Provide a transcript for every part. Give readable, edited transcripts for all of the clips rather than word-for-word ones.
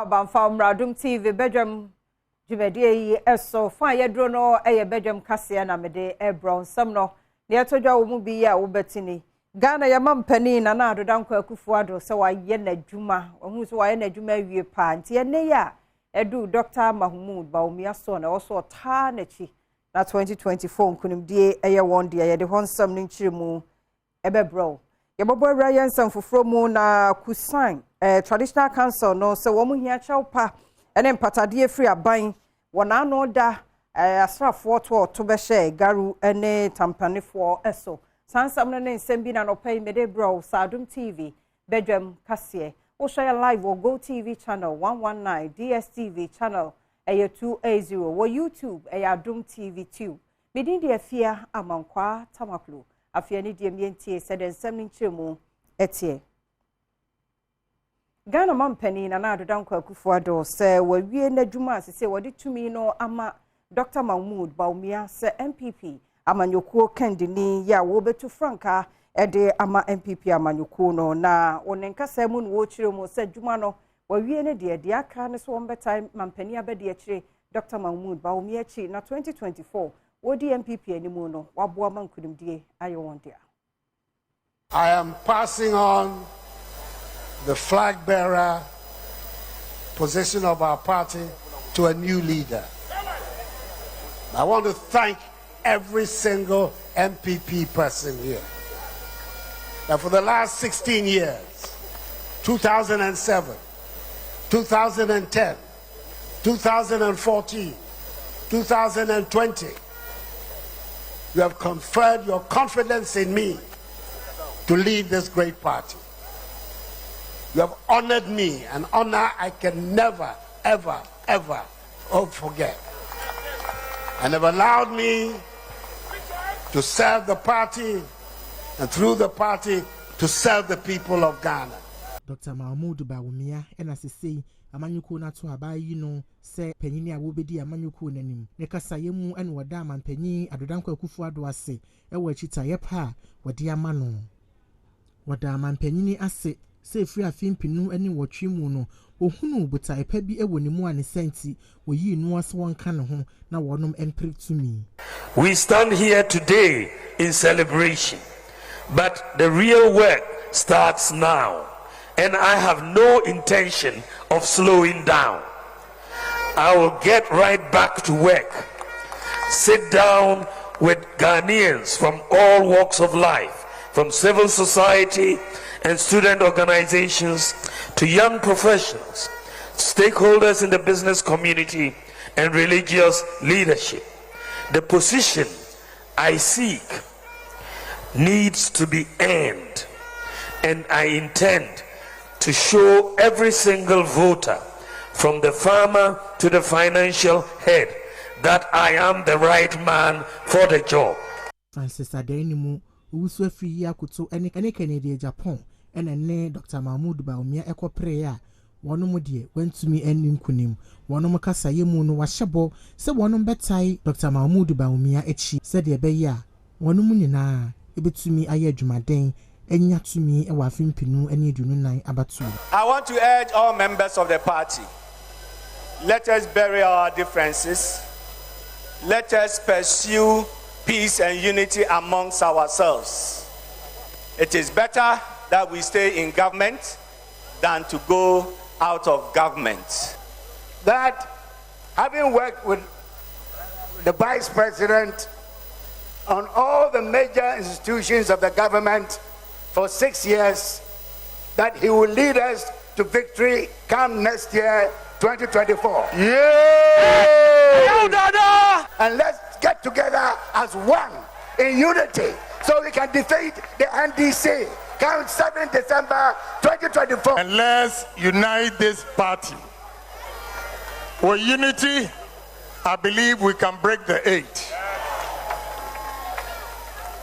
From Adom TV, Badwam Jumedi, so fine, ye drono, a Badwam Cassia, Namede, a brown, some no, near to your movie, ya Ubertini. Ghana, your mum penny, and another Dunker Kufuado, so I yenne Juma, or who's why ne Juma ye pant, ye neya, edu Dr. Mahmoud, Baumia son, also a tarnechi, na 2024, couldn't be a year one dear, the one something chimu, ebe bro. Yebobo Ryan san fufromu na kusan traditional council no se wo mu hia chawpa ene mpatade free aban wona no da asrafo to be share garu ene tampanefo eso sansam no ne nsem bi na no pay mede bro Adom TV Badwam Kasie wo share live or Go TV channel 119 DSTV channel 280 wo YouTube Adom TV 2 medin de afia amankwa tamaklu afia ni die mientie said ensem ni nchemu etie Ghana mampani na na dodankwa Kufuado se wawie na dwuma asese wode tumi no ama Dr. Mahmoud Baumia se MPP amanyokuo kendini ya wo betu franka ede ama MPP amanyokuo no na onenkasa mu no wo kire mu se dwuma no wawie ne de aka ne so wombetai mampani abede akire Dr. Mahmoud Baumia chi na 2024 Odi MPP animu no Badwam nkudimdie ayewondia. I am passing on the flag bearer position of our party to a new leader. I want to thank every single MPP person here. That for the last 16 years, 2007, 2010, 2014, 2020, you have conferred your confidence in me to lead this great party. You have honored me, an honor I can never, ever, ever forget. And have allowed me to serve the party and through the party to serve the people of Ghana. Dr. Mahmoud Baumia, and as I say, amanyuko na to abayi no se penyini a wobedi amanyuko nanim ne kasayemu ene wada man penyi adodankwa Kufuado ase e wo chita yepa wadi amano wada man penyini ase se free afimpinu ene wotwemu no ohunu buta epa bi e wonimu ane senti oyi nu ase wonka ne ho na wonom empre tumi. We stand here today in celebration, but the real work starts now. And I have no intention of slowing down. I will get right back to work. Sit down with Ghanaians from all walks of life, from civil society and student organizations to young professionals, stakeholders in the business community and religious leadership. The position I seek needs to be earned, and I intend to show every single voter, from the farmer to the financial head, that I am the right man for the job. Francis Adenimu, usu free yakuto any Canadian Japan, and a Dr. Mahmoud Baumia eco prayer. One mudie went to me and kunim. One mokasa yemu no washabo, said one betai Dr. Mahmoud Baumia echi, said ye beya. One munina, ebe to me aye jumaden. I want to urge all members of the party, let us bury our differences. Let us pursue peace and unity amongst ourselves. It is better that we stay in government than to go out of government. That having worked with the Vice President on all the major institutions of the government for 6 years, that he will lead us to victory come next year, 2024. Yeah! And let's get together as one in unity so we can defeat the NDC come 7 December 2024. And let's unite this party. With unity, I believe we can break the 8.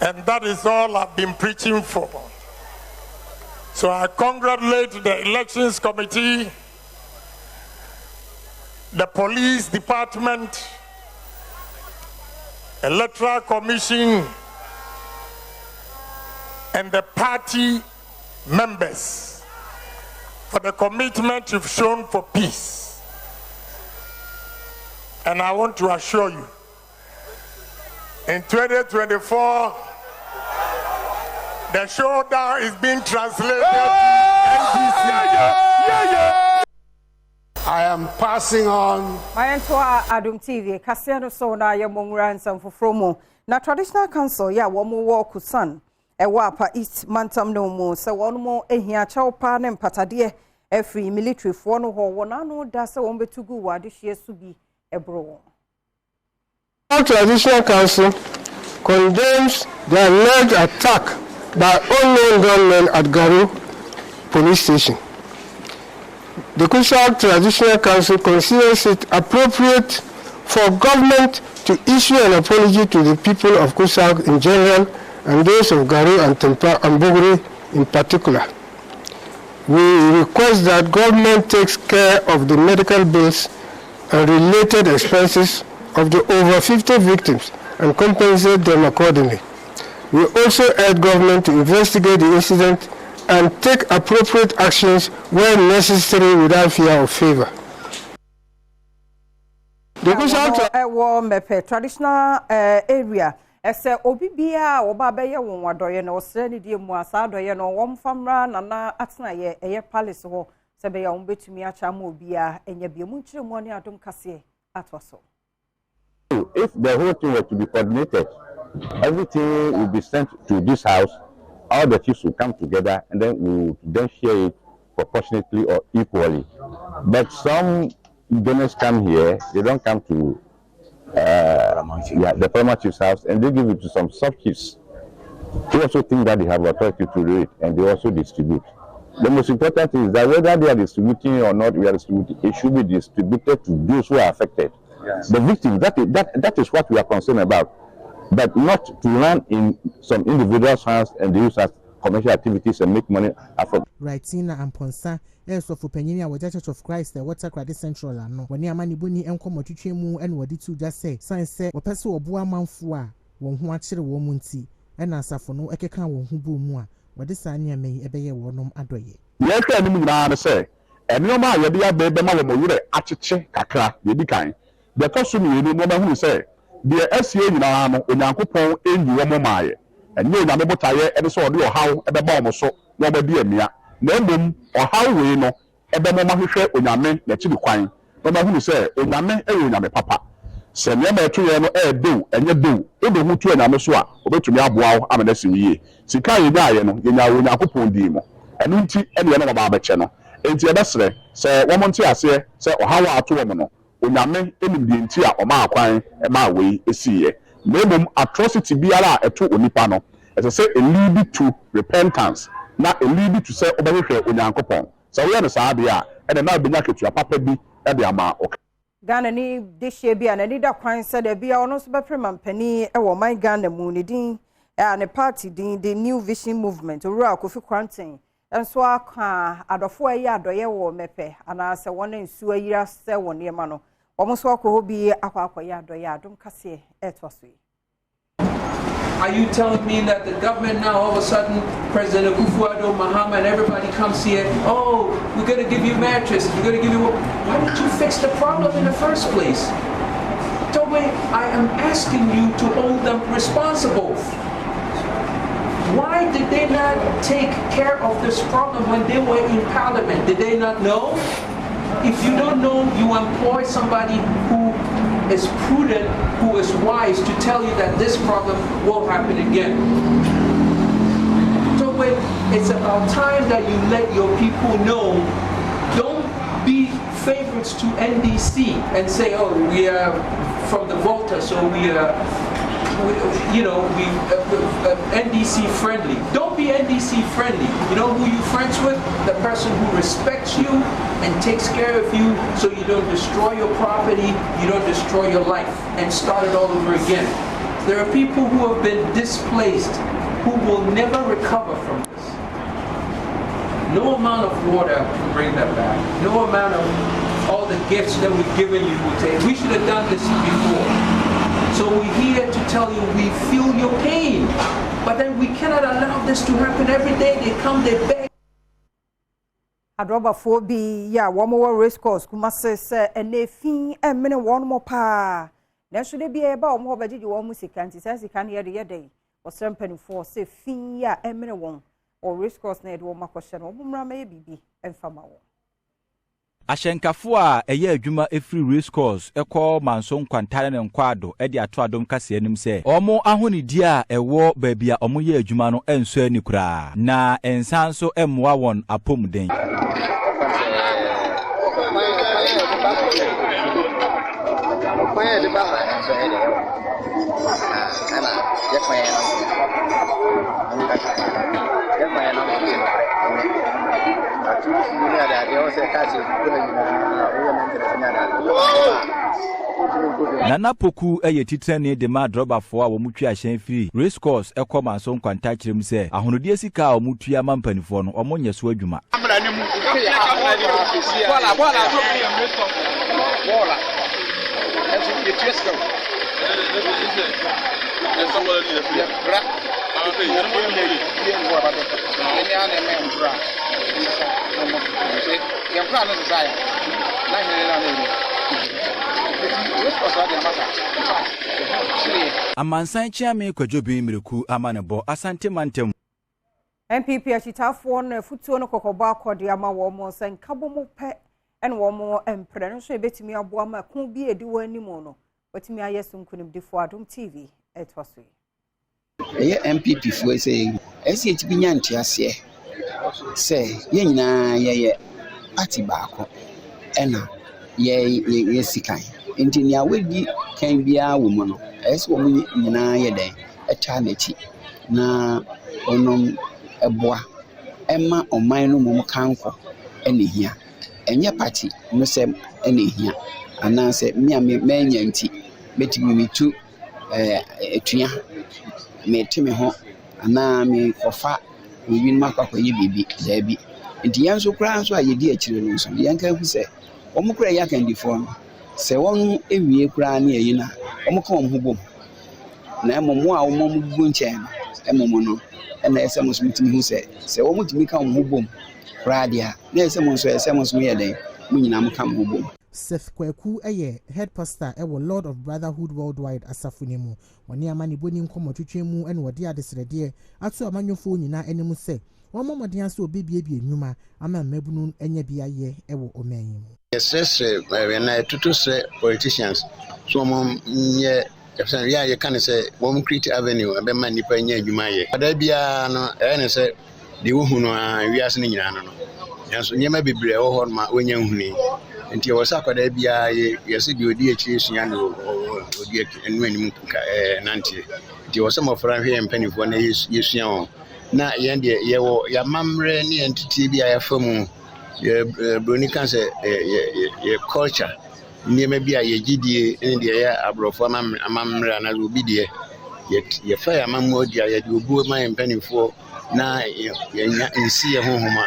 And that is all I've been preaching for. So I congratulate the elections committee, the police department, electoral commission, and the party members for the commitment you've shown for peace. And I want to assure you, in 2024, the showdown is being translated to NDC. I am passing on. My to Adom TV, Cassiano Sona, Yamongra and some for Fromo. Na traditional council, ya womo walk son, a wapa East Mantam no more, so one more a here chow pan and patadie, a free military for no one, no, that's a one to go, what this year to be a bro. Our traditional council condemns the alleged attack by unknown gunmen at Garu police station. The Kusak Traditional Council considers it appropriate for government to issue an apology to the people of Kusak in general and those of Garu and Tempa and Bogre in particular. We request that government takes care of the medical bills and related expenses of the over 50 victims and compensate them accordingly. We also urge government to investigate the incident and take appropriate actions where necessary without fear or favor. The traditional area, as a Obibia or Babaya, one doyen or Serenity Moasa doyen or one famra, Nana Atna, a palace or Sabaya Umbetumia Chamobia, and Yabimuchi money Adom Cassie at Wasso. If the whole thing were to be coordinated, everything will be sent to this house, all the chiefs will come together and then we will then share it proportionately or equally. But some donors come here, they don't come to the former chief's house and they give it to some sub-chiefs who also think that they have authority to do it and they also distribute. The most important thing is that whether they are distributing or not, we are distributing, it should be distributed to those who are affected. Yes. The victims, that is what we are concerned about, but not to run in some individuals' hands and use as commercial activities and make money. Right, Tina and Ponsa, also for Penina, with Church of Christ, the Water Credit Central, and when your money bunny and come to Chemu and what did you just say? Science said, or Peso or Buaman Fua, one who actually woman tea, and answer for no Ekan who boom, what this Sanya may obey a warnum adoye. Yes, I say, and no man, you'll be a baby, mamma, achiche, kakra, the kind. The person you know who say, the SCA in our Unyankupon in the Womomaye, and you never tire ever saw you how ever bomb so, never be a mere. No boom or how we know ever mamma who share Unyame, the chief quine. No man who say, Unyame, Unyame papa. Send them to your do, and you do, if the Hutu and Amasua, over to Yabuao, I'm an SCA. Sikai Diano, in our Unyakupon demo, and Unti and the other barber channel. Ain't your best say, woman to us here, say, how are 2 women. Onyame enim di nti a oma akwan e ma we esiye memum atrocity biara eto onipa no as say a lead to repentance na a lead to say obehwe onyankopon so we na saa bia e na benya ketua papa bi e de ama ok Ghana ni dehye bia na leader kwan se de bia ono so befrema mpani e wo man Ghana mu ni din ne party din the New Vision Movement owura Kofi Kwanten enso aka adofo ayi adoye wo mepe ana se wona nsu ayira se wona ema no almost walk will be Adom Cassie etwasui. Are you telling me that the government now all of a sudden, President Akufo-Addo, Mahama, and everybody comes here, oh, we're going to give you mattresses, we're going to give you... Why didn't you fix the problem in the first place? Tobe, I am asking you to hold them responsible. Why did they not take care of this problem when they were in Parliament? Did they not know? If you don't know, you employ somebody who is prudent, who is wise to tell you that this problem will happen again. So it's about time that you let your people know. Don't be favorites to NDC and say, oh, we are from the Volta, so we are, NDC friendly. Don't be NDC friendly. You know who you're friends with? The person who respects you and takes care of you so you don't destroy your property, you don't destroy your life and start it all over again. There are people who have been displaced who will never recover from this. No amount of water can bring that back. No amount of all the gifts that we've given you will take. We should have done this before. So we're here to tell you we feel your pain, but then we cannot allow this to happen every day. They come, they beg. adrobafo bi ya wo mo race course kumase se enefin emene won mo pa na so de bi e ba wo mo bagigi wo mu sika nti sa sika ne ye de osrem panifo se fin ya emene won o race course na e de wo makɔhye no wo mra ma ye bibi emfama wo Ashenkafo a eye adwuma efiri race course ekɔ manso nkwantare ne nkwado e de ato adom kase anim se omo ahonidi a ewo baabi a omo ye adwuma no enso ani kura na ensan so emmoa won apomden Nana Poku eye titrane de ma drobafo a wo mutwi ahyen firi race course ekɔ manso nkwanta kyerem se ahonodie sika a wo mutwi amampanifo no omo nyeso adwuma Amansan chiame kwadwobi mreku amanebo asante mantem MPP achitafo no futuo no kokoba akode ama wo mo sen kabo mo pe en wo mo empre no so ebetimi aboa ma ko bi edi wanimu no watimi ayeso nkunim difo Adom TV etwaso eye MPP fo say esi etibi nyanti ase say ye nyina ye party baako ena ye sikan enti ni awedi kan bia wo mo no esi wo nyina ye den echa nachi na onom eboa ema oman no mum kanko ene hia enye party no se ene hia ana se me menya nti betimi mitu etua metime ho ana me kofa wi makwa yi bibi dabi nti yanso kra nso ayedi akire no nso yanka hu se omukra ya kan difo no se won ewie kra na yi na omukra omho bom na emomo a omom gugu nchen emomo no na ese mo smitimi hu se wo mutimi ka omho bom kra dia na ese mo so ye den mo nyina mo ka omho bom Seth Kweku eye head pastor ewo Lord of Brotherhood Worldwide asafunemu woni amani boni nkomotwetwemu ene wode adesrede ato amanyofo nyina enemu se womomodin ase obebiebie nnwuma ama mmabunu enya biaye ewo omanyi yes na tutu se politicians so mom nye ya ye kan se wom create avenue abe man nipa nya adwuma ye ada bia no ene se de wo hunu a wiase ni nyina no yanso nyema bebre wo ho ma onya huni nti wo sakwada bia yesi di odi echi esua no odi enu anim nanti nti wo se mofra hwe mpanifo na yesua ho na yende yewo ya mamre ni entity bia ya famu ye broni kan se ye culture nyema bia ye gidie ndi ya abrofo mamre na obi die ye fa ya mamu odi ya di obu ma mpanifo na ye nya nsi ye honhoma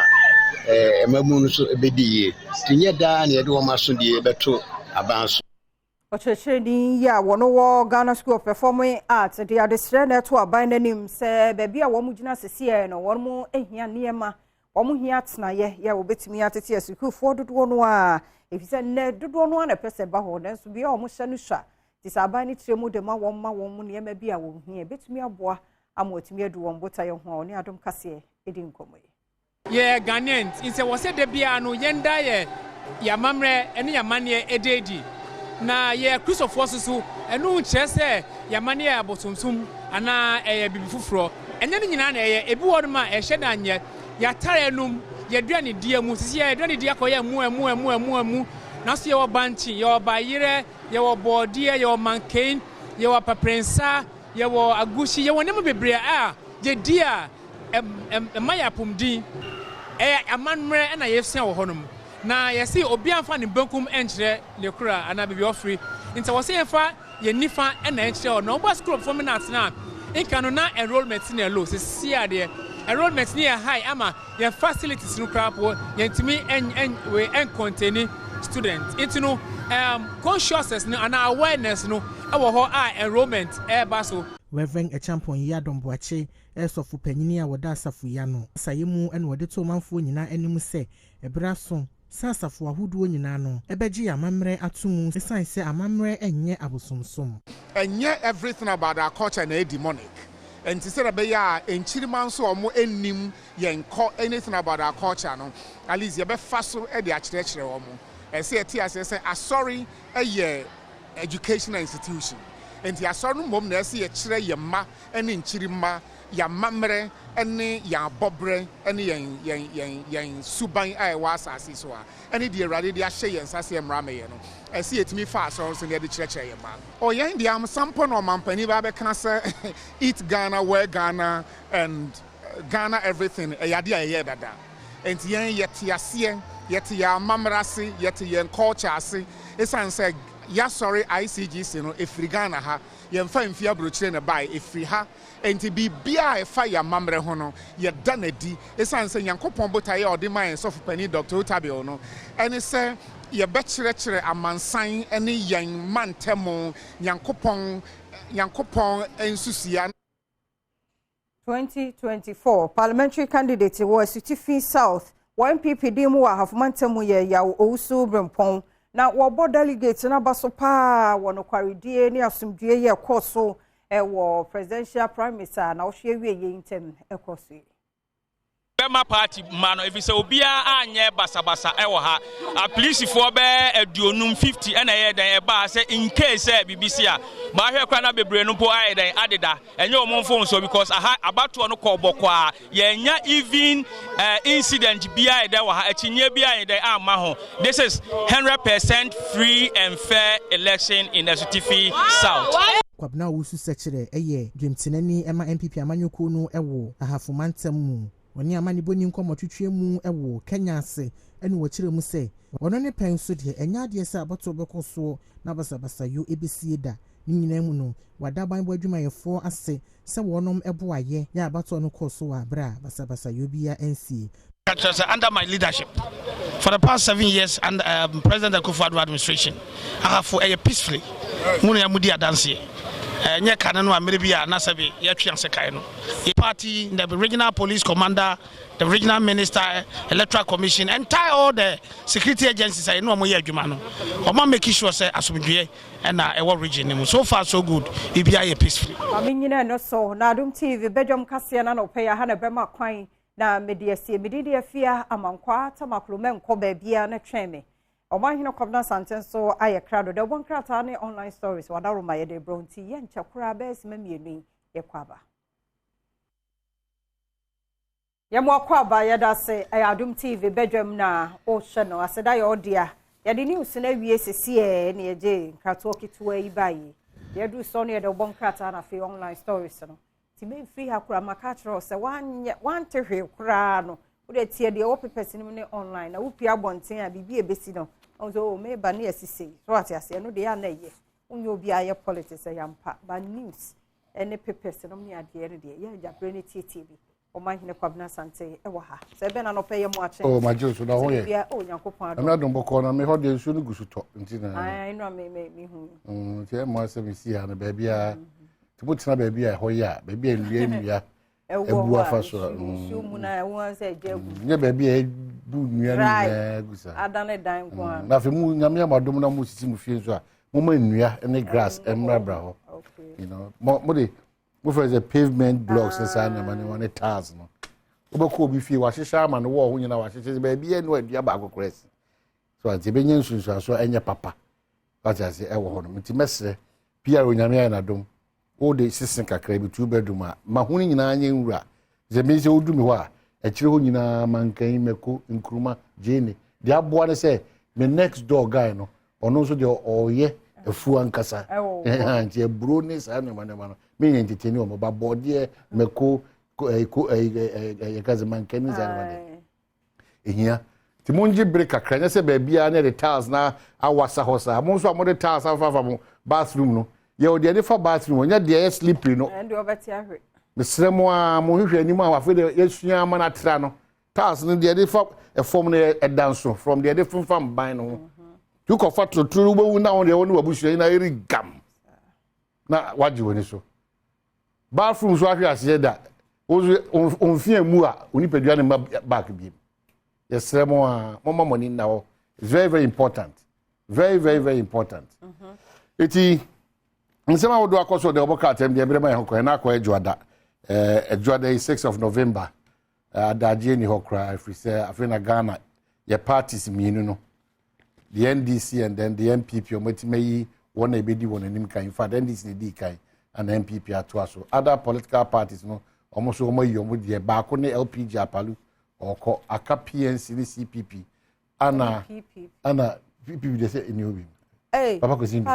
emamu so ebediye tinye da na yede wo maso die beto abanso ochecheni ya wono wo Ghana School of Performing Arts de adesre na to aban nanim se baabi a wo mu gina sese no wo mu ehia niema wo mu hia tenaye ya wo betimi atete asukufo dodo no a efise ne dodo no na pese ba ho na so bia wo mu hye no hwa tisaban ni tiremu de ma wo mu niema bi a wo hia betimi aboa amotimi adu wo mbota ye ho oni Adom kase edi nkomo ye Ghanaians inse wo se de bia no yenda ye ya mamre ene ya mane ededi na ye Christopher susu enu nkyese ya mane abosomsum ana bibi fufuro enye ni nyina na ye ebi won ma ehye da nye ya tare num ye duane die mu sisi ye duane die akoye mu na so ye wo banchi ye wo bayire ye wo bodie ye wo mankain ye wo paprensa ye wo agushi ye wo nemu bebre a ye dia maya pumdi amanmre na yefsia wo honum na yesi obi amfa ne bankum enkyere ne kura ana bibi ofri nti wo se yefa ye nifa na enkyere no oba school of performing arts na inkano na enrollment na low se sia de enrollment ni high ama ye facilities no krapo ye ntimi en contain students it no consciousness no ana awareness no e wo ho a enrollment e ba so Reverend Echampon Adom Boache esofu panyini a woda asafu ya no sayemu ene wode to manfo nyina anim se Ebraso sasafo ahodoɔ nyinaa no ɛbɛgye amammerɛ atomu esan sɛ amammerɛ enye abosomsom. Enye everything about our culture na demonic. And to say be ya enchiriman so omo enim yenko anything about our culture no. At least you be faso e de akyerɛkyerɛ omo. E say tia say sorry ye educational institution. And the asɔre no mom na say ye kyerɛ ye ma ene nchirima ya mamre ene ya bobre ene yen suban a ɛwɔ asase so a ene de awurade de ahye yen sase emra me ye no ɛsi etimi fa asɔre so ne de kyerɛkyerɛ ye ma o yen de am sampo no mampani ba be kan say eat Ghana, wear Ghana, and Ghana everything ɛyade a ɛyɛ dada enti yen yete ase yete ya mamrase yete yen culture ase esan say ya sorry ICGC no efiri Ghana ha yemfa mfia brochire ne bai efiri ha enti bibia efa ya mamre ho no ye danadi esan se Nyankopon botaye ode man so fopani Dr. Otabio no ene se ye bekyerɛkyerɛ amansan ene yen mantemo Nyankopon ensusia 2024 parliamentary candidate was Sutifi South MPP dimu wa hafumantemu ye ya Ousu Brempong na wo delegate na baso pa wono kwaridie ni asumdue ye koso wo presidential prime minister na wo hwe wie ye intem ekoso Bema party mano if say obia anye basabasa ewo ha a police for be aduonum 50 na ye dan e ba say in case BBC a ma hwe kwa na bebre no po aye dan adeda enye o monfo so because aha abato no ko boko a ye nya even incident bia e da wa ha akinye bia e dan amma ho. This is 100% free and fair election in the Sutifi South. Kwabna wusu sechere eye dwemtenani ema MPP amanyoko no ewo ahafomantam mu woni amani boni nkomotwetwe mu ewo Kenya ase ene wo kire mu se wono ne pen so de enya de se abato bekoso na basabasa yo ebesie da nyina mu no wadaban bo adwumayefo ase se wonom eboaye ya abato no koso wa bra basabasa yo bia NC under my leadership for the past 7 years and President Akufo-Addo administration I have for a peacefully munu ya mudi adanse nye kanano ameribia na sebe yatwe sekai no the party the regional police commander the regional minister electoral commission entire all the security agencies I know mo ye adwuma no o ma make sure say asomdwe na ewo region mu so far so good e bia ye peacefully aminyina no so na Adom TV Badwam kase na no pay ha na bema kwan na mediasie medidi afia amankwa tamaklo menko ba bia na tweme Omahino Kwabna Santen so aye crowd de bon krata ne online stories wadaro maye de bronti ye nchakura bes mamienu ye kwaba ye mo kwaba ye da se Adom TV Badwam na o hye no aseda ye odia ye de news na wie sese ne ye je krato kitwa yi bayi ye du so ne de bon krata na fe online stories no ti me free hakura makatro se wan tehwe kura no ode tie de wo pepesi ni online na wo pia bonten a bibie besi no ozo me ba ne asise so atiase no de ya na ye onye obi aye politics yampa ba news ene pepesi no me ade ere de ye jabre ne tie bi o ma hine Kwabna Sante e wo ha se be na no peye mo ache o ma joso na ho ye bia o Nyankopon ado na dombo ko na me ho de nsu no gusuto nti na ai no me hu tie mo ase me si ha na ba bia tibo tina ba bia ho ya ba bia nua ebu afaso mu na won se jebu nye ba bia bu nua na gusa adane dan ko an na fe mu nyame amadom na mu sisi mu fie so a mo ma nua ne grass emra bra ho you know mo de mo for the pavement blocks inside na mane one tiles no obeko obi fie wa hyehyɛ ama no wo ho nyina wa hyehyɛ ba bia no adua ba akokresi so anti be nye nsunsu so enye papa ati ase e wo ho no nti mesre pia onyame ya na dom o de sisen kakra bi 2 bedroom a mahuni nyina anya nwura ze me se odumi ho a akire ho nyina mankan meko nkruma jene de aboa ne se me next door guy no ono so de oye afu ankasa anti ebro ne sa no mane mano me nyentiteni o ba bode meko kaze mankan za no mane ehia ti monji break kakra ne se ba bia ne de tiles na awasa hosa mo so amode tiles afafa mo bathroom no ye o de fa bathroom onya de slippery no and obeti ahwe mesremo a mo hwehwe anim a wafe de yesua ama na tra no tas no de fa e form no e danso from de fam ban no you ko fa trotru bo na on de won wabusua na eri gam na waji woni so bathroom so ahwe ase da on fie mu a oni padua ne back bi Yes, more money now. It's very, very important. Very, very, very important. Iti nsema wodo akoso de oboka atem de ebrema ye hokọ na akọ ejuada ejuada is 6th of November adaje ni hokra if we say afina Ghana your parties mienu no the NDC and then the MPP omotimeyi one ebedi one anim kan in fact NDC di kan and MPP ato so other political parties no almost omoyi omo de ba ko ne LPG apalu oko aka PNC ni CPP ana PPP they say eniobi. Hey, Papa Kosindi.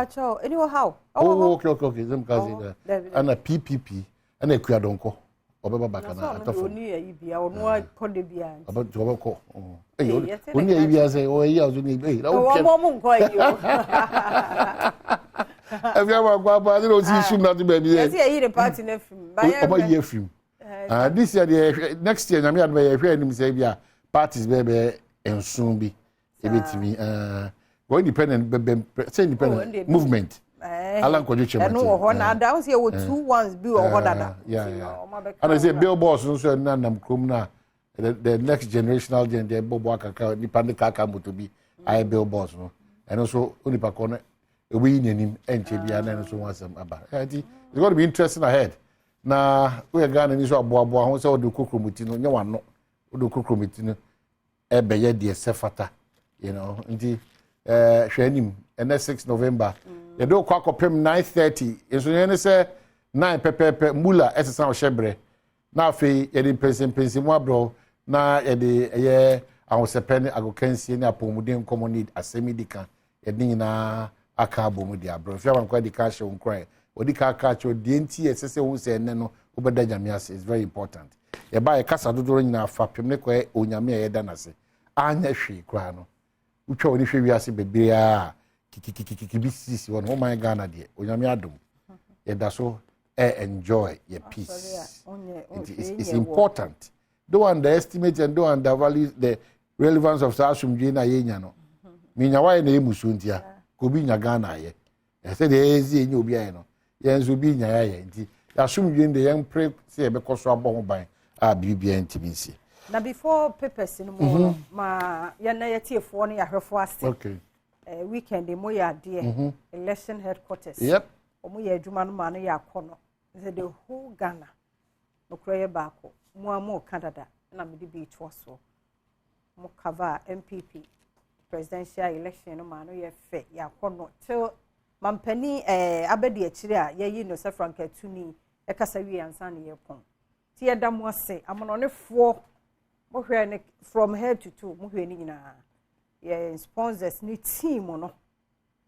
Anyhow, how? Oh, okay. Them cousin. And a PPP and a Kuadonko. Obeba Bakana. Only a Ibia or no Condibia. About Jobako. Only a Ibia say, oh, yeah, I was only a everyone go by the see soon not baby. Yes, I eat a party in a film. This year, next year, I'm here by a friend, say, parties, baby, and soon be a bit to me. Independent movement. Alan Kojuche. And no one down here with 2 ones be or one. Yeah. And I say Bill Boss also Nanam Krumna, the next generational gen, the Bobo Kaka, Nipande Kaka to be I Bill Boss. And also Unipakone, a winning him, and Chibian, and so on. It's going to be interesting ahead. Now, we are going to use our Bobo, so do Kukrumutino, no one do Kukrumutino, Ebeye, dear Sefata, you know, indeed. Hwenim and 6 November. You do kwako pem 9:30. Enso yene se 9 pepepe mula esesa o shebre. Na afi ye pensin mu abro na ye de ye ahosepene agokansie ne apomuden common asemidika ye de nyina aka abomu de abro. Fi wan kwa de ka hye wonkran. Odi ka cho de enti esese wo se ene no obeda nyame ase is very important. Ye ba ye kasa dodoro nyina afa pem ne kwa onyame ye da nase. Anya hwe kwa no. Ucho ni hwe wiase bebrea kikikikikibisi won my Ghana de onyame adom ye da so enjoy your peace. It's important. Don't underestimate and don't undervalue the relevance of Asumdwe na yenya no. Minya wa na emusu ntia ko bi nya Ghana ye. E say the ezi enye obi aye no. Ye nso bi nya ya ye nti Asumdwe de yen pray say e be koso abo ho ban a bibia ntiminsi. Now before papers in more, ma yana yetiefo ne yahwefo ase. Okay. Weekend mo ya de election headquarters. Yep. Omo ya adwuma no ma no ya kono. The whole Ghana. No kroye baako. Mo amo Canada na me de bi to so. Mo cover MPP presidential election no ma no ye fe ya kono till mampani abedi akire a ye yi no se Franka Tuni e kasa wi ansa ne ye pon. Ti ye da mo ase amononefo from head to toe muhwe ni nyina ye sponsors ni team no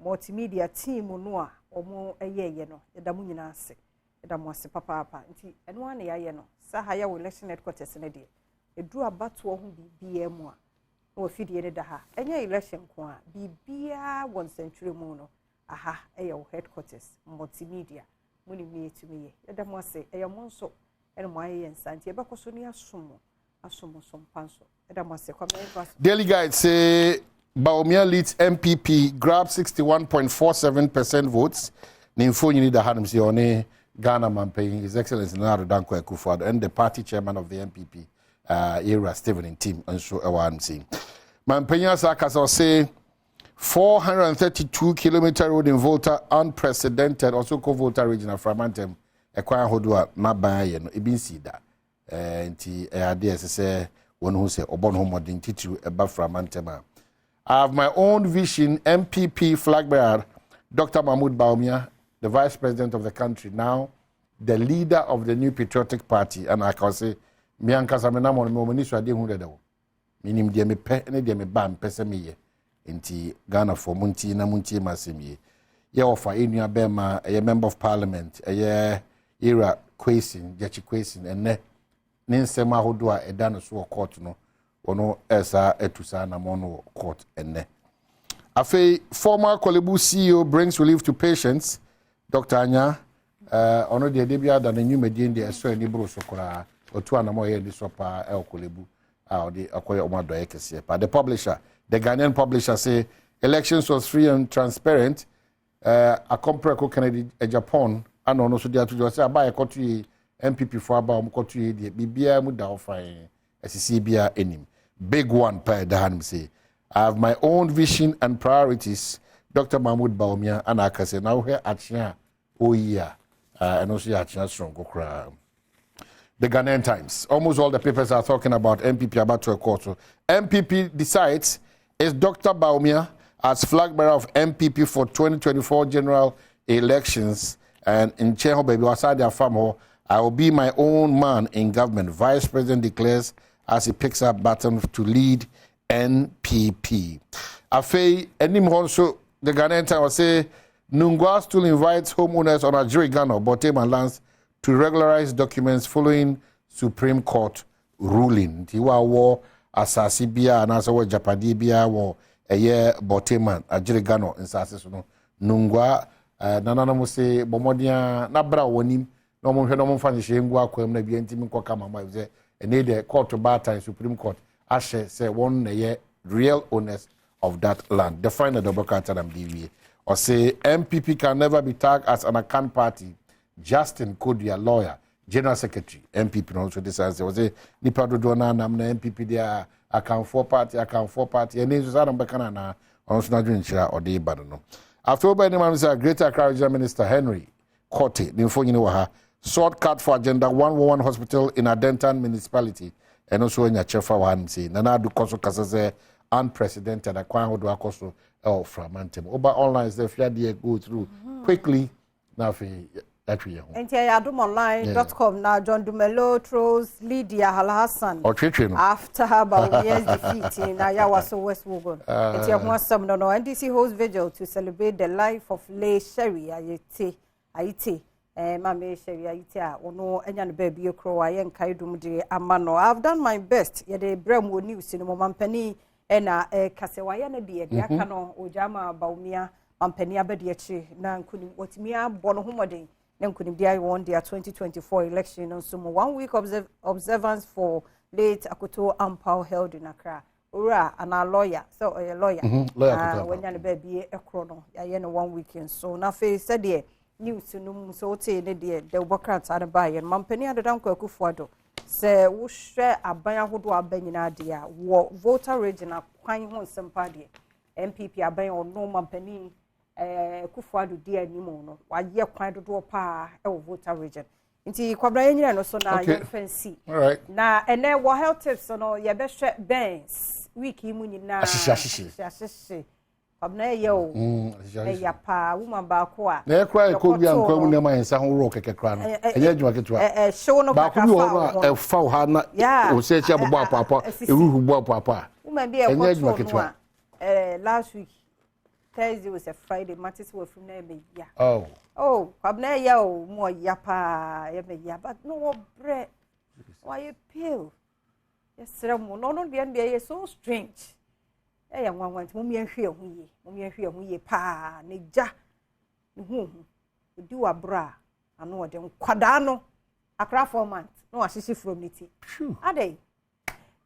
multimedia team no a omo eyeye no yeda mu nyina ase yeda mo ase papa nti eno ane ya no sa ha ya election headquarters ne de edu abato ho bibia mu a no fidie ne da ha enye election ko a bibia one century mu no aha eye headquarters multimedia muni mi etumi ye yeda mo ase eye mo nso eno mo aye nsanti e bakoso ni asomo Daily Guide say Baumia leads MPP grab 61.47% votes. Ninfo you need the Hanum Sione Ghana man paying His Excellency Naro Danko Akufo-Addo and the party chairman of the MPP era Stephen Team and so awansi. Mampenya Sakasa say 432-kilometer road in Volta unprecedented also co Volta region of Framantem Ekwan Hodua Nabaye no ibin sida. Nti ade say one who say obon ho modern titru eba Framantema. I have my own vision. MPP flag bearer Dr. Mahmoud Baumia, the vice president of the country, now the leader of the new patriotic party, and I can say me ankasa me na mo ni so ade hu dedo minim de me pe ne de me ba mpese me ye nti Ghana for munti na munti masemi ye offer enua bema a member of parliament a era question jachi question ene ne nsema hodo a eda no so court no ono esa etusa na mo no court ene afei former Kolebu CEO brings relief to patients. Dr. Anya ono de bia da na nyumedie de eso ani bro sokora otu anamo ye di sopa el Kolebu the akoye omado ekese pa the publisher, the Ghanaian publisher, say elections was free and transparent. A compare Kennedy Japan and ono so dia to say about MPP for about kotu de bibia mu da ofa SCC bia enim big one per Dahanim say. I have my own vision and priorities. Dr. Mahmoud Baumia and I say now here at Chia, oh yeah, and also at Chia strong. The Ghanaian Times. Almost all the papers are talking about MPP about to a quarter. MPP decides is Dr. Baumia as flag bearer of MPP for 2024 general elections. And in Cheho Baby Wasadia Farm, I will be my own man in government. Vice President declares as he picks up baton to lead NPP. Afei, enim also the Ghanaian Times will say Nungwa still invites homeowners on Ajirigano, Botem and Lands to regularize documents following Supreme Court ruling. Tiwa war asasi bia and asawa Japadi bia war a year Boteman Ajirigano in Sassuno. Nungwa Nana Muse Bomodia Nabra Wonim, no one had no funny shingwa quem nebi intimate kama wives, and they court to Bata in Supreme Court. Ashe say one year real owners of that land. Define the double cartel and DVA. Or say MPP can never be tagged as an account party. Justin Kodia, lawyer, general secretary, MPP also decides there was a Nipa Dodona Namna MPP there account for party, and names Adam Bacanana, also not doing or the Badano. After all, by the man is a greater Accra Minister Henry Cote, the info shortcut for Agenda 111 Hospital in Adentan municipality, and also in a Chefa one say Nana do Koso Kasaze unprecedented acquire do Akoso El Framantem. Oba online is the fair go through quickly now. Adom now John Dumelo throws Lydia Hassan after her Baumia's defeat in Ayawaso West Wogon. NDC holds vigil to celebrate the life of Lay Sherry Aite. Mame Sherry Aite ono enyan baby okro ayen kaidum de amano. I've done my best. Yede bremo news in Momampani ena kasewaya na de aka no ojama Baumia Mampani abediechi na nkuni otimia bono homodin. Then won their 2024 election on some 1 week observance for late Akoto Ampao held in Accra. Ura and our lawyer, so a lawyer. When you're baby a chrono, I 1 weekend. So now face said the news to no so the workers are by and Mampany and the Danko Kufuado. Say, we share a baya who do a benina dear, voter region a quine home some party. MPP are buying on no Mampany. Kufuado dia nimono wa ye kwan dodo pa e wo voter region nti kwabra yenyira no so na ye fancy na ene wo health tips no ye be hwe bens week yi mu nyina ahihye kwabna ye o ya pa woman ba ko a na ekra ko bia nkwa mu nema yensa ho ro kekekra no enye adwuma ketwa show no ba ko bi ho e fa ha na o se chi abobo apapa eruhu bo apapa woman bi e ko last week Thursday was a Friday. Matters were from there. Oh, Kwabna yo more yapa, but no bread. Why you pale? Yes, sir. No, the NBA is so strange. Eh, young one went mummy and here, pa, nija. Do a bra. I know them quadano. A craft for months. No, assist from nitty. Are they?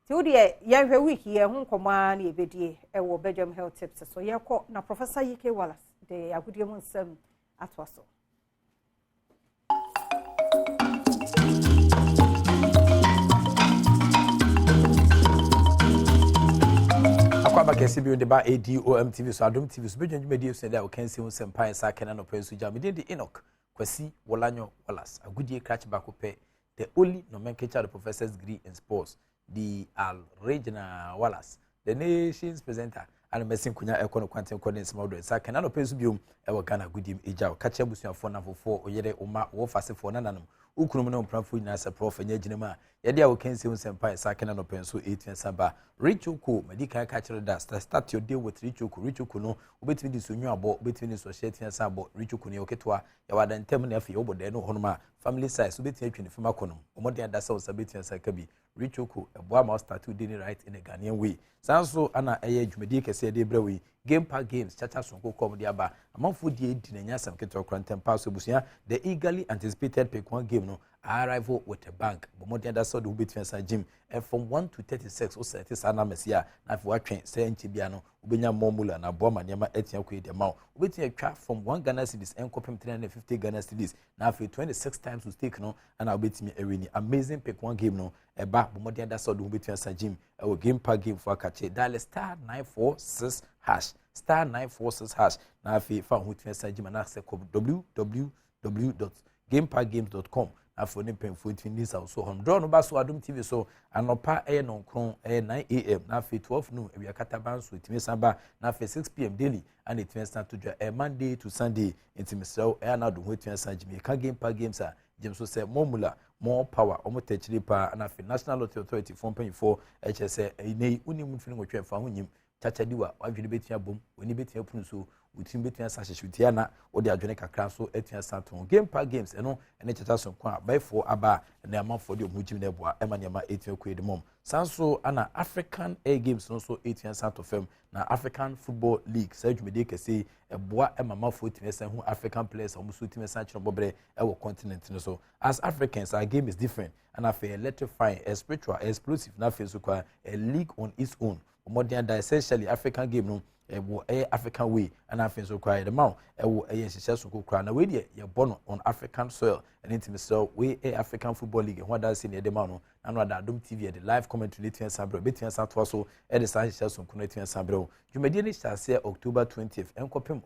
So the young week here, home command, ye bedi, Badwam health tips. So you call na Professor Yike Wallace, the Agudiamon Sem at Wasso. Akwaba kesi bi de ba Adom TV so Adom TV so bedwan media so that we can see some pie sakena no pensu jam de Enoch Kwasi Wolanyo Wallace agudie crutch back pe the only nomenclature the professor's degree in sports. The Regina Wallace, the nation's presenter, and Messin Kunya Econo Quantum Cordens Model, Sakana no Pensubium, Ewa Gana Goodim Ejao, Kachabusia for number 4, or Yede Oma, or Fast for Nanam, Ukruno Pramfu Nasa Prof and Yajinema, Yadia will cancel Senpai, Sakana no Pensu 18 Samba, Richuku, Medica Catcher Dust, start your deal with Richukuno, between the Sunya about between the Society and Sabo, Richukunio Ketua, Yawadan Temunafi Obo, no Honoma, family size, between Fimaconum, Omodia Dasa Sabiti and Sakabi. Richoku, a boy must start to dinner right in a Ghanaian way. Sanso Anna Age Medica said de Brewy, Game Park Games, Chacha Sonko Comedy Aba, among food ye dinner some Keto Cranton Pass Busia, the eagerly anticipated Pekwan game no, arrival with a bank but more than that so the between sa gym and from 1 to 36 o set is ana mesia na fi wa twen say nchibia no obenya momula na boa maniama etia ko de ma obetia twa from 1 Ghana cedis enkopem 350 Ghana cedis na fi 26 times to stake no and obetimi ewini amazing pick one game no eba but more than that so the between sa gym e wo game pack game for akache dial star 946 hash star 946 hash na fi fa ho twen sa gym na se www.gamepackgames.com after the painful this also on draw no baso Adom TV so anopa no kron 9 am na fe 12 noon we akata ban so itimi samba na fe 6 pm daily and it start to Monday to Sunday intimi so na do hotin sanjimi ka game pack games a jim so say more power omo techiri pa na fe National Lottery Authority for pay HSA nei unimu fini ngotwe fa ho nyim chachadiwa wadwene betia bom woni betia punu so utim betia sahwehwetia na odi adwene kakra so etia saton game pack games eno ene chacha so kwa by for aba na amafo de omujim na eboa ema ne ma etia kwedi mom sanso ana African Air Games no so etia sato fam na African Football League sa dwumede kese eboa ema mafo etia san hu African players omuso etia san chiro bobre ewo continent no so as Africans our game is different and after electrifying a spiritual explosive na fe so kwa a league on its own modern essentially African game no African way and I think so cry the mount successful cry na we dey born on African soil and intimate so we African Football League what that senior the man no that Adom TV the live commentary Letian Sabro Betian Satwa so the successful connecting Sabro Jumedi ni shall October 20th enkopem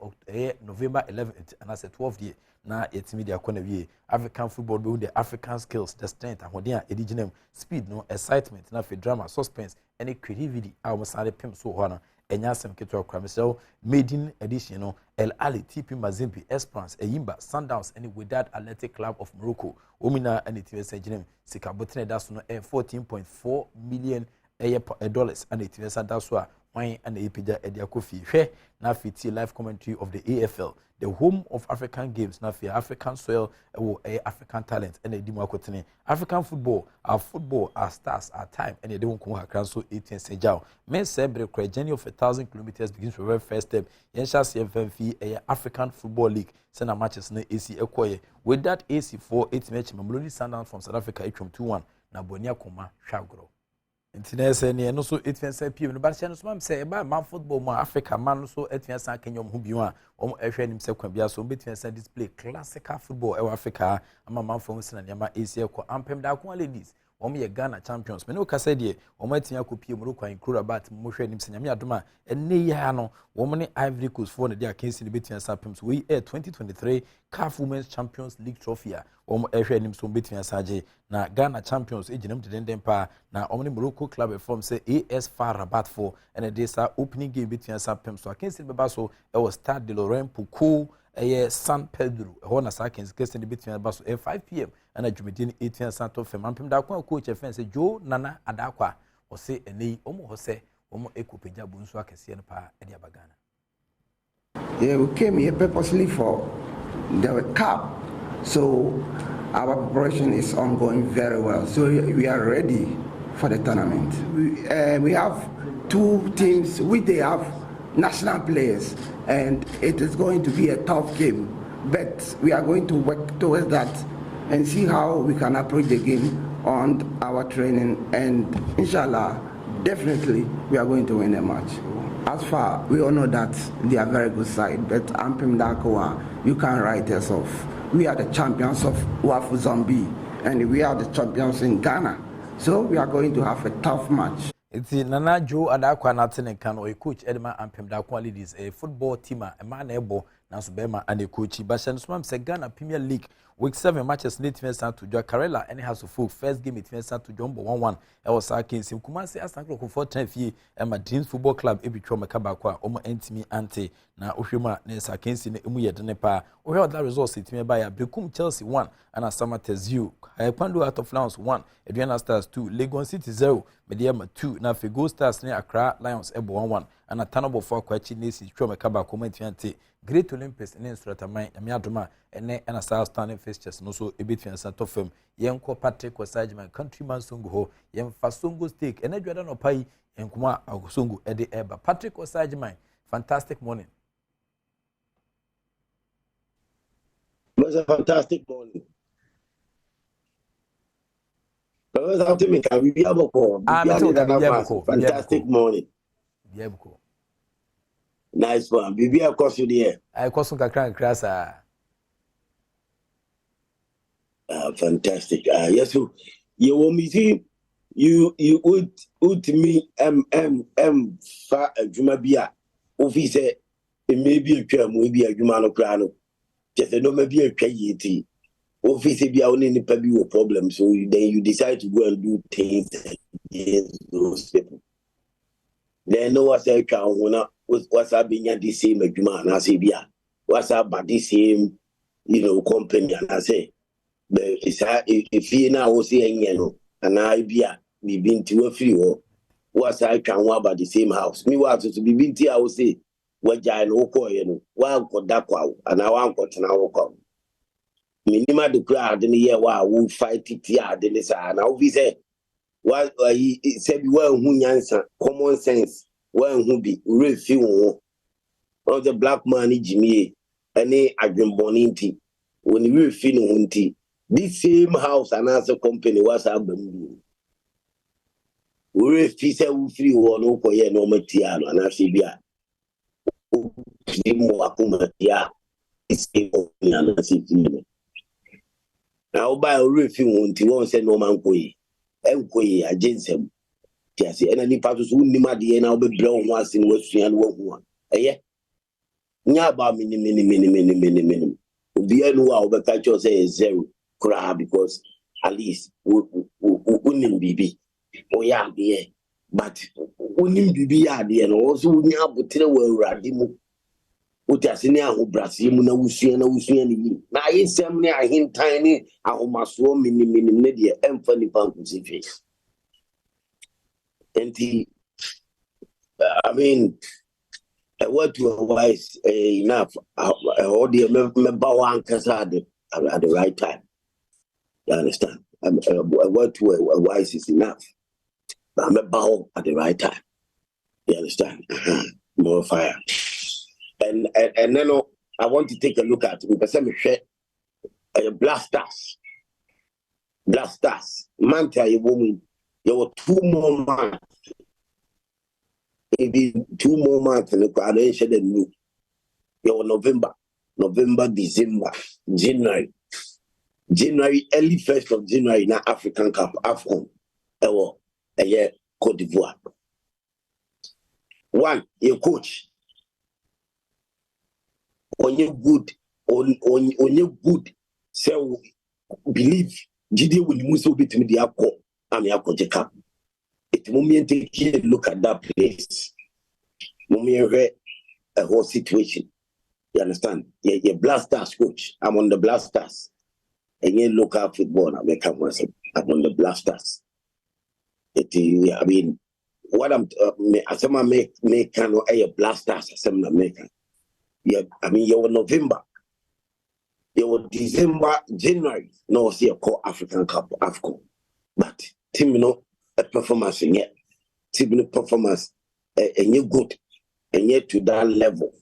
November 11th and as a 12th year na yetimi dia kona wie African football be the African skills the strength ahoden ediginam speed no excitement na for drama suspense any creativity almost pem so ho na enya asem keto akra so maiden edition no El Ali TP Mazembe Esperance Eyimba Sundowns and Wydad Athletic Club of Morocco omina and it was eginem sika botene da so no 14.4 million dollars and it was da so a wan and epija ediakofi hwe na fiti live commentary of the AFL the home of African games na for African soil African talent and edimu akotene African football our stars our time and they won't come akran so 18 sejao men sebre kra journey of 1,000 kilometers begins from very first step yensha CFMF African Football League sena matches na AC ekoye with that AC for 8 match Mamelodi Sundowns from South Africa etwom 2-1 na Bonia Koma Hwagro Intinese ne no so 8 PM no ba se no so mam se ba man football mo Africa man no so 8 Kenya mo hu biwa om ehwe nim se kwa bia so 8 display classical football e Africa ama man fo se na ne ma AC ko ampem da ko ladies ye Ghana champions me no ka se de atia ko pie mo kwan kura bat mo hwe nim se nyame adoma enne ya no ne Ivory Coast for ne de akensi ne betia sapem so we 2023 CAF Women's Champions League trophy a ehwe nim so betia saje na Ghana champions eginam de pa na ne Morocco club form say AS FAR Rabat for and this opening game betia sapem so akensi be ba so e was Stade de Lorraine Poukou San Pedro na seconds question between about 5 PM and a Jumedin 18 Santo Femampim da kwa coach fence Joe Nana Adakwa or say eni omo hose omo ekopeja bunso akese no pa e dia bagana. Yeah, we came here purposely for the cup, so our preparation is ongoing very well. So we are ready for the tournament. We have 2 teams which they have national players, and it is going to be a tough game, but we are going to work towards that and see how we can approach the game on our training, and inshallah definitely we are going to win the match. As far we all know that they are very good side, but Ampem Dakoa, you can't write us off. We are the champions of Wafu Zombie and we are the champions in Ghana, so we are going to have a tough match. It's Nana Joe Adakwa Nathan can or a coach Edma Ampem Dakwa ladies a football team a man able Nasubema and a coach Bashan Swam Ghana Premier League week 7 matches native start to Joa Karela and has to full first game it start to Jumbo 1-1 I was saking Sim Kumasi Asanko for 10 fee and my Dreams Football Club Ebichoma Kabakwa Omo Entimi Ante na Ushima Nesa Kensi Emuya Denepa or that results it me by a Bekum Chelsea 1 and a Samates U Kwando out of Lions 1 Adriana Stars 2 Legon City 0 Mediama 2 na Figo Stars near Accra Lions Ebo 1-1 and a Tanabo 4 Kwachi Nesi Choma Kabako Mentiante Great Olympics in Stratamai Amiadoma and a South Standing Fixtures no so a bit in Santo Film Yenko Patrick was my countryman Sungo Yen Fasungo Steak and a Jordan of Pai and Kuma Sungu Eddie Eba Patrick was my fantastic morning. It was a fantastic morning. Fantastic morning. Nice one. Bibi across you there. I cross Krasa. Fantastic. Yes, you want me to you would me fa Jumabia. Officer, it may be a term, maybe a Jumano Crano. Just no maybe a KET. Officer be only in the problem, so then you decide to go and do things against those people. Then no what's I can what's up being at the same Juma, I say, yeah, what's up but the same, company, and I say, if you now say, and I be been to a free war, what's I can walk about the same house. Me what to be been I will say, what I know, one got that cow, and I want to now. Minima the crowd in the year while we fight it here, then it's an officer. What he said, well, who answer common sense, well, who be real few of the black money, Jimmy, and a Boninti. When you were feeling this same house and other company was happening. We refuse to free one no Matiano and I say, yeah, it's a now by a review, won't say no man Enquay, a gentleman. Yes, and any part of Unimadi and I'll be blown once in West and one. Eh? Nyaba mini. The end wow, but I just say zero crab because at least Unim Bibi. Oh, yeah, dear. But Unim Bibi, and also Unia Butina will radimu. Utasinia who Brazil, Usian, now it's something I hint tiny, I almost so many media and funny pumpkins in face. And I mean, I word to a wise enough, all the Badwam Casade at the right time. You understand? A word to a wise is enough, but I'm a bow at the right time. You understand? More fire. And then I want to take a look at blasters. Manta, you woman, there were 2 more months. Maybe 2 more months in the coalition than you. There were November, December, January, early 1st of January in African Cup, AFCON. There were a year Cote d'Ivoire. One, your coach. On your good, so believe Gidi will Muso bit me the Apco, I'm your Cup. It moment take a look at that place. Moment a whole situation. You understand? You're blasters coach. I'm on the blasters. And you look at football, I make I'm on the blasters. I mean, what I'm make kind of a blasters, I'm making. Yeah, I mean, you were November, you were December, January. No, see a call African Cup, AFCON. But team, a performance in yet. Team performance, and you good, and yet to that level.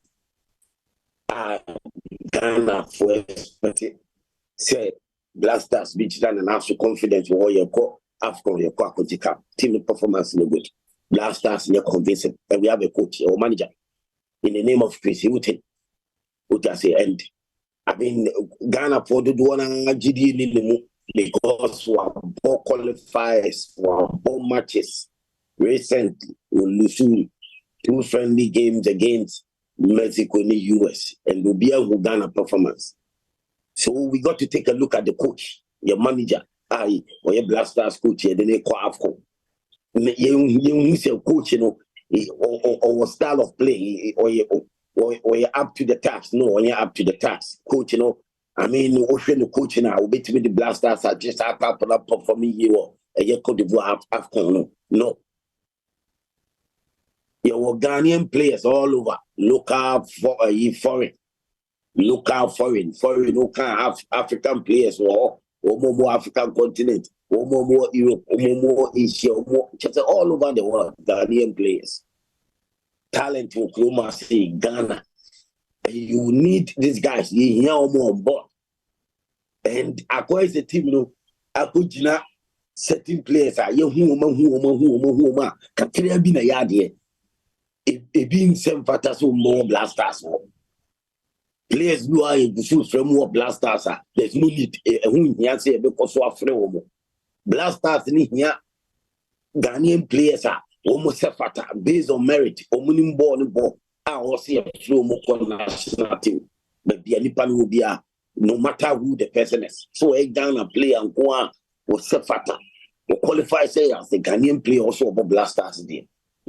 Ghana for expected. Say blasters, beach down and have so confidence for your call AFCON, your call Cup. Team performance in good. Blasters, you're convincing, and we have a coach or manager in the name of Chris Hilton. What I say, and I mean, Ghana for the one GD because we are ball qualifiers, we are ball matches. Recently, we lose 2 friendly games against Mexico and the US, and we'll be a Ghana performance. So we got to take a look at the coach, your manager, or your blasters coach, then they call AFCON. You say coach, or style of play, or you're up to the task. No, when you're up to the task. Coach, I mean, ocean coach now, will be to me the blasters are just up for me here, and you could go AFCON. No. Your Ghanaian players all over. Look out for foreign. Look out foreign. Who can't have African players or more African continent, or more Europe, or more Asia, or more just all over the world. Ghanaian players. Talent will come say Ghana. You need these guys. You more on board. And according to the team, Akujina certain players are you who kakra bi na yade e being some fatas more blasters players who are in the from more blasters there's no need who here say because so afre blasters ni here Ghanaian players are almost fata based on merit omunim ball also flow more national team but the nipan will be no matter who the person is so a Ghana play and go on was fata or qualify say as the Ghanaian player also about blasters there.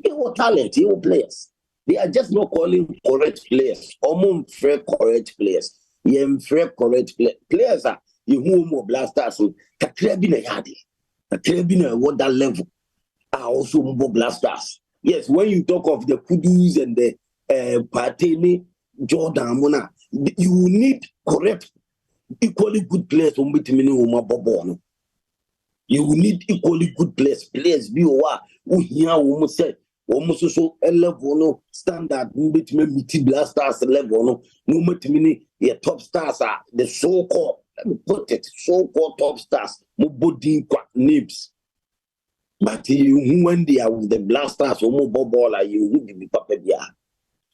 They were talent, they were players. They are just not calling correct players. Almost fair correct players. Yeah, fair correct players are you who more blasters. Kakrabina yadi. Kakrabina what that level are also more blasters. Yes, when you talk of the Kudus and the Pateni, Jordan Mona, you need correct, equally good players from between Bobo. You need equally good players. Players be who here almost said almost so a level no standard between meet blasters level no meet your top stars are the so-called, let me put it, so-called top stars mo body names. But you when they are with the blasters or more ball like you will be prepared.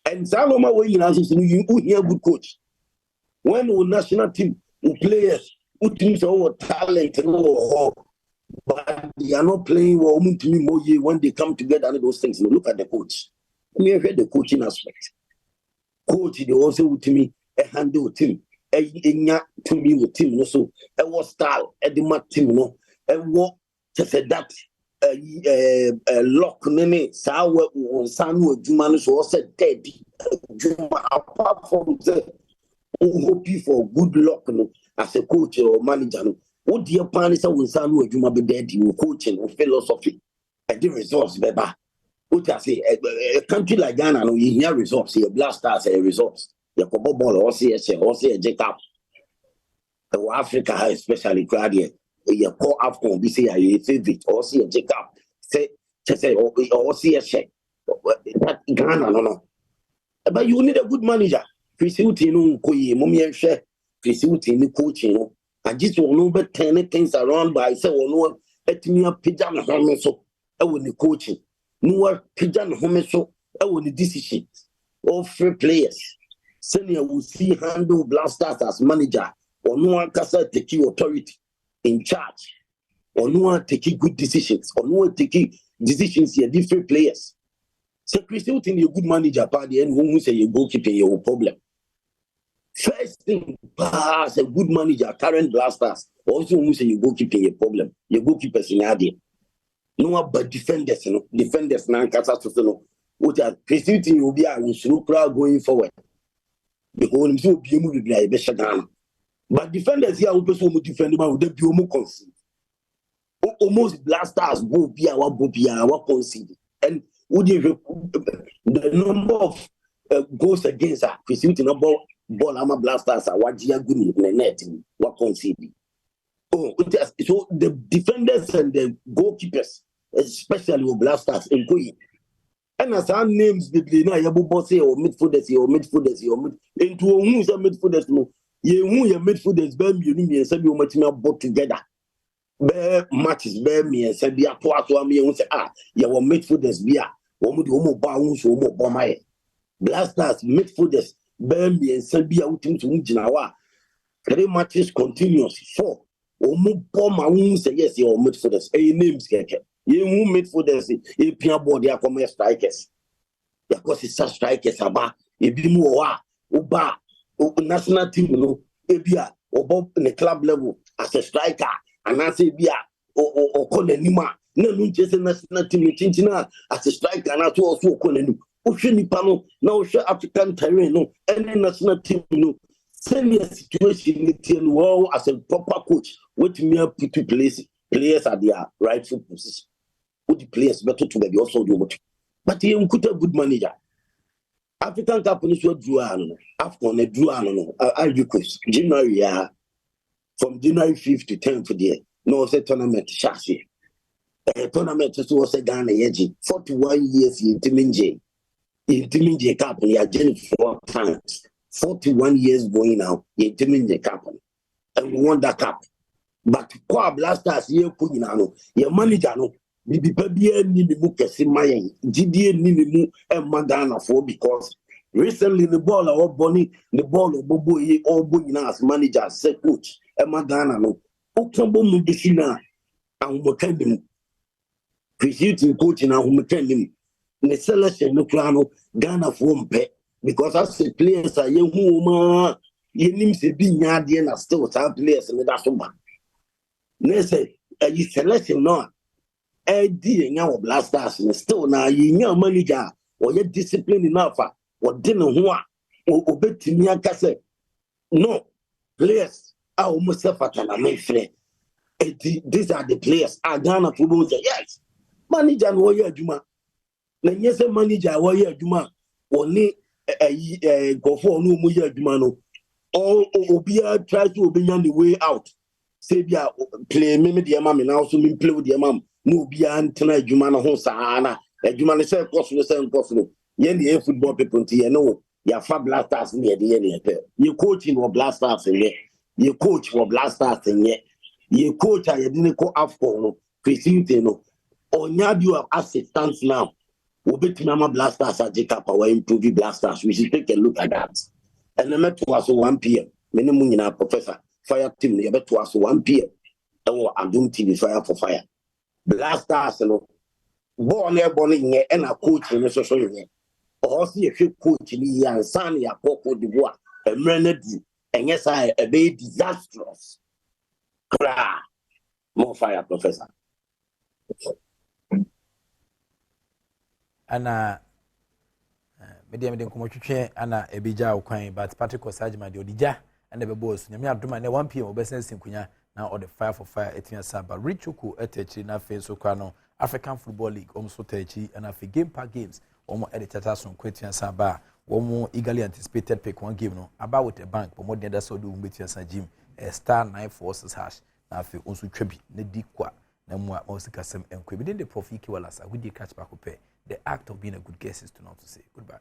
And Saloma when you hear good coach. When the national team players who teams our talent but they are not playing well when they come together and those things. Look at the coach. We have heard the coaching aspect. Coach, they also with me a handle team. A to me with team, so a war style, a demand team, no, a war just that lock nene, sour or Samuel Jumanus or said dead. Apart from the hope for good luck no, as a coach or manager. No. What do your parents will sound with you be dead, you coaching or philosophy? And the results, Beba. What I say, a country like Ghana, you hear results, your blasters are results. Your Cobo Ball or see a Jacob. Africa, especially Claudia, your poor Afcon, be say a favorite or see a Jacob. Say, or see a check. That Ghana, no. But you need a good manager. Chrisuti, Mummy and Share, Chrisuti, coaching. I just will know but 10 things around by say, well, no, let me up pigeon home so I will the coaching. No pigeon home so I will the decisions. All free players. Senior will see handle blasters as manager, or no one can take authority in charge, or no one take good decisions, or no one take decisions here, different players. So, Christian, you good manager, party, and who say you goalkeeper, your problem. First thing, as a good manager, current blasters, also who say you go keeping your problem. Your goalkeepers in Adi. No, but defenders, defenders, no, what are Christian will be a slow crowd going forward. The whole so be able to be a better. But defenders here will be defending with the Biomo concede. Almost blasters will be our concede. And would you the number of goals against Christian number? Ball ama blasters are what good in the net what concede. Oh, so the defenders and the goalkeepers, especially with blasters, in going. And as our names the Yabu Bossy or midfielders or midfielders or into who's a midfielders no. Ye who your midfielders bear me and Sabio Matina bought together. Bear matches bear me and Sabia Poato me and say, you were midfielders beer, or Homo Bounce or more bomber. Blasters, midfielders. Bambi and Serbia outing to Mujinawa. 3 matches continuous. 4. Omo bomber won't say yes, your midfielders. A names get you who midfielders, a peer board, they are coming strikers. Because it's such strikers about a Bimoa, Oba, national team, no, Abia, or Bob in the club level as a striker, and I say Bia or Conanima. No, just a national team as a striker, and I also Conan. Ocean panel now show African terrain no any national team no senior situation in well as a proper coach with me put players at their rightful position. Put the players better to be also do what. But he could a good manager. African companies were drew on Afcon drew on January from January 5th to 10th for the no say tournament chassis. Tournament was a Ghana 41 years in Timinje. In Timinje company, I joined 4 times. 41 years going now, in Timinje company. And we won that cup. but kwa blasters ye ko nyina no ye manager no bibi pa bia ni mu kese mayen gidie ni mu e magana for because recently the ball or boni the ball bobo ye all bo nyina as manager say coach e magana no oktombo mu bisina ahumokandem creating coach na ahumokandem ne selection no kra no Ghana for mpe because as the players are ye hu ma ye nim se bi nya de na still some players me da so ba ne say a selection no di nya wo blasters ne still na ye nya manager or ye discipline enough or din ho a obetimi aka say no players are almost fatana me free. These are the players. Ghana football say yes. Manager no ye adwuma. Na yes manager wo ye adwuma. Only go for no mo ye adwuma no. All obia try to obenya the way out. Say bia play me the mama na also me play with the mama. No obia antena adwuma na ho saa na. Adwuma ne say cost no. Ye the football people nti ye no. Ya fa blasters ne ye ne ye. Ye coaching or blasters ye. Ye coach or blasters ye. Ye coach a yedine ko afco no Christine no onya bi of assistants now obetima blasters ajika power improve blasters. We should take a look at that. And the met was 1 p.m. Many munyina professor fire team the bet was 1 p.m. And Adom TV fire for fire blasters no born in and a coach in the social media or see a coach ni ansan ya poko de bois and renedi and yes I a be disastrous. More fire, Professor. Ana media nkomotwetwe ana ebija ukwan but particle sergeant de odija and the boss nyame adoma na 1 pm obesense nkunya na all the fire for fire etia saba richuku etechi na fe so kwa no African Football League omso techi and afi game park games omo editata so kwetia saba omo eagerly anticipated pick one game no about with a bank but more than that so do umbetia sa gym *946# na afi onso twabi na di kwa na mo osikasem enkwe within the profiki walasa we dey catch back up. The act of being a good guest is to not to say goodbye.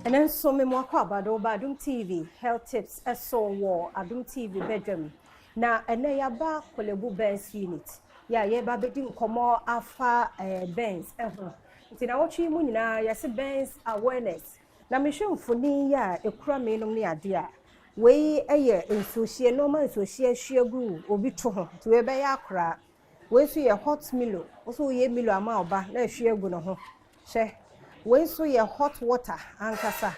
And then so me mwako abado Adom TV health tips eso war Adom TV bedroom na ene yaba kolebu Benz unit ya ye ba bedi nkomo afa Benz eho nti na wochi mu nyina yase Benz awareness na me hwemfoni ya ekura me nom ne ade a we eye ensohie normal ensohie hwiegu obi to ho ti we be ya akra we so ye hot milo so ye milo ama oba na hwiegu no ho hye we so ye hot water ankasa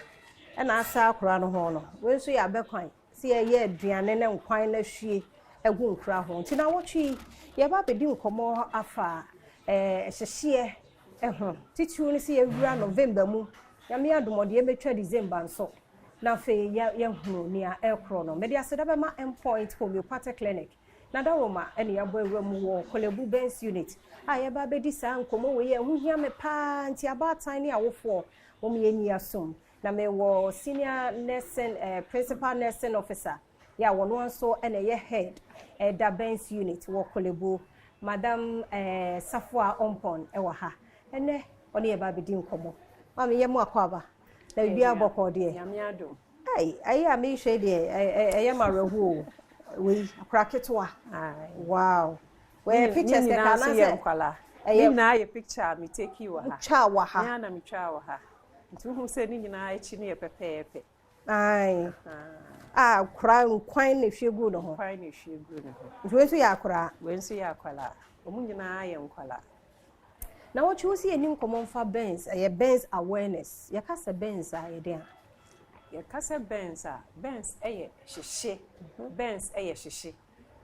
na asa akra no ho no we so ye abekwan si ye aduane na nkwan na hwie egu nkra ho nti na wochi ye ba bedi nkomo afa hyehyie eho titu ni si ye wura November mu ya me adomode ye betwa December nso na fe ya hunu ni a ekro no media sedaba ma endpoint homeopathic clinic na dawoma ene ya boewa mu wo kolebu Benz unit a ye ba bedi sa nkomo we ye hu hia me pa nti abatan ni awofo wo me ye ni asom na me wo senior nursing principal nursing officer ya wono nso ene ye head da Benz unit wo kolebu madam Safwa Ompon ewa ha ene oni ye ba bedi nkomo mama ye mu akwaba na bibi aboko de Yamiado ai ami hwe de ye marehu we akraketwa wow we pictures ke kana se kwala na ye picture me take you ha cha wa ha ya na me cha wa ha ntu se ni nyina echi ne pepepe ai kra nkwan ne hwegu no ho kwan ne hwegu no ho we so ya kra we so ya kwala omu nyina ye nkwala na what you see enim common for Benz Benz awareness ya kasa Benz ayede a ya kasa Benz Benz eye hyehye Benz eye hyehye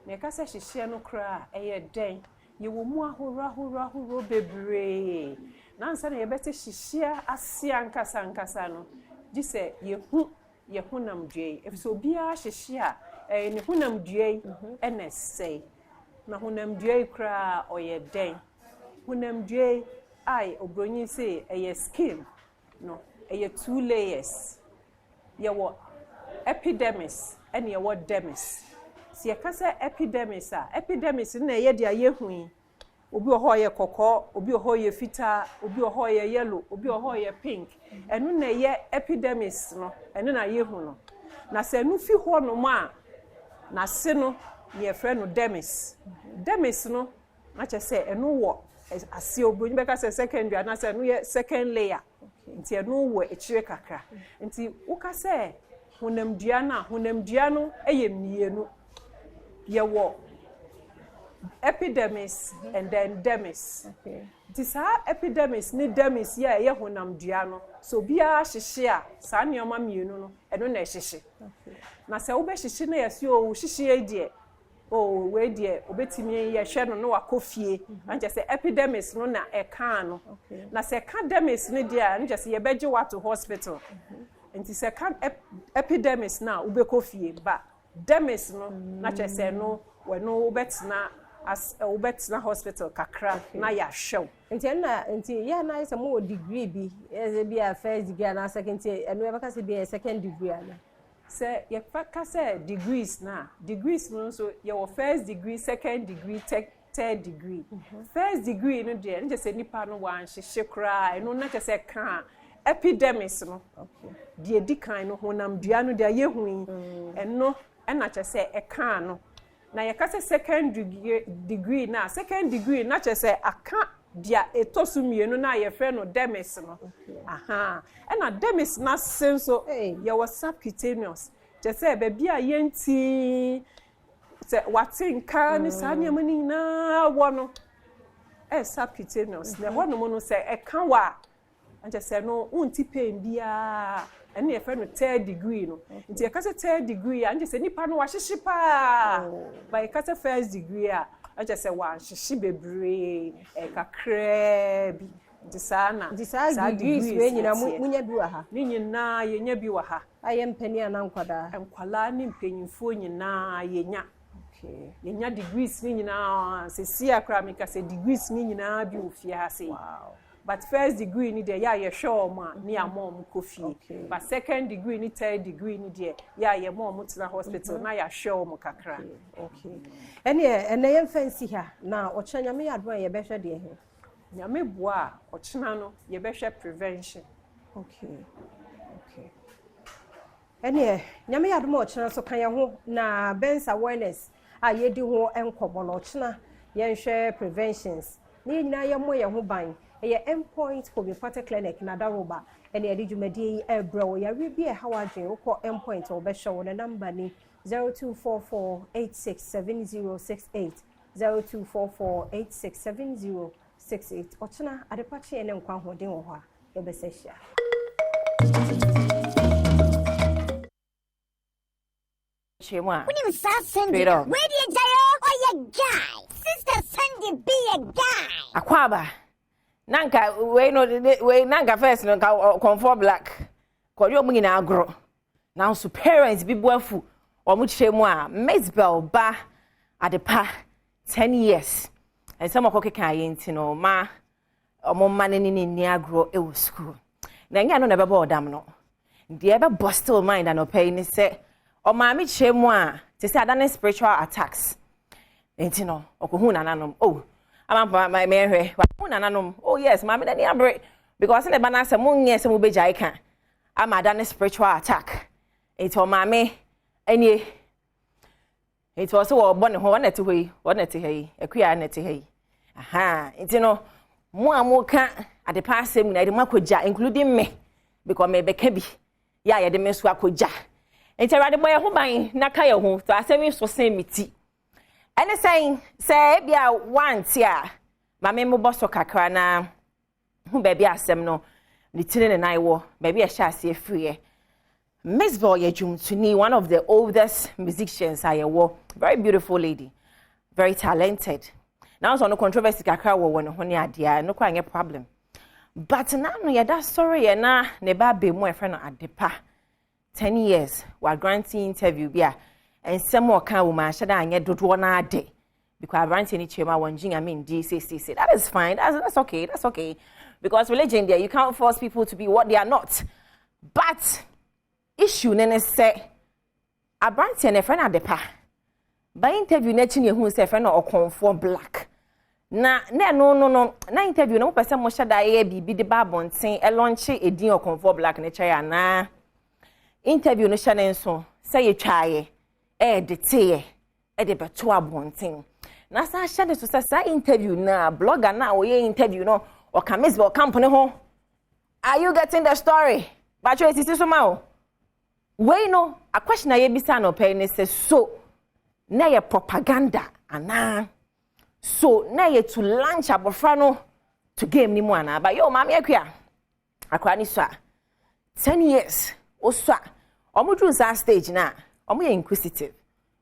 na kasa hyehye no kra eye den ye wo mu ahoro bebre na nsa na ye bete hyehye ase ankasa no gise ye hunam due efso bia hyehye a ne hunam due nsei na hunam due kra oye den hunamdwe ai obronyi say eye skin no eye 2 layers ye wo epidermis and ye dermis si ye kasa epidermis na ye dia ye hui obi oho ye kokko obi oho ye fita obi oho ye yellow obi oho ye pink enu na ye epidermis no enu na ye hu no na se enu fi ho no ma na se no ye frɛ no dermis no na che se enu wo ase obunyi beka se secondary na se enu ye second layer nti enu wo echire kakra nti uka se honamdua no eye mienu ye wo epidermis and then dermis. This epidermis ni dermis ya ye honamdua no so bia hyehye a saa neoma mienu no eno na hyehye. Na se wo be hyehye na yesi o hyehye die o we die obetimi ye hwe no no wakofie anje se epidermis no na eka no na se ka dermis ni die anje se ye beje wato hospital nti se ka epidermis na ubekofie ba dermis no na che se no we no obetna as ubetna hospital kakra na ya hwew nti ya na ise mo degree bi eze bi a first degree na second enu e baka se bi second degree ana se ye ka se degrees no so ye wo first degree second degree third degree first degree no de nje se nipa no wan hyehye kra enu na che se ka epidermis no de edikan no honam dua no de yehui eno na che se eka no na ye ka se second degree na che se aka dia etosu mienu na ye frɛ no dermis no aha na dermis na senso ye was subcutaneous je say be bia yenti se watinka ni saa ne mani na wo no subcutaneous na ho no no se eka wa anje se no unti pain bia ene ye frɛ no third degree no nti ye ka se third degree anje se nipa no wa hyehye pa ba ye ka se first degree a anje se wa hyehye bebre kakra bi disana degrees we nyina munya bi wa ha ni nyina ye nya bi wa ha ayem pani anankwada enkwala ni mpanyimfo nyina ye nya ye nya degrees ni nyina se si akra me ka se degrees ni nyina bi ofie ha se but first degree ni de ya ye hwe ma ni amom kofie but second degree ni third degree ni de ya ye mom tena hospital na ya hwe mo kakra ene ye fancy ha na ochanya me yado ye be hwe de he nyame boa ochena no ye be hwe prevention ene nyame yado mo ochena so kan ye ho na ben's awareness a ye di ho enkobo no ochena ye hwe preventions ni nyina ye mo ye ho ban eye endpoint homeopathic clinic na daroba ene edi dwumadi ebro ya wi bi e hawadwen ukọ endpoint o be show na number ni 0244867068 0244867068 ochena adepache ene nkwa hoden wo ha ye be sesha Chemwa. When you start Sandy, where do you or your guy? Sister Sandy be a guy. Akwaba. Nanka we no we nanka first no ka comfort black. Ko yo munyi na agro. Now so parents bi boafu omu chemwa Mesbel ba adepa 10 years. And some ko keka yenti no ma omo mane ni agro e wo school. Na nya no na be bo dam no. De e be bustle mind and opay ni say o ma mi chemu a te say adane spiritual attacks enti no okohu nananom amampa my mehwe wa nananom yes ma mi dani abre because ne bana say munye say mu beja ika ama adane spiritual attack enti o ma me enie enti o so wo bo ne ho wona te hoyi wona te hei akuya na te hei aha enti no mu amuka ade pa asem na ade makoja including me because me beka bi ya ye de me so akoja enti awade boy ho ban na ka ye ho to asemi so sen miti ene say bia want ya mame mo boso kakra na hu ba bia asem no ni tine ne nai wo ba bia sha ase free Miss Boye Jumtuni, one of the oldest musicians I wo, very beautiful lady, very talented. Now so no controversy kakra wo no ho ne ade no kwa nye problem. But now no ya that story na ne ba be mo e friend no adepa 10 years while granting interview bia and some more kan wo ma shada anye dodo na ade because granting ni chema wanjin I mean DCC that is fine, that's okay because religion there you can't force people to be what they are not. But issue nene say abranti ne friend adepa by interview na chi ne hu say friend no okonfo black na na interview no person mo shada ye bibi de ba bonten e launch edin okonfo black ne chaya na interview no shane nso say ye twaye de teye de beto abonten na sa shade so sa interview na blogger na wo ye interview no o kamis be o company ho. Are you getting the story? But you see so ma we no a question ye bisa no pay ne say so na ye propaganda ana so na ye to launch abofra no to game ni mu ana ba yo mama akua akwa ni so 10 years oso omudru sa stage na omo ye inquisitive,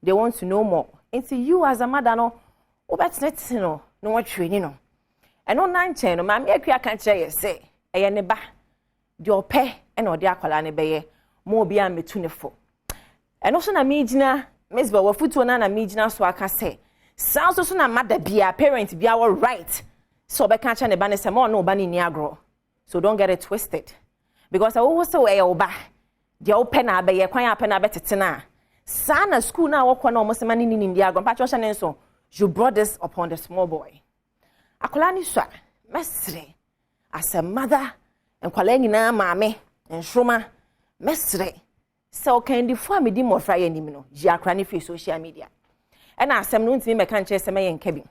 they want to know more. Into you as a mother no obetnet no what training no eno na nchen no mama akua kan kire ye say eye ne ba de ope ena ode akwala ne beye mo obi a metu ne fo eno so na me gina mesba wafutuo na me gina so aka say sounds so na mother bia parent bia all right so be kan ne ba ne se mo no ba ni agro. So don't get it twisted, because I always say oba de ope na beye kwan ape na betete na sana school na wokọ na omo se mani ni ndi agro pa cho ne so you brought this upon the small boy akola ni so mesre as a mother enkwala nyina maame ensroma mesre so can the family di mofra ye nim no ji akra ne fi social media and asem no ntimi meka nche se me nka bi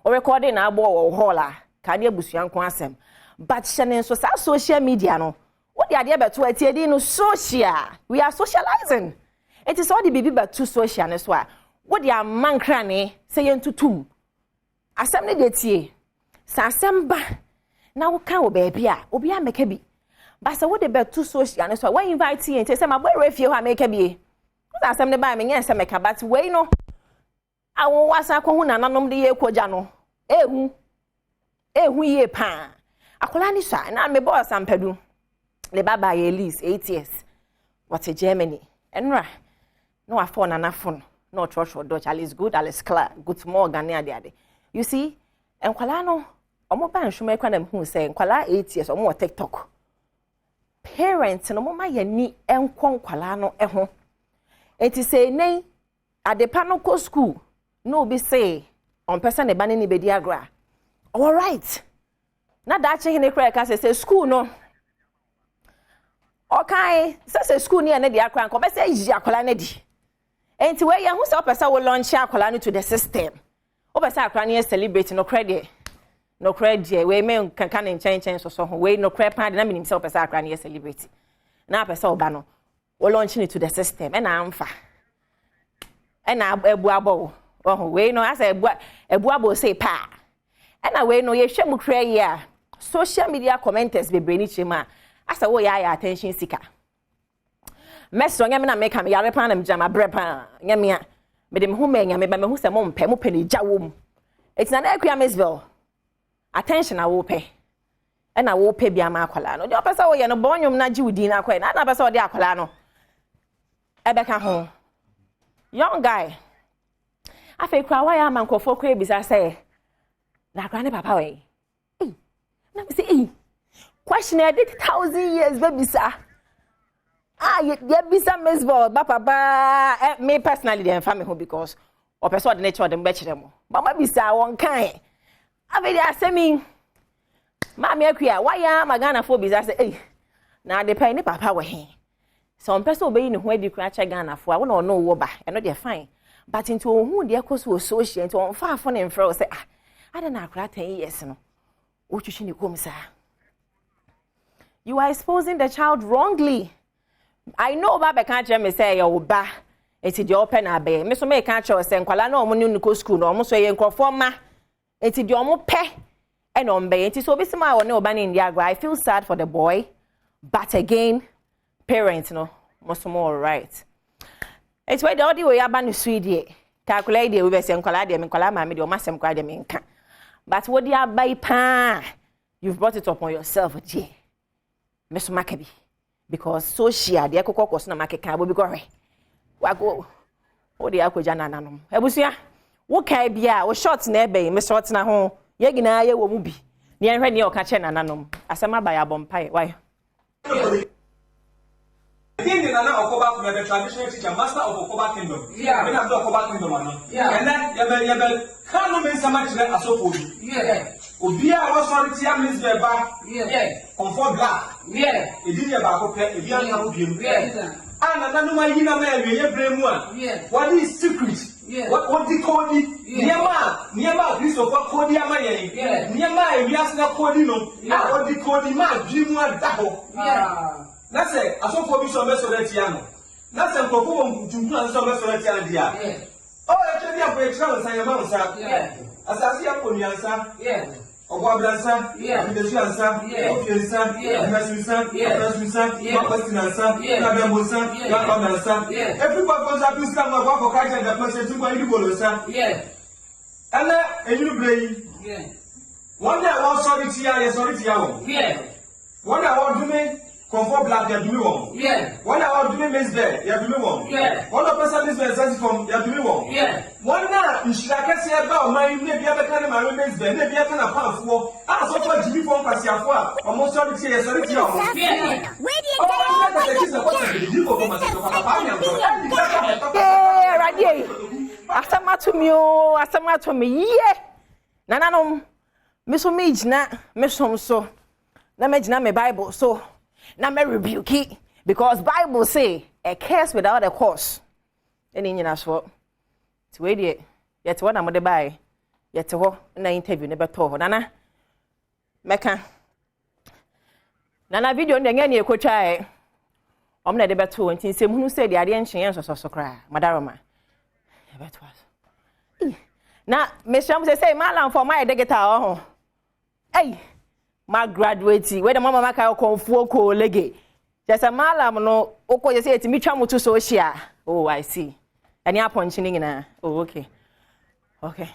o recording na agbo wo hall a ka ne abusuan ko asem but shene so sa social media no what the idea beto atiedi no social, we are socializing. It is all the baby beto social ne so a what the amankra ne say entutum asem ne detie sa asem ba na wo kan wo baby a obi a meka bi but say what the beto social ne so when invite you say my boy refie ho ameka bi what asem ne ba me nya say meka but we no awo wasa ko hu nananom de ye koja no ehu ye pa akola ni so na me boss ampadu le baba ye lease 8 years what a Germany enra no afọ na phone no church Dutch is good alles klar good morgan ne ade you see enkwala no omo ba nhwuma kwa na hu say enkwala 8 years omo TikTok parents no mo ma ye ni enkwo nkwala no eho enti say nei adepa no ko school no be say on person e ba ni be di agra all right na da che hene kra ka say school no okay say school ni na di akra nko be say yi akola na di enti we ye hu say opesa wo launch akola no to the system opesa akra na celebrate no credit we me kan chen so we no credit pan na minim say opesa akra na celebrate na opesa oba no wo launch ni to the system na amfa na ebu abo we no asa ebu abo say pa na we no ye hwemu kra ye a social media commenters be breni chema asa wo ya attention seeker meso nyame na make am yare pan na mjama brepa nyame a me dem hu me nyame ba me hu se mo mpe mo pani jawom etina na akua mesville attention a wo pe na wo pe bia ma akwala no de opesa wo ye no bonyum na jiwudi na akwai na pesa wo de akwala no ebeka ho young guy afi kwa wa ya man kofo kwa bisa say na akwa ne papa we na me say question I did 1,000 years baby sir ye bisa mesbo ba papa me personally dem family ho because o person the nature dem be kire mo mama bisa won kan avedi asemi mama akua wa ya magana fo bisa say na de pai ne papa we he so on person obeyi ne ho adi kura che Ghana fo a wo na no wo ba eno de fine but into ohun de ekoso social into on fa fo ne mfra say I don't know 10 years no o twitwi ne kom sa. You are exposing the child wrongly. I know Baba can't tell me say your ba. It's the open abe. Me so me can't tell say nkwala na omo ni ko school na omo so ye nkrofoma. It's the omo pe and ombe. It's so be sima won oba ni India. I feel sad for the boy, but again, parents no most more right. It's why the other way aba no Sweden. Calculate the we be say nkwala de me nkwala ma me de o masem kwa de me nka. But what dia buy pa? You've brought it upon yourself, dear. Miss Maccabi, because social the echo cocos na makeka will be gore. Wago, oh, the Akojana nanum. Ebusia, what can be a short nebe, Miss Short na home, Yagina, ye will be near any or catch an anum, as a by a bompire. Why? Nana Okoba from the traditional teacher, master of Okoba Kingdom. Yeah. Then after Okoba Kingdom, yeah. And then you can't mean so much as so yeah. Obia was sorry to means the back, yeah. Comfort black, yeah. It didn't about if you are yeah. And another one, you know, yeah. What is secret? Yeah. What the code? Nearby, Christopher Cody, yeah. Nearby, we ask the code, yeah. What the code, my dream one double. Yeah. That's it. I saw for me some best of that piano. That's a perform to plan some best of that piano. Oh, actually, I'm going to travel, say, yeah. As I see upon the answer, yeah. Ogwablansa, yeah. Abideshansa, yeah. Ofiansa, yeah. Nasunsa, yeah. Nasunsa, yeah. Mapastinansa, yeah. Nabiamosa, yeah. Nabiamosa, yeah. Every purpose of this time of work for culture and the person to go in the Bolosa, yeah. And a new brain, yeah. One day I was sorry to you, yeah. One day I want to me. Comfort black, you do me wrong. Yeah. One hour do me miss there, you do me wrong. Yeah. One person is there, from you do me wrong. Yeah. One now, you should have say about my maybe other kind of my remains there, maybe I can have pound for. I so far Jimmy from Pasiafua, almost sorry to say, sorry to you. Yeah. Where do you go? Yeah, right here. Asama to me, yeah. Nana, Miss Omijna, Miss Homso, Namajna, my Bible, so. Now me rebuke it because Bible say a curse without a cause. Any in as well. To wait yet what I'm going to buy. Yet to what na interview never told Nana. Meka. Nana video on the any a coach. I'm not the better and say who said the idea chance or so cry. Madaroma. Now, Miss Sham say Malam for my guitar. Hey. My graduate, where the mama maka konfuo ko lege. Just a malam no oko you say me twa moto social. Oh, I see. Any punching na. Oh, okay. Okay.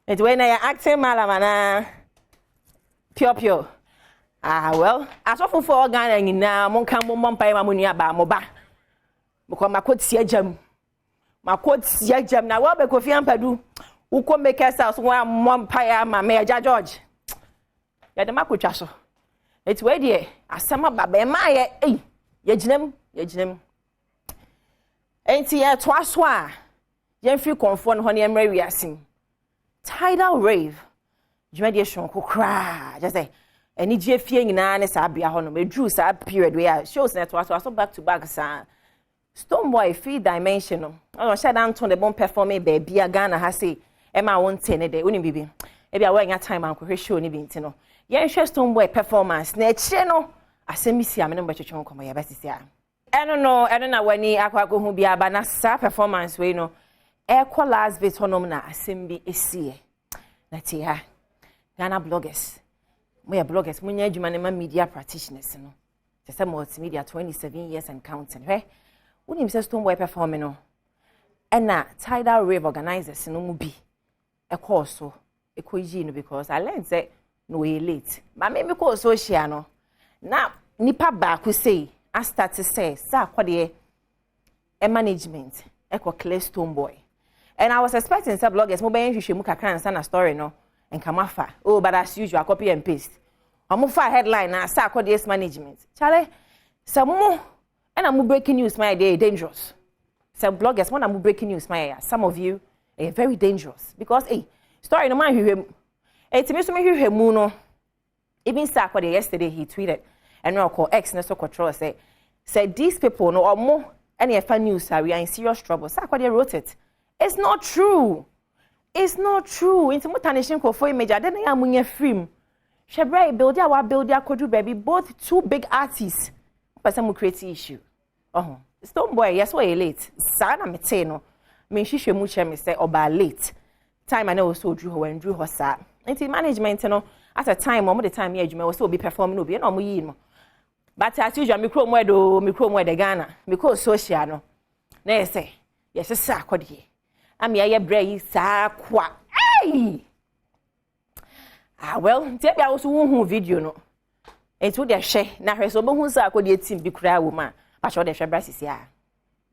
It when I acting malam na pure. Ah, well, as of for Ghana nyina mon kan mo mpa ma munua ba mo ba. Because makoti agam. Makoti agam na wa be Kofi Ampadu. Uko make us house one mpa ma me George. Ya de makotwa so eti we de asama baba ma ye ye ginem enti ye to aso a ye mfi konfo no ho ne emra wiasim tidal rave juma de shonko kra just say eni je fie nyina ne sa bia ho no medru sa period we a shows na to aso back to back sa Stoneboy free dimension no o sha dan ton de bon performing be bia Ghana ha say e ma won tene de oni bibi e bia we nya time an ko hwe show ni bi ntino yen hwe Stoneboy performance na eche no asemisi amene mbetwetwe nkomo ya basisi a eno na wani akwa ko hu bia ba na sa performance we no e call Las Vegas honom na asembi esie na tia Ghana bloggers munya adwuma ne ma media practitioners no tese multimedia 27 years and counting hwe unim se Stoneboy performing no ena tidal rave organizers no mu bi e call so e ko yi no because I learned say no we late but me ko social no na nipa ba ku say I start to say sa kwade e management e ko clear Stoneboy and I was expecting some bloggers mo ben hwehwe mu kakra nsa na story no and kamafa oh but as usual copy and paste omo fa headline na sa kwade management chale some and I'm breaking news my day dangerous some bloggers when I'm breaking news my some of you are very dangerous because story no man hwehwe etimi so me hwehwe mu no even sa kwade yesterday he tweeted and no call X na so control say these people no omo any fa news are we are in serious trouble sa kwade wrote it. It's not true into mutanishin ko for image ade na ya munye film shebre build ya wa build ya kodu baby both two big artists person mu create issue Stoneboy yes we late sa na mete no me hwehwe mu che me say oba late time I know so drew when drew ho sa into management no at a time the time here adwuma we so be performing obi na omo yi no but as usual me krom we Ghana because social no na yes say yes sa kwade am ya brei sa kwa well take bia also hu video no etu de hwe na hwe so bo hu sa kwade team bi kura wo ma ba sure de hwe brasisi a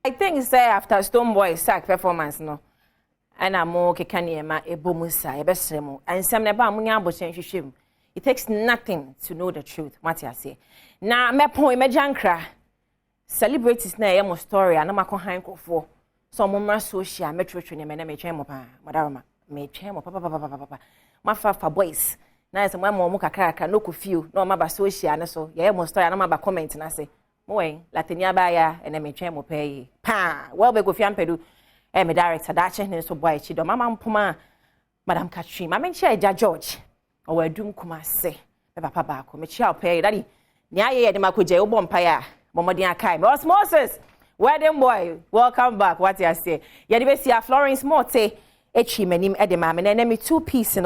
I think say after Stoneboy sack performance no ana mo kekane ma ebomusa ebesremu ansam ne ba munya abochen hwehwem it takes nothing to know the truth what I say na me point me jankra celebrities na yɛ mo story ana makɔ han kofo so mo mra social metro ne me na me twɛn mo pa madaroma me twɛn mo papa ma fa boys na yɛ mo mo kakra no kofio na ma ba social ne so yɛ mo story ana ma ba comment na se mo wen latenia ba ya na me twɛn mo pa yi pa well be kofia mpedu me director da che ne so boy chi do mama mpoma madam Katrin ma me chia Eja George o wa dum kuma se be papa ba ko me chia pa yi daddy ni aye de makoje wo bom pa ya Momodin Akai. Moses, wedding boy, welcome back. What you say? Yadibesia Florence Morte, Echi Menim Edema, and enemy 2-piece,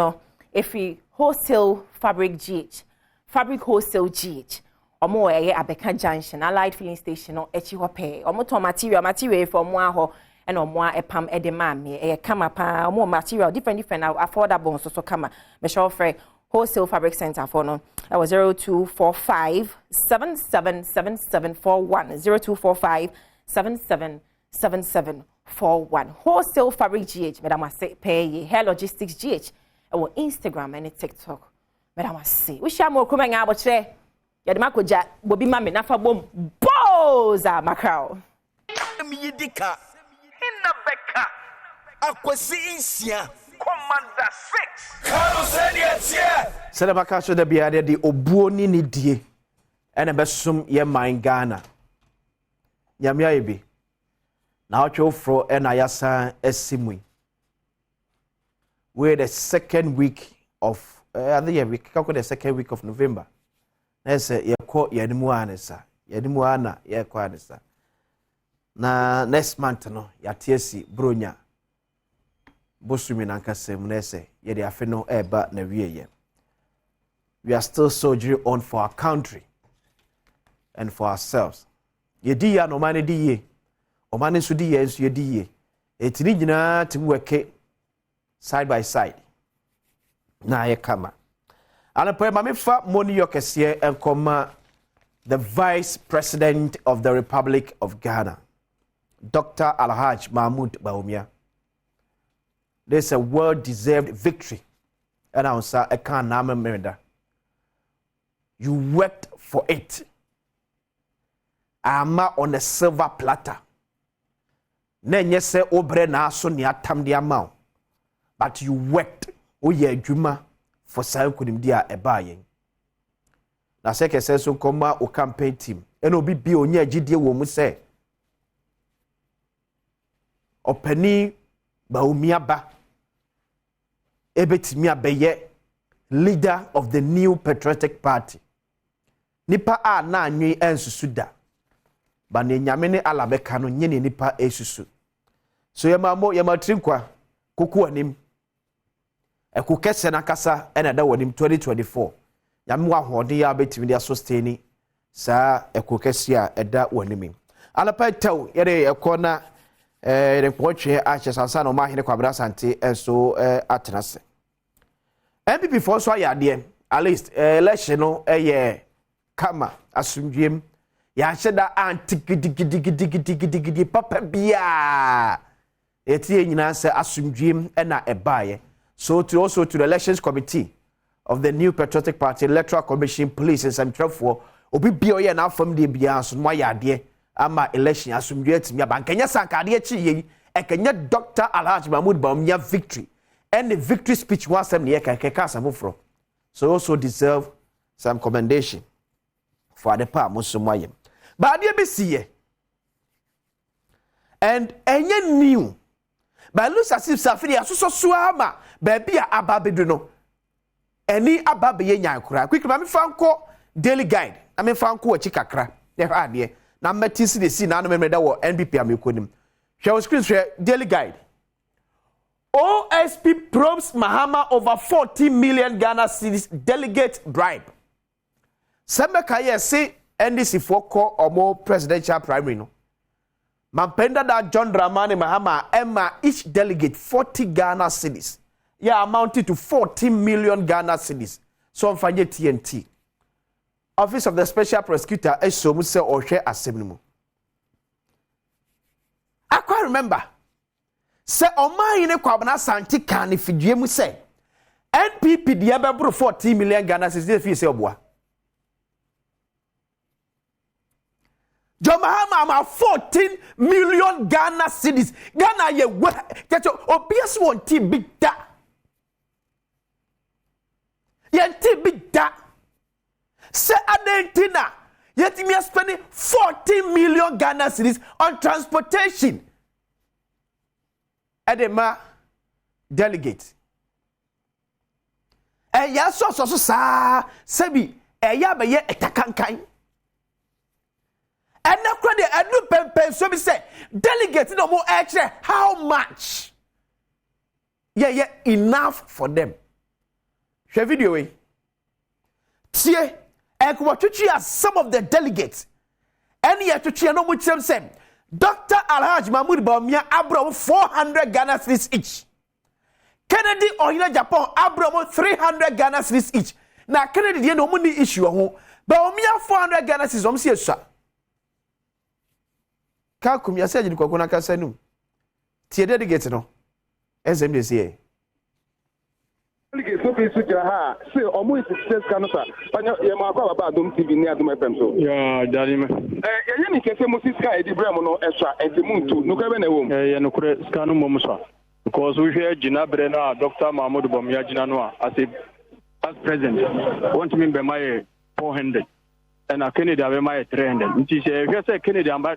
if we wholesale fabric GH, fabric wholesale GH, or more Abeka Junction, Allied filling station, or Echi Hope, or more material for more and or more a pam edema, a kama, more material, different affordable, so kama, Michelle Frey. Wholesale Fabric Center for no. That was 0245 777741 0245 777741. Wholesale Fabric GH, Madam I say pay hair logistics GH. Our Instagram and TikTok, Madam I say. We shall more coming out, but say Yadamako Jack will be mammy nafa boom boza macao. Midika in the Becca Aquasi Insia. Commander 6. Carlos Edia. Sedabaka so da biade de obuoni ni die ene besum ye man Ghana. Nyamia ebi. Na otwofro ena yasa esimui. We the second week of the second week of November. Na say ye ko yanimu anesa. Yanimu ana ye ko anesa. Na next month no yatiesi bronya. Bosumi nankasem na ese ye de afe no eba na wieye. We are still soldiering on for our country and for ourselves. Ye di ya no mane di ye. O mane so di ye nso ye di ye. Etini nyina tim weke side by side. Na ye kama. Anapo ma me fa moni yokese enkoma the Vice President of the Republic of Ghana, Dr. Alhaj Mahmoud Bawumia. There's a well-deserved victory. And I say, I can't remember. You worked for it. I'm on a silver platter. Nenye se obre na so ni atam di amount. But you worked. Oye adwuma for say kunim dia eba yen. Na se kese so koma o campaign team. Eno bi bi onye agidie wo mu se. Opani Bawumia ba ebetimi abeye leader of the New Patriotic Party. Nipa a na anwi ensusu da. Ba ne nyame ne alabeka no nye ne nipa esusu. So yema trinkwa kuku anim. Eku kese na kasa ena da wonim 2024. Nyame wa hode ya betimi dia sustain sa eku kese a eda wonim. Alapa taw yere ekona report Ashes and San Omar Kwabra Sante and so Atnas. MPP for so ya at least election no kama asumdwem ya hyeda antigidi papa bia etie nyina se asumdwem na ebaye. So to also to the elections committee of the New Patriotic Party Electoral Commission Police and some for obi bia oye na fam de bia so no ya ama election asumdwe timi abankanya sankade achi yi ekanya Dr. Alhaji Mahmoud Bawumia victory and the victory speech was some near keka samofro. So also deserve some commendation for the pa musumwayem. But dey be see and enye new but looks as if safiri asoso suama baby ababedu no eni ababe nya akura quick ma me fanko daily guide na me fanko achi kakra dey ha dey na metisi de si na no memeda wo NBP amekonim share screen share daily guide. OSP probes Mahama over 40 million Ghana cedis delegate bribe. Sembeka ye say NDC for call or more presidential primary no. Mampenda da John Dramani Mahama Emma each delegate 40 Ghana cedis. Yeah, amounted to 40 million Ghana cedis. So mfanye TNT. Office of the Special Prosecutor esomu se ohwe asem. I quite remember. Se oman ne kwabana santi kan ne fidue mu se NPP de ebebro 40 million Ghana cedis fi se oboa. John Mahama ma 14 million Ghana cedis. Ghana ye we kecho obias won ti big da. Ye ti big da. Se adentina yet me spending 14 million Ghana cedis on transportation. Edema delegate. Ya so sa sebi ya be ye etakankan. And now credit and no pen so be say delegate no more extra how much? Yeah, enough for them. Share video way. Tie ekwotutu as some of the delegates. Any atutu no mu chem say Dr. Alhaji Mahmoud Bawumia abro 400 Ghana cedis each. Kennedy Ohina Japan abro 300 Ghana cedis each. Na Kennedy dey no money issue ho. Bawumia 400 Ghana cedis om see so. Ka kumia se agidi kwakona kasa nu. Tie delegate no. Ensem dey say. Delegate so be suja ha. Say omo is success kanosa. Panyo ye ma kwa baba Adom TV ni Adom FM so. Ya dali me. Ye ni kese Moses ka edi brem no extra entimuntu. No kwa be na wo. Ye no kure ska no mom so. Because we hear Gina Brena, Dr. Mahmoud Bawumia Gina Noa as president. Want me be my 400. And a Kennedy have my 300. It is a say Kennedy at my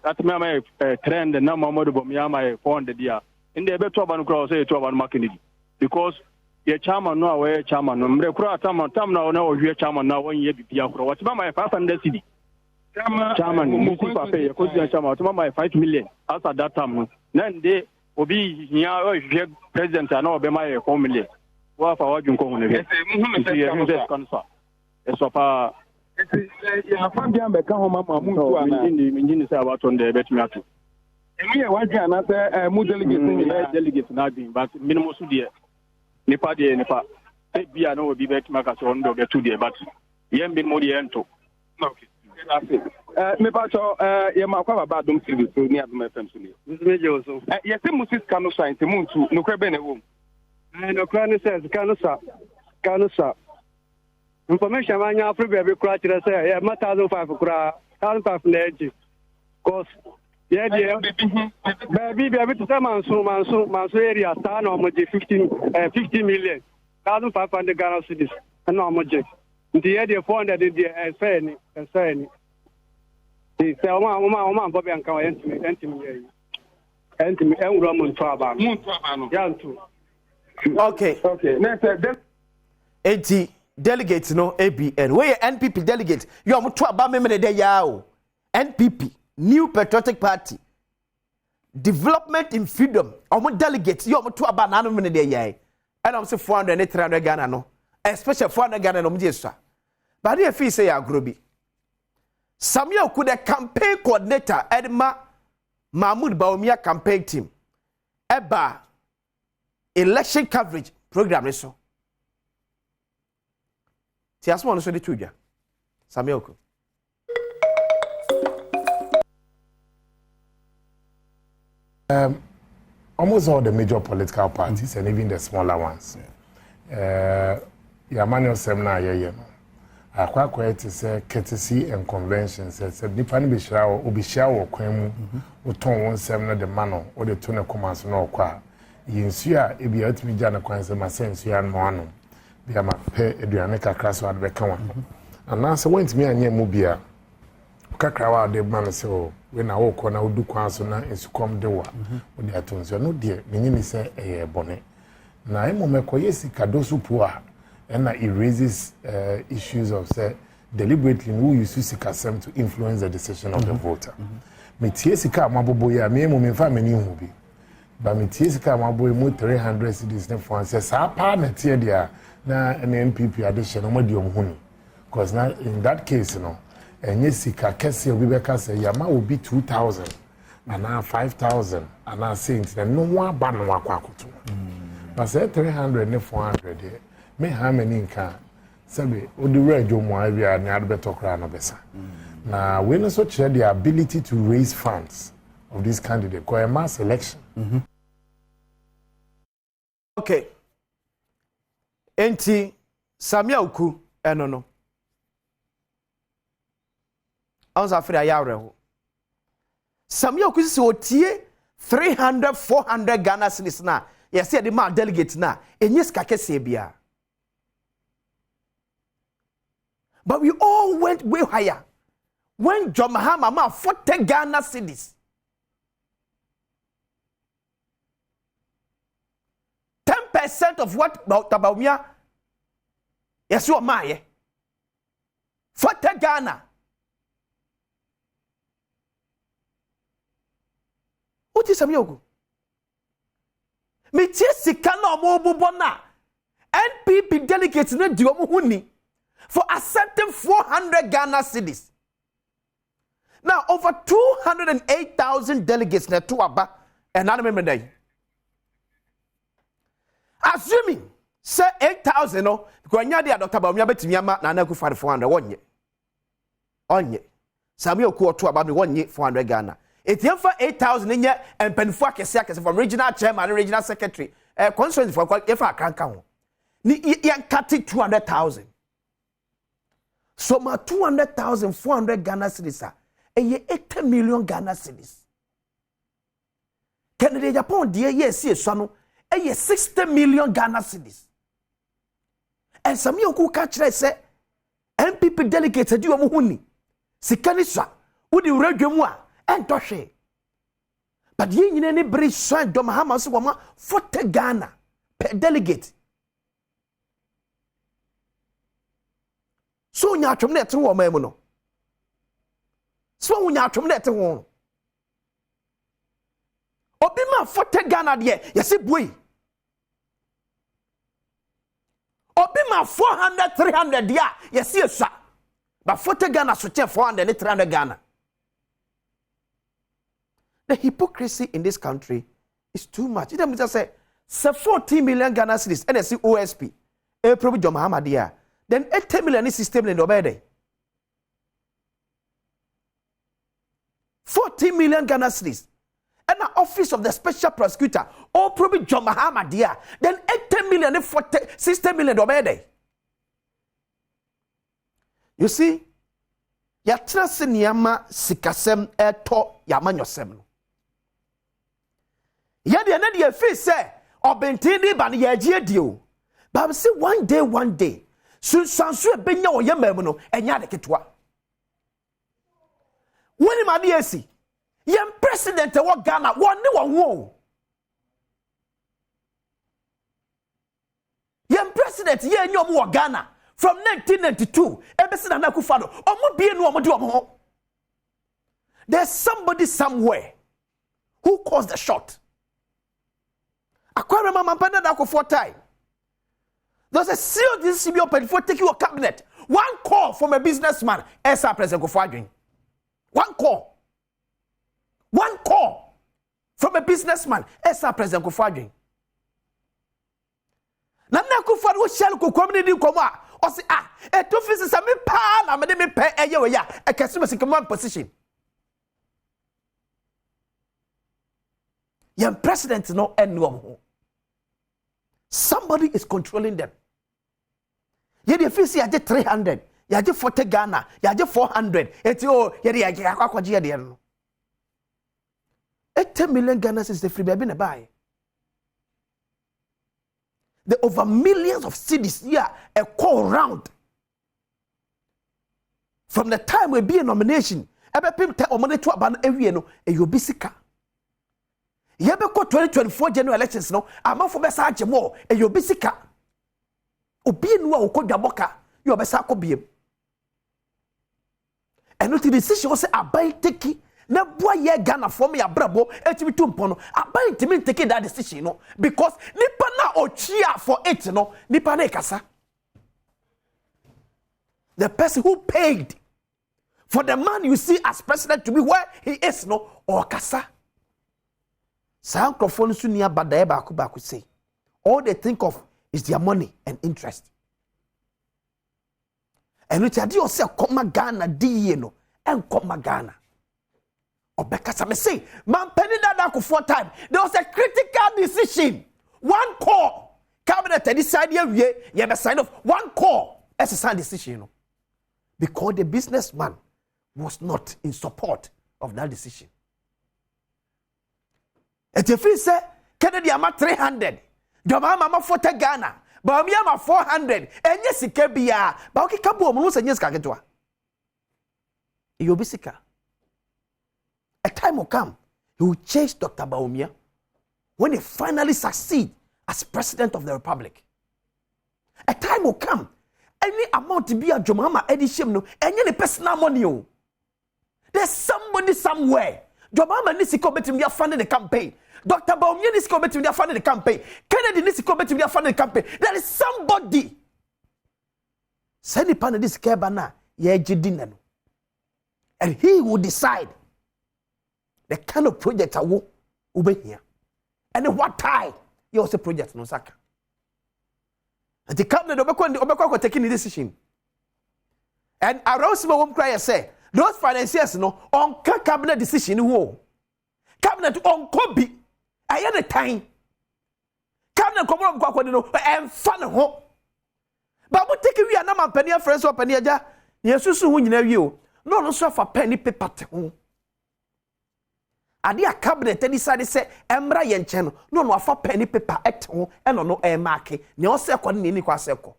300 now Mahmoud Bawumia my 400 year. In the better one cross say to one Kennedy. Because your chairman no away chairman. No kura tam now your chairman now 1 year bibia kura. What my 500 cedi. Chairman Musi pay your chairman to my 5 million. As at that time. Then they obi here president and no be my 4 million. What for what you go on again? Yes, so ya Fabian be kan homa mamu tu ana minjini say about on the bet me atu emi e wadwe ana say mu delegate na bin but minimum so de nipa e bia na obi bet maka so on do betu de but yem bin mo de ento okay me pa cho ye ma kwa baba Adom TV so ni Adom FM so ni me je so ye se Moses kanu so ante mu ntu no kra be na wo no kra ni says kanu sa information manya free baby kura tire say yeah 1005 kura 1005 na eji cause yeah baby to say manso area star no mo 50 million 1500 Ghana cedis na mo je nti yeah 400 dey say ni say o bobe anka wa entimi enwura mo nto aba no ya nto okay next eti delegate no ABN where NPP delegate you am to aba memene de ya o NPP New Patriotic Party Development in Freedom am delegate you am to aba na no memene de ya and am say 400 and 300 Ghana no especially 400 Ghana no mje so but dey feel say ya grobi Samuel could the campaign coordinator Edma Mahmoud Bawumia campaign team eba election coverage program so ti asmo no so de tudwa Samuel ko almost all the major political parties and even the smaller ones Emmanuel Semna ye no akwa to say courtesy and convention says nipa ni be shira obi shia wo kwan mu oton won sem no de mano o de to ne commerce no kwa yinsu a ebi atumi gya ne kwan se ma sensu ya no ano bia ma pe eduane kakra so ade be kan wa ana se went me anya mu bia kakra wa de man se o we na wo ko na odu kwan so na ensukom de wa o de atonso no de menyi ni se eye bone na emo meko yesi kadosu poa and it raises issues of say deliberately who use sikasem to influence the decision of the voter. Me tiesika mabobo ya me mo me fa mani hu bi. Ba me tiesika mabobo mo 300 cedis ne for say sa pa na tie dia na NPP addition no modi omhuni. Because now in that case no enye sika kese obi be ka say ya ma obi 2000 and now 5000 and now saying no one ba no akwakoto. But say 300 ne 400 there. Me how many nka sabe odi rejo mo avia na adbeto kra no besa na we no so share the ability to raise funds of this candidate for a mass election. Okay enti Samia Uku eno no onza afira ya reho Samuel Kusi otie 300 400 Ghana cedis na yes the man delegate na enyes kakese bia. But we all went way higher. When John Mahama 40 Ghana cedis. 10% of what Tabawumia yes you are 40 Ghana. What is Samuel? Me sika na omo bubona NPP delegates na di omo huni for accepting 400 Ghana cedis. Now over 208,000 delegates na to aba and I remember that. Assuming say 8,000 no because nya dia Dr. Bawumia betimi ama na ku 400 onye Samuel ku to aba me wonye 400 Ghana. It here for 8,000 in here and penfua kese from regional chairman, regional secretary, constituency for if I can't count. Ni yan cut 200,000. So my 200,000 400 Ghana cedis a 80 million Ghana cedis. Canada Japan dear yes sano a 60 million Ghana cedis. And some yoku catch say MPP delegates do amuhuni. Sikaniswa udi uregwemwa and Toshe. But ye in any bridge sign Domahama Wama 40 Ghana per delegate. So nyatrum net to woman. So nyatrum net to one. Obima 40 Ghana dear, yes, boy. Obima 400 300 dear, yes, sir. But 40 Ghana so 400 300 Ghana. The hypocrisy in this country is too much. It just say 40 million Ghana cedis and see OSP. Probably John Mahama then 80 million is system in the obey. 40 million Ghana cedis. And the office of the special prosecutor, or probably John Mahama then 80 million and 40 60 million obey. You see, yatrase niyama sikasem eto yamanyosem. Yadi anadi ye fi say obentini ba ne yagie dio. But say one day sunsanso ebenya oyemam no enya de ketwa. Woni ma de asi. Yem president e wo Ghana won ne won wo. Yem president ye nyom wo Ghana from 1992 ebesi na Akufo-Addo omo bie no omo de omo. There's somebody somewhere who caused the shot. Akwara mama mpanda da Akufo time. There's a serious decision before taking your cabinet. One call from a businessman, Esa President Akufo-Addo. One call from a businessman, Esa President Akufo-Addo. Na Akufo-Addo shall ko community koma. O say to office say me pa na me de me pe eye we ya. E kesi me command position. Your president no anyone. Somebody is controlling them. Yet if you see, I get 300, you get 40 Ghana, you get 400. It's oh, you get 80 million Ghana is the free baby in a buy. The over millions of cities here a call round. From the time we be a nomination, every people take money to a every year, and you'll be sick. Yebeko 2024 general elections no ama for besa agemo e yo bisika obi enu a okodwaboka yo besa akobiem eno ti decision say abai teki na boa ye Ghana for me abrabo etimi tumpo no abai timi take that decision no because nipa na ochia for it no nipa na ekasa. The person who paid for the man you see as president to be where he is no or kasa. Some microphones near Badwam say all they think of is their money and interest. And which I do say come Ghana di no and come Ghana. Obeka me say man penny that for time there was a critical decision. One call cabinet decide here you have sign off one call as a sign decision because the businessman was not in support of that decision. Eti free say Kennedy ama 300. Joma ama 40 Ghana. Ba mi ama 400. Enye sika bia. Ba okika bo mo se nye sika ketwa. You be sika. A time will come. He will chase Dr. Baumia when he finally succeed as president of the republic. A time will come. Any amount to be a Jomama edition, no, any personal money. There's somebody somewhere. Jomama needs to come to me funding the campaign. Dr. Baumia needs to come to me funding the campaign. Kennedy needs to come to me funding the campaign. There is somebody. Send the panel this cabana, and he will decide the kind of project I will be here. And what time you also project no saka. And the cabinet Obeko taking the decision. And around won't cry say those financiers no on cabinet decision who cabinet on Kobe. I had a time. Cabinet come on go no and fun ho. But we take we are na penny friends or penny aja. Yesusu hu nyina wi o. No so for penny paper te ho. Ade a cabinet decide say emra ye nche no afa penny paper et ho e no e mark ne o se ko ne ni kwa se ko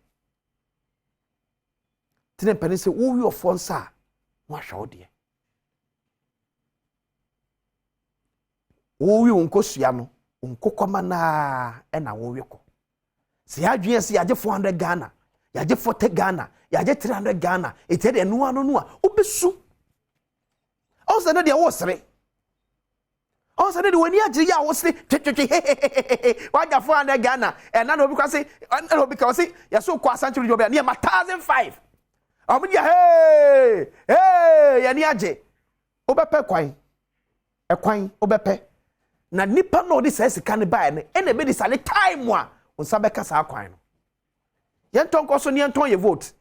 tene penny say wo wi ofo nsa wo ahwa wo de wo wi unkosua no unkokoma na e na wo wi ko se adwen se yaje 400 Ghana yaje 40 Ghana yaje 300 Ghana etede no ano no a obesu o se no de wo sere. Also, when you are ya was say, what you 400 Ghana, and none because you're so quite century near my 1,005. I mean, hey, Yaniaje, Obepe quine, a quine, Obepe. Na nipa no this says can buy and anybody is a time one on Sabecas are quine. Yanton also near ton your vote.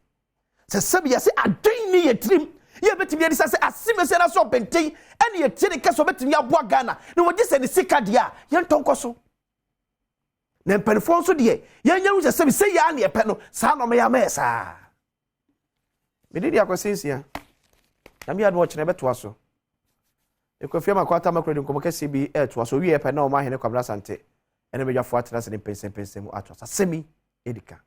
Says Sabia say, I don't need a trim. You bet me this as a so penting, and you tell the case of it in your Ghana. No, what this and the sick idea, young Tonkoso. Then Penfonso dear, young use say yan a penno, son of my mesa. Medidia Cosensia. I'm here watching a bet to us. You could feel my quarter macro come CB air to us, so we have no my Henry Sante, and we have 40,000 in Pension at us, a semi edica.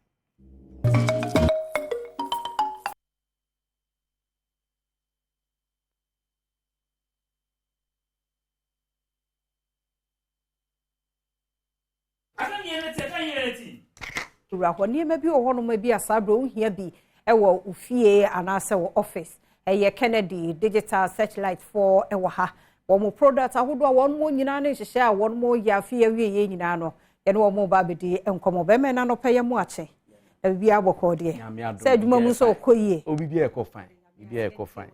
Rahoni maybe or one maybe a sabro here be a ufie and answer office a Kennedy digital satellite for a waha. One more product I would do one more yinane share one more ya fear we yinano and one more baby and come over men and pay a moache. A be our cordia. Said Mamu so coye. Oh, be a coffin. Be a coffin.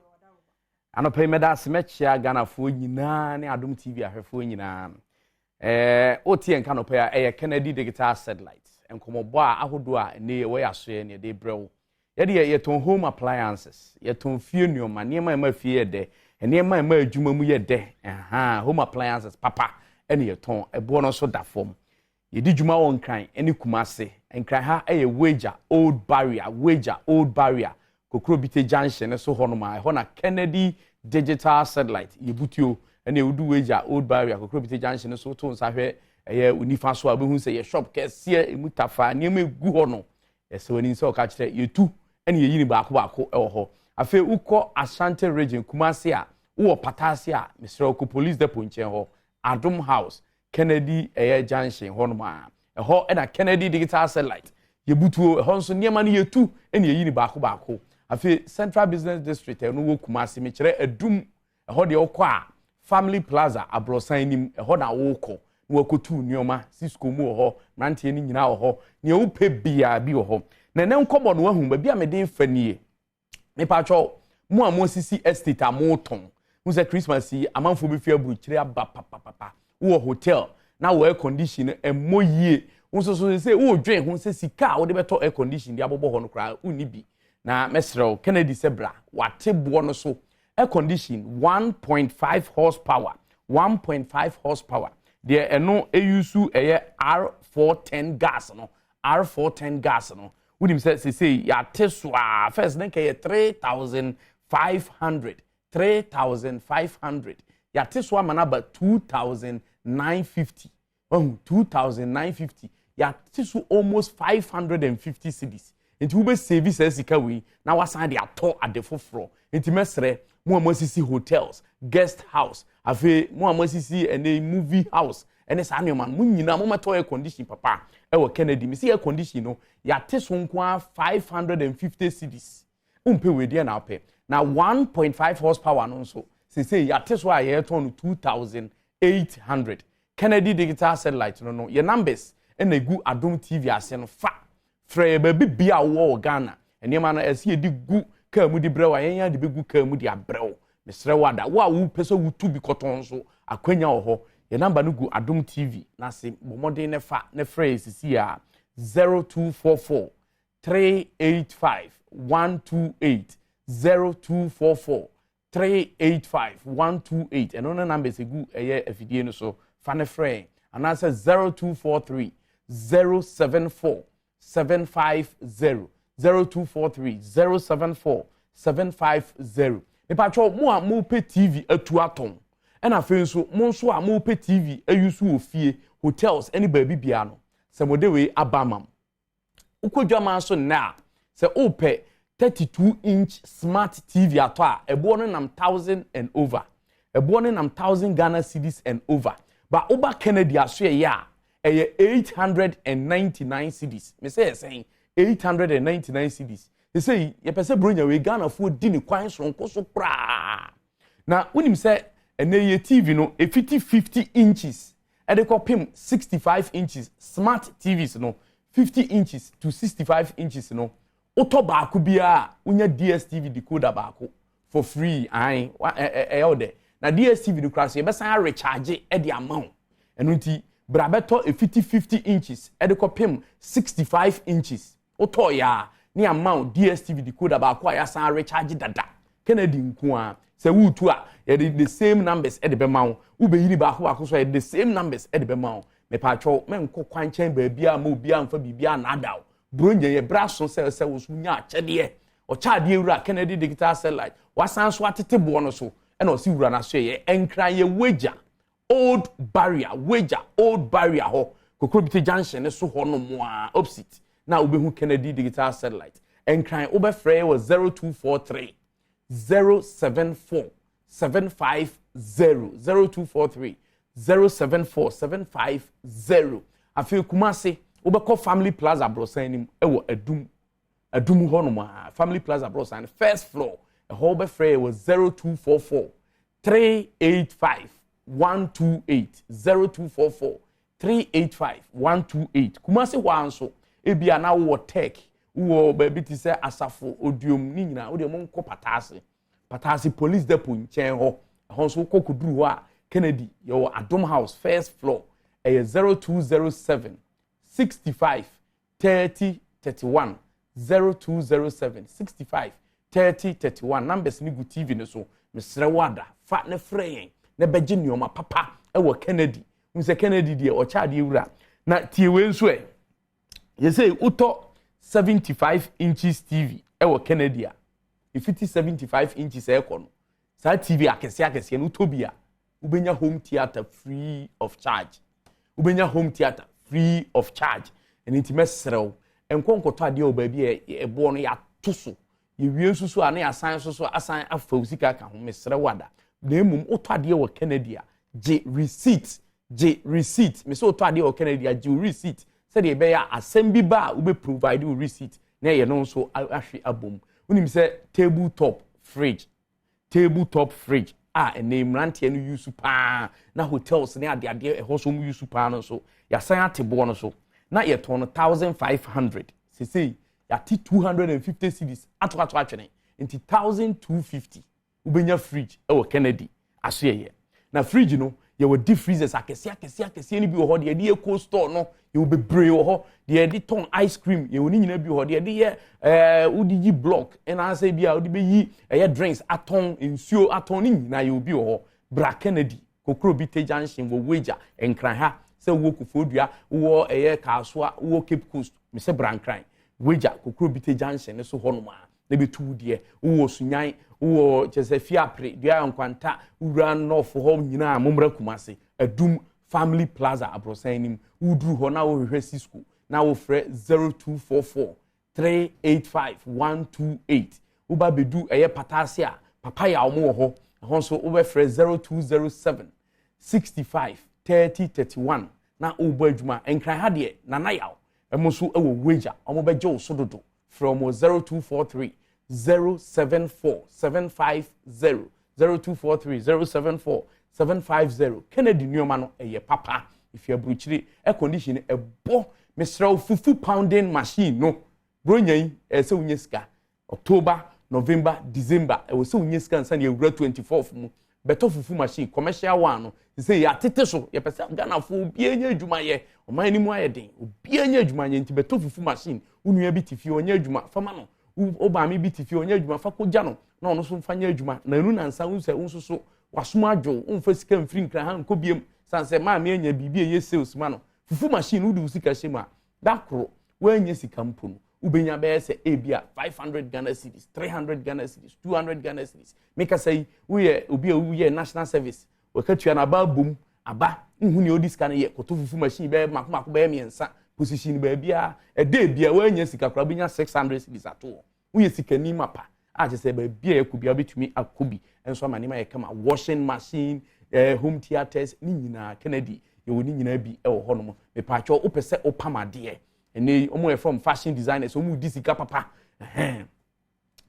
I no pay me that match ya Ghana for yinane Adom TV a her for yinan. OT and canopea a Kennedy digital satellite. And come aboa ahodoa ne we aso ne de brew ye de ye ton home appliances ye ton funeral ma ne ma fie de ne ma adwuma mu ye de home appliances papa ene ye ton ebo no so da fom ye di dwuma won kan ene kumase enkran ha ye wager old barrier kokro bite junction so hono ma ho na Kennedy digital satellite ye butio ene udu wager old barrier kokro bite junction so to nsa hwe eye unifa so abehu se ye shop kese emutafa niam egu ho no ese wani se o ka kire yetu ene ye yini baako e ho afi ukọ Ashanti region Kumasi a wo patase a Misroko police depot nchen ho Adom house Kennedy junction ho no ma e ho na Kennedy digital satellite ye butuo ho nso niam na yetu ene ye yini baako afi Central Business District eno wo Kumasi me kire adum e ho de okọ a Family Plaza abrosan nim e ho na wo kọ wakotu nioma Cisco mu ho mrantie ni nyina ho ne upe bia bi ho na ne nkomo no ahu ba bia me den fanie me patcho mu amosisi estate amoton hu se Christmas yi amanfo bi fi aburu kire aba papa wo hotel na wo air condition emoyie hu so se wo dwen hu se sika wo de beto air condition dia bobo ho no kra uni bi na mesrel Kennedy sebra watebo no so air condition 1.5 horsepower 1.5 horsepower the eno eusu R410 gas no R410 gas no would say ya teswa first then ke 3,500 ya teswa manaba 2,900 2,950. 2,950. Ya tisu almost 550 cedis. Inti ube service sika we na wasan de ato ade foforo. Inti mesre mo amasisi hotels, guest house, afi mo amasisi ene movie house. Ene sa anyo man mo nyina mo meto air condition papa. Ewo Kennedy mi si air condition no ya tisu nko 550 cedis. Umpe we dia na ope. Na 1.5 horsepower no so. Say ya tisu a ye ton 2,800. Kennedy digital satellite no your numbers and a good Adom TV as no fa frey baby bia wo Ghana and your man as he did good Kermudi brew and the big good Kermudi abrew Mr. Wada wo person who to be cotton so akwenya ho your number no good Adom TV na say modern ne fa ne phrase is here 0244 385 128 0244 385 128 and on the number is a good FDN no so fan frame and answer 0243 074 750 0243 074 750 me patcho mo a mo pe TV atu aton and afen so mo so a mo pe TV ayusu ofie hotels any baby bia no se mo de we abamam ukodwa man so na se ope 32-inch smart TV ato a ebo no nam 1,000 and over ebo no nam 1,000 Ghana cedis and over. But Oba Kennedy aswe ya 899 cedis. Me say 899 cedis. They say ye pese bronya we Ghana fo di ni kwan sonko so pra. Na unim say ene TV no e 50 inches. E de kopim 65 inches smart TVs no 50 inches to 65 inches no. Oto baako bia unya DSTV decoder baako for free ai e na DSTV no class ye be san recharge e the amount eno nti brabeto e 50 inches e de kopim 65 inches oto ya ni amount DSTV decoder ba kwa ya san recharge dada Kennedy nko a se wutu a ye the same numbers e de be mawo ube yiri ba ko so the same numbers e de be mawo me pa twa men ko kwanchen ba bia ma obi amfa bibia na adaw bronye ye braso se wo nya achede o chade ewura Kennedy digital satellite wasan so atete bo no so and osi wura na so ye enkran ye wager old barrier ho Kokrobite junction so ho no mo a opposite na obehu Kennedy digital satellite enkran obefrey was 0243 074 750 0243 074 750 afi Kumasi obekọ Family Plaza Brosanim ewo adum ho no mo a Family Plaza Brosan first floor a whole befrey was 0244 385 128 0244 385 128 Kumasi wanso ebia na wo tech wo baby ti say asafo odiom ni nyina wo de mo nko patase police depot nchen ho so kokuduru ho a Kennedy your Adom house first floor 0207 65 30 31 0207 65 30 31 numbers ni gu TV ne so mesre wada fa ne freyen ne beje nioma papa e wo Kennedy unse Kennedy die o cha de wura na tie we nso e ye say uto 75 inches TV e wo Kennedy a e 75 inches e ko no sa TV akese no tobia ubenya home theater free of charge and intimesrew enkonkoto ade o ba bi ebo no ya toso ye wie susu ane asan so asan afawusika ka ho mesre wada na emum oto ade o Kennedy a je receipt me so oto ade o Kennedy a je receipt se de be ya assembly ba ube provide you receipt na ye no so ahwe abom unim se tabletop fridge ene mrantie no use pa na hotels ne ade ho so mu use pa no so ya san atebo no so na ye ton 1500 sisi ya ti 250 cedis ato atwene nti 1250 ubenya fridge e wo Kennedy aso ye na fridge no ye wo deep freezers akese ni bi wo ho de ye cold store no ye wo bebre wo ho de ye ton ice cream ye wo ni nyina bi ho de ye udigi block and answer bia udi be yi ye drinks aton nsuo aton ni nyina ye obi wo ho bra Kennedy Kokrobite junction wo wager enkran ha se wo Kufodua wo Kasoa wo Cape Coast me se brankran wager Kokrobite junction ne so honoma na betu de wo sunyan wo chese fiapre dia nkwanta ura north ho nyina momra Kumasi adum Family Plaza abrosanim udru ho na wo hwehwe Cisco na wo frɛ 0244 385 128 uba bedu eye patasia papa ya omo ho ho so uba frɛ 0207 65 30 31 na uba adwuma enkran ha de na na yaw emo so ewo wager omo be gye so dodo from 0243 074 750 0243 074 750 Kennedy Newma no eye papa if you abruchiri e condition e bo mesra fufu pounding machine no bronyan se unyeska October November December e se unyeska nsa na ewura 24th mu beto fufu machine commercial one no say ya tete so ye pese Ghana fo obi anya adwuma ye oman ni mu ayeden obi anya adwuma ye nti beto fufu machine unua bi tifi onya adwuma fama no oba mi bi tifi onya adwuma fa ko gya no na ono so mfanya adwuma na enu na nsa unse unso so wasoma adwo unfa sika mfiri nkra han ko biem sanse ma me anya bibi eye sales ma no fufu machine udi usika shema dakro wanya sika mpo no ubenya be se ebia 500 Ghana cedis 300 Ghana cedis 200 Ghana cedis make say we obi we national service wakatua na ba bom aba nhu ne odi sika na ye koto fufu machine be makoma be miensa position ba bia e de bia wanya sika kra benya 600 cedis ato we sika ni mapa a je se ba bia yakubia betumi akobi enso amani ma ye kama washing machine home theaters ni nyina Kennedy ye woni nyina bi e wo hono me pacho opese opamade ene omo from fashion designers omo disika papa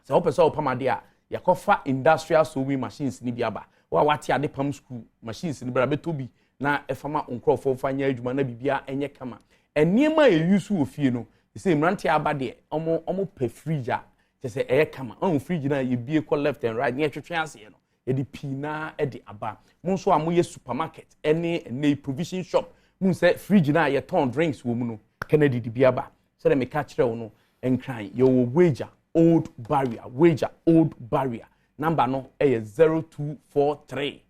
se opese opamade a yakofa industrial sewing machines ni biaba wa wati ade pam school machines ni bra betobi na efama onkrofo fanya adwuma na bibia enye kama eniema ye use ofie no se mranti abade omo pe fridge a se eye kama on fridge na ye bie ko left and right ne twetwe ase no ye di pina e di aba mo so amoye supermarket ene provision shop mo se fridge na ye ton drinks wo mu no Kennedy di biaba so dem ka kire wo no enkran ye wo wager old barrier number no is 0243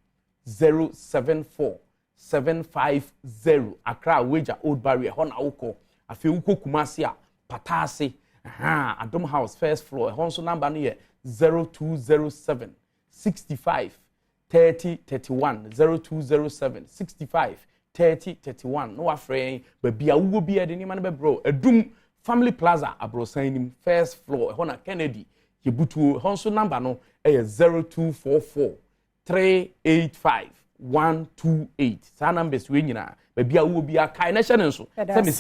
074 750 Accra wager old barrier hona woko afi woko Kumasi a patase Adom house first floor honso number no 0207 65 30 31 0207 65 30 31 no afrain ba bia wo bia de ni man be bro Adum Family Plaza abrosanim first floor hona Kennedy yebutu honso number no is 0244 385 128 sa numbers we nyina ba bia wo bia kai na hye nso se me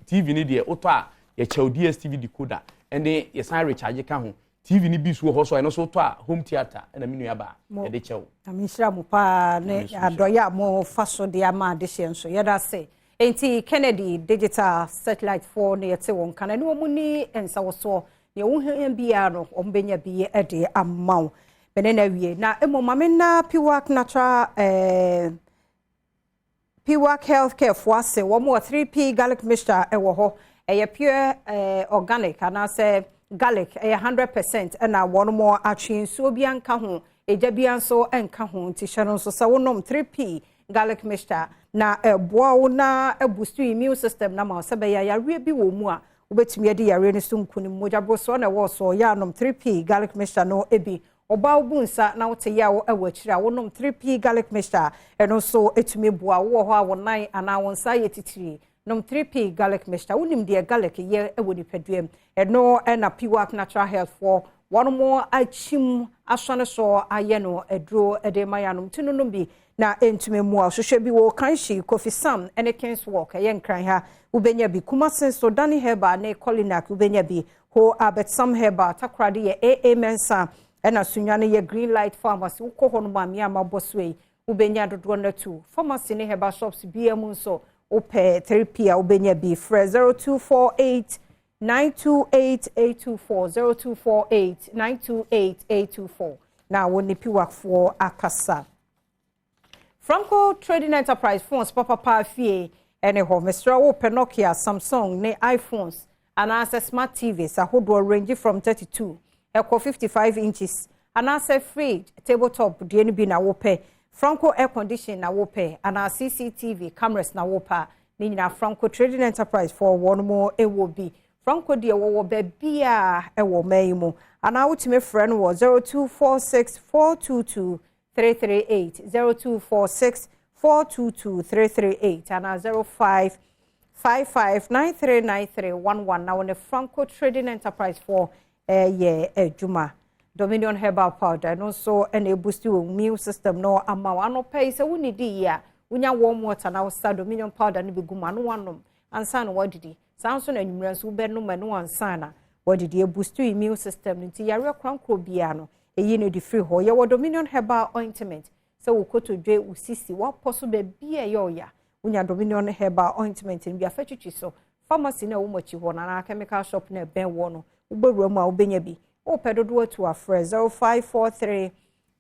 TV ni de oto a ye chew DSTV decoder ene ye san recharge ka ho TV ni bi so ho so eno so to a home theater na menu aba ye de chew amishira mu pa ne adoya mo faso de ama de hye nso ye da se enti Kennedy digital satellite 4 ne yete won kana ne omu ni ensa wo so ye wo hwan bia no ombenya bi e de amaw benena wie na emomame na Piwak natural Piwak healthcare for ase wo mo 3p garlic mixture e wo ho eye pure organic and say garlic 100% na one more atwen so bi anka ho eja bi anso enka ho nti hye so sa wonom 3p garlic mixture na eboa wo na boost immune system na ma se be ya yare bi wo mu a obetumi ade yare ne so nkuni mogya so na wo so ya nom 3p garlic mixture no ebi oba obunsa na wote ya wo awachira wonom 3p garlic mixture eno so etumi boa wo ho a wonan ana wonsa ye titiri nom 3p garlic mixture wonim de garlic ye ewoni peduem eno na Piwak natural health for one more achim asane so aye no edro ede mayanom tinunom bi na entumi mu a hwehwe bi wo kanshi Kofi Sam ene Kings Walk ye nkran ha ubenya bi Kumasen so Dani Heba ne Kolinak ubenya bi ho Abet Sam Heba takrade ye AA Mensa ena sunyane ye Green Light Pharmacy uko hono ma mi amaboswe ubenya dodo na tu pharmacy ne Heba shops bi mu nso ope 3p a ubenya bi 0248 928 824 na woni Piwak for akasa Franco Trading Enterprise phones papa fie ene ho Mr. Open Nokia Samsung ne iPhones and access smart TVs ahodo range from 32 equal 55 inches and access fridge tabletop de bi na wope Franco air condition na wope and our CCTV cameras na wopa ni na Franco Trading Enterprise for one more e will be Franco de wo bebia e wo maimo and our ultimate friend was 0246 422 338 0246 422-338 and 0555939311 now on the Franco Trading Enterprise for Juma Dominion Herbal Powder and also a boost your immune system no amount pay so we need ya unya warm water now start Dominion Powder ni biguma no one and san what did he Samson and Mransu Benum and one sana what did you boost your immune system into Yaria Crankro Biano a yino de free ho ya Dominion Herbal ointment so we go to dre usisi what possible be a yoya unya Dominion Herbal ointment in be a fetch so pharmacy na umochi ho na chemical shop na ben wono ubewroma ubenya bi o pedodo to a friend 0543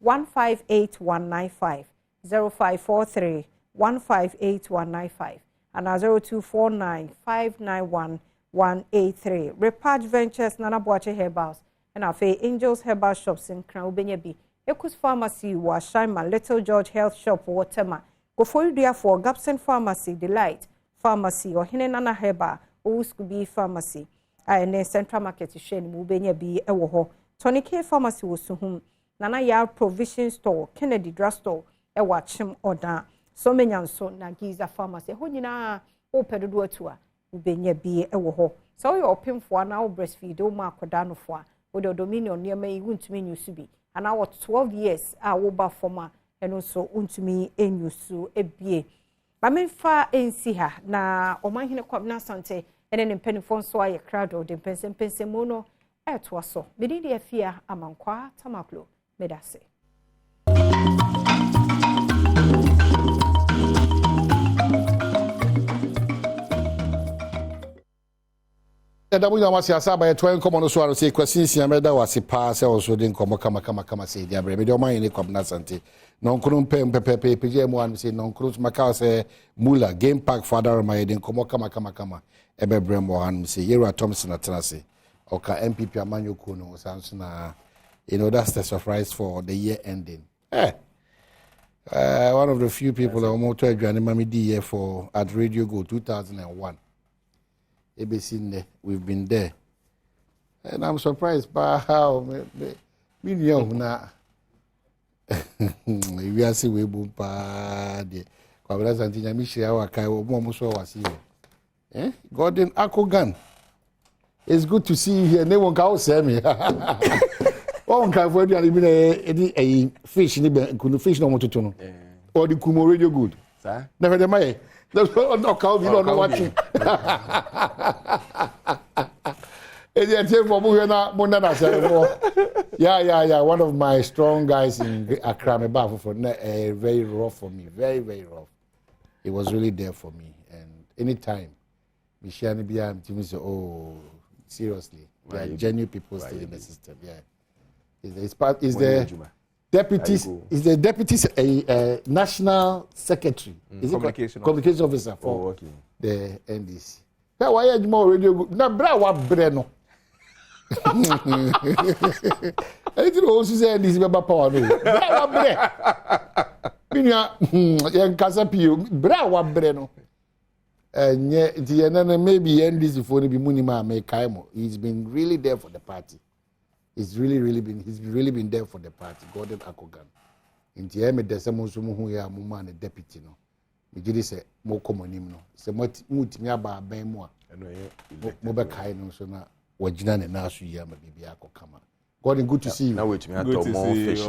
158195 0543 158195 and 0249591183 Repatch Ventures Nana Boache Herbals and afa Angels Herbal Shops in Crown ubenya bi Ekus Pharmacy wa Shima Little George Health Shop Waterma go for you for Gapson Pharmacy Delight Pharmacy or Hinenana Herbal or Scooby Pharmacy I Central Market Shen Mubenya B Ewoho Tony K Pharmacy was home Nana Yard Provision Store Kennedy Drugstore Ewachim Oda so many so na Giza Pharmacy Honina o pedodo toa Ubenya B Ewoho so you open for now breastfeed o ma kodano for with the Dominion near me won't mean you subi and our 12 years I will ba former and also untumi enyusu ebie Mamenfa ensiha na omahine kwabna sante ene mpenifonso so aye crowd de pense mono eto aso medidi afia amankwa tamaklo medase da bunya wasi asaba ye twen komo no so aro se kwasinsi ameda wasi pa se oso de nkomo kama se dia bre me de o man ni kwabna sante non krum pepe pje mo an se non krum maka se mula game park father my de nkomo kama ebe bre mo an se Yera Thompson atrase oka MPP amanyoko no sanso na that's the surprise for the year ending one of the few people that almost to adwane mami di here for at Radio Go 2001 ABC, we've been there. And I'm surprised by how me na we are see we boom pa de. Kwa bila santinya mi share wa kai omo muso wasi here. Gordon Akogan. It's good to see you here. No one can say me. Oh, can for you be a fish ni be kunu fish no mototo no. Or the Kumo Radio Good. Sir. Never the mai. No, cow, you don't know what you. Yeah. One of my strong guys in Accra, very rough for me, very rough. It was really there for me, and anytime, Michelle Bia, say, oh, seriously, there are genuine people still in the system. Yeah, is the deputies is the deputy national secretary, is communication officer for the NDC. Why are you more radio? Na bra wa breno. Anything also say NDC baba power no. Bra wa bre. Minya yen kasa pio bra wa breno. Nye ti maybe NDC for be munima me kaimo. He's been really there for the party. He's really been there for the party. Gordon Akogan. In the end, there's someone who ya muma and deputy no. We did say more common him no. Say muti mi aba ben mo. Mo be kai no so na wajina ne na so ya ma bibia akokama. Gordon, good to see you. Now wait me ato more fish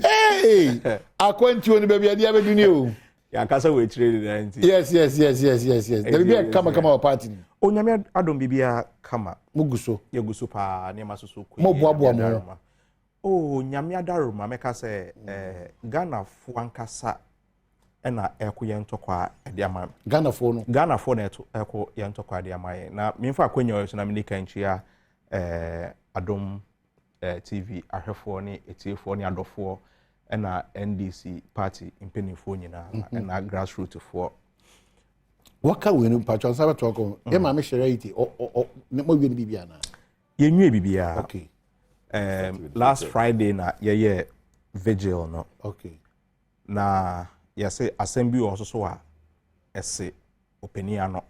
Hey! Akwantu oni baby ade abeduni o. Ya kasa we trade 90. Yes. There be kama party. Onyame Adom bibia kama. Muguso. Ye guso pa ne masoso ku. Mo boaboa mo. Oh, nyame adaroma meka se Ghana fu ankasa na ekoye ntokwa ade ama. Ghana fu no. Ghana fu na ekoye ntokwa ade ama ye. Na memfa akwanya so na menika nchia Adom TV ahwefo ne etiefo ne adofo na NDC party impenifo nyina na grassroots for waka we no patron sabe talk e ma me share it o mo we ni bibia na ye nwie bibia. Okay. Last Friday na ye vigil no. Okay. Na ye say assembly also so a ese openia no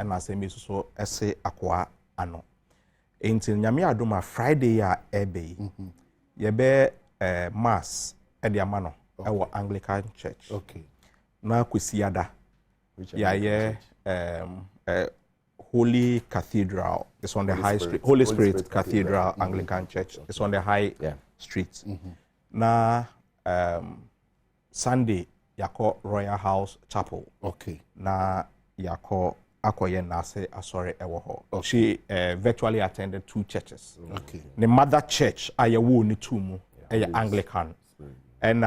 na assembly so ese akwa ano. Enti nyame adoma Friday ya ebe ye be mass at the Amano, our Anglican Church. Okay. Na Kwesiada. Yeah. Holy Cathedral. It's on the High Street. Holy Spirit Cathedral Anglican Church. It's on the High Street. Na Sunday yako Royal House Chapel. Okay. Na yako akoye nase asore ewo ho. She virtually attended 2 churches. Okay. The mother church ayawo ni tumu Anglican. And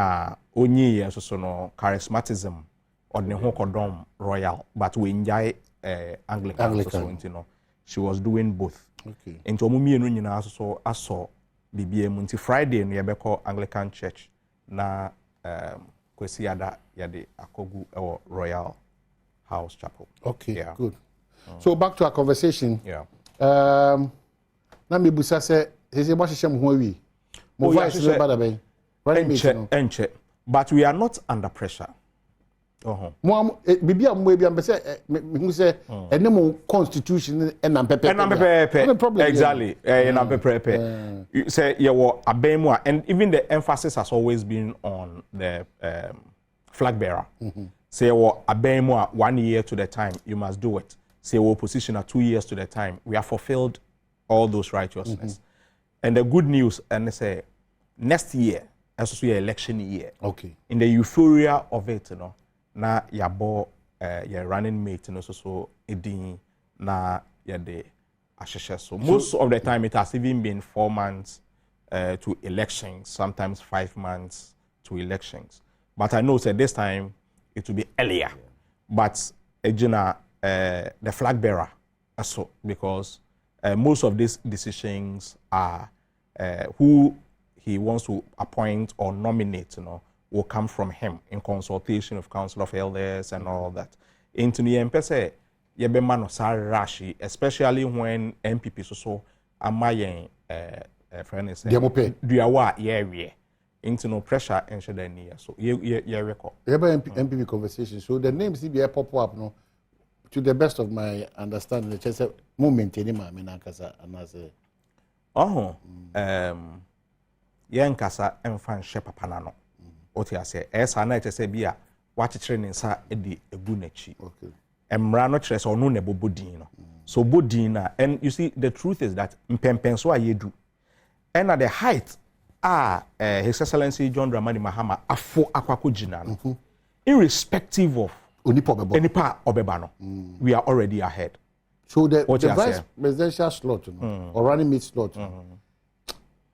onyi so no charismatism or the Hokodom Royal, but we enjoy Anglican. So, you know, she was doing both. Okay. Into mumi enu nyina so aso BBM until Friday no yebeko Anglican Church na Kwesiada yade akogu Royal House Chapel. Okay, good. So back to our conversation. Yeah. Na me busa se hese mo hyehyem ho awi. Mo voice no bada ben. Enche. But we are not under pressure. Mo bibia mo bia be say me say enemo constitution enam pepe. No problem. Exactly. Enam pepe. You say you were abemu, and even the emphasis has always been on the flag bearer. Say you were abemu 1 year to the time you must do it. Say you were opposition at 2 years to the time we have fulfilled all those righteousness. And the good news and they say next year as your election year. Okay. In the euphoria of it, you know. Na yabo your running mate no so edin na yade asheshe so most of the time it has even been 4 months to elections, sometimes 5 months to elections, but I know that this time it will be earlier. But the flag bearer also, because most of these decisions are who he wants to appoint or nominate, you know, will come from him in consultation of Council of Elders and all that. Into the MPS, yebema no rashi, especially when MPP so amayen friend is duawa ye into no pressure and share near. So ye record. MPP conversation. So the names be pop up no. To the best of my understanding, the church mo maintain ma me nankasa anase. Yen kasa enfan she papa na no. Oti ase esa na ete se bia wachichire ne nsa edi egu nachi. Okay. Emra no chire se onu ne bobodin no. So bodin na, and you see the truth is that mpempen so ayedu. And at the height His Excellency John Dramani Mahama afo akwako jina no. Irrespective of onipa obeba no. We are already ahead. So the vice presidential slot or running mate slot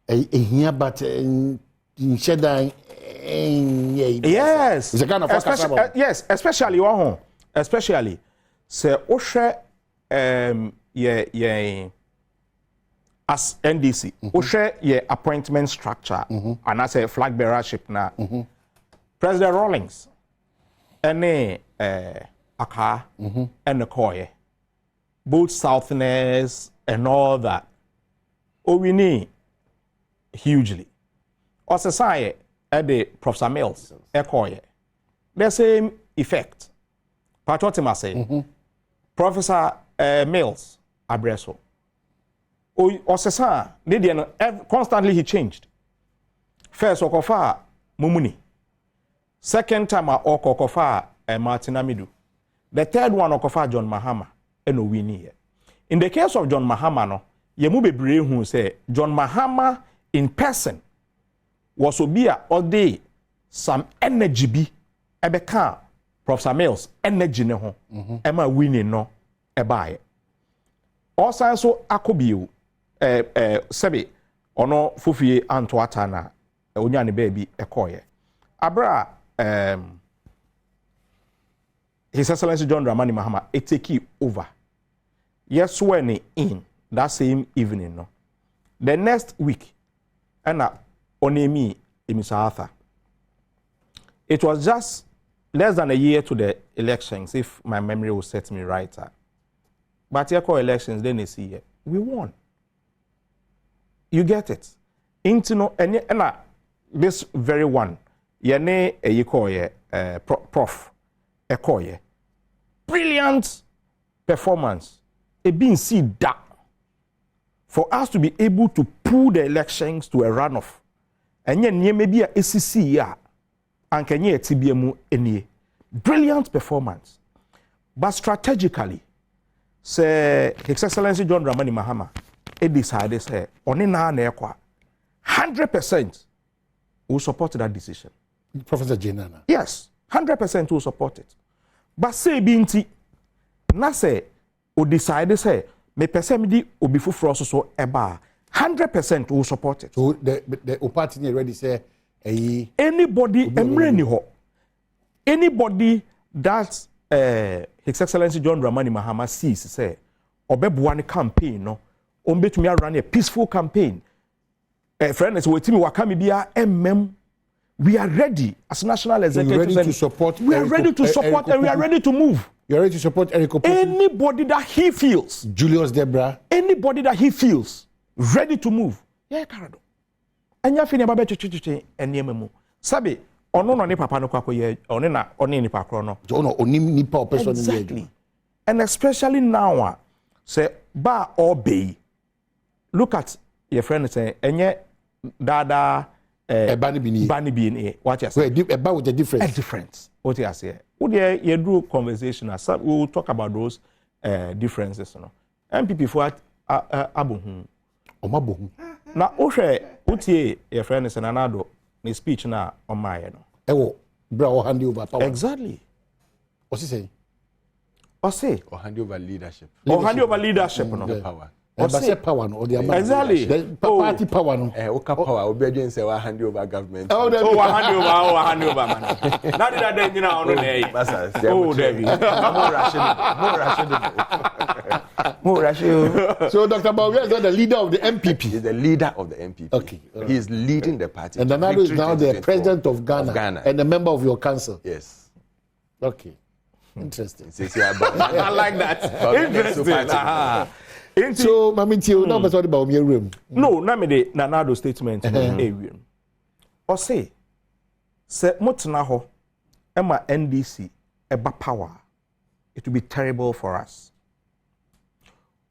here but in Shedan yes, it's a kind of yes, especially especially say Oshe as NDC Oshe ye appointment structure and as a flag bearership na President Rawlings ene Aka and the Koye both Southerners and all that we need hugely also say at the Professor Mills, Ekoye. The same effect. Patriotima say, Professor Mills, Abreso. Osesa, constantly he changed. First, Okofa Mumuni. Second time, Okofa Martin Amidu. The third one, Okofa John Mahama, and Owini. In the case of John Mahama, no, Yemube Bre who say, John Mahama in person was obia all day some energy be ebeka Professor Mills energy ne ho ema winning no ebae also so akobio sebe ono fofie anto atana onya ne baby ekoye abra His Excellency John Dramani Mahama take over yes when in that same evening no the next week and Onemi Emisa Arthur. It was just less than a year to the elections, if my memory will set me right. But here elections, then they see we won. You get it. Into no and this very one, yene eyikoye prof ekoye. Brilliant performance. It being see that for us to be able to pull the elections to a runoff. enye nneɛma bi a esisi ya ankenye etibia mu enie. Brilliant performance. But strategically, say His Excellency John Dramani Mahama, he decided say oni na ekwa 100% will support that decision. Professor Jenana. Yes, 100% will support it. But say binti na say o decide say me pese me di obi fufuro so eba 100% will support it. So the party already say anybody emre ni ho. Anybody that His Excellency John Dramani Mahama sees say obebuane campaign no ombetumi run a peaceful campaign. Friends, we are ready as national executives. Ready to support. We are ready to support and we are ready to move. You are ready to support Eric. Anybody that he feels. Julius Debra. Anybody that he feels ready to move. Yeah, Carado. And you feel about chichichi and yememu. Sabi, ono no ni papa no kwako ye, oni na oni ni papa no. Ono oni ni pa person ni. Exactly. And especially now, say ba obey. Look at your friend say enye dada Bani Bini. What you say? About with the difference. A difference. What you say? Would you do conversation? We will talk about those differences. You know. MPP for abuhu. Omabuhu. Na oshe utie your friend is anado ni speech na omaya no. Ewo bra o hand over power. Exactly. What's he saying? Or say or hand over leadership. Or hand over leadership no. Power. Power no, or the exactly. Party power no. Oka power. Obedience say we hand over government. Oh, hand over, man. Not that day, you know, no day. Oh, David. More rational. So Dr. Bawumia is not the leader of the MPP. He's the leader of the MPP. Okay. He is leading the party. And Nana is now the president of Ghana and a member of your council. Yes. Okay. Interesting. I like that. Interesting. So, Mami Tio, now sorry about your room. No, na me de Nanado statement area. Or say motena ho ema NDC eba power. It will be terrible for us.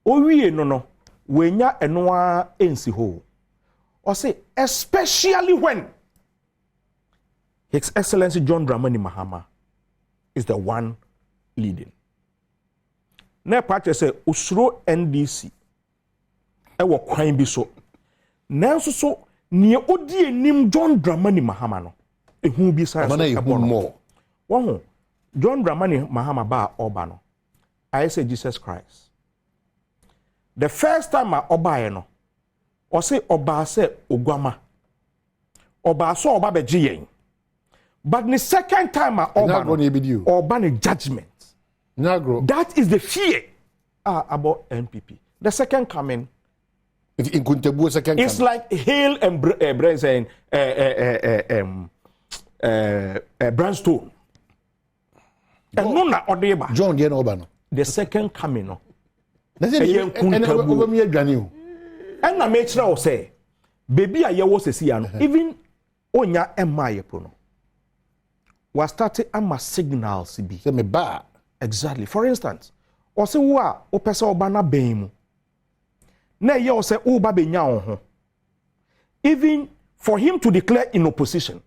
Owie no wenya enoa ensi ho. Or say especially when His Excellency John Dramani Mahama is the one leading. Na party say usuro NDC ewo kwan bi so nanso so ne odi enim John Dramani Mahama no ehu bi sa so ebo no wo John Dramani Mahama ba oba no I say Jesus Christ the first time oba ye no o say oba say ogwama oba so oba beje yen but the second time oba no oba ne judgment. That is the fear about NPP. The second coming, it's like hail and Brandstone. And no na odeba. John Dian Obano. The second coming, no. And I make sure say, baby, I was see even onya emma yepono. Was started ama signals be. Say me ba. Exactly. For instance, or say wa o pesa obana bemu. Na ye o say o ba benya ho. Even for him to declare in opposition.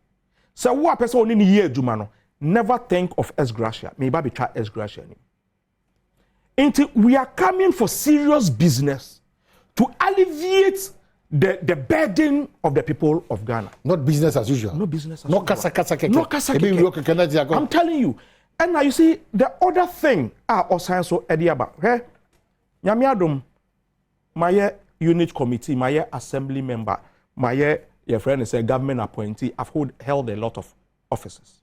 Say wa pesa oni ni ye adwuma no, never think of ex gratia. Me ba be try ex gratia ni. Until we are coming for serious business to alleviate the burden of the people of Ghana. Not business as usual. No business as no usual. No kasa. I'm telling you. And now you see the other thing also so ediaba. Hey, Nyamiadum, my unit committee, my assembly member, my your friend is a government appointee. I've held a lot of offices.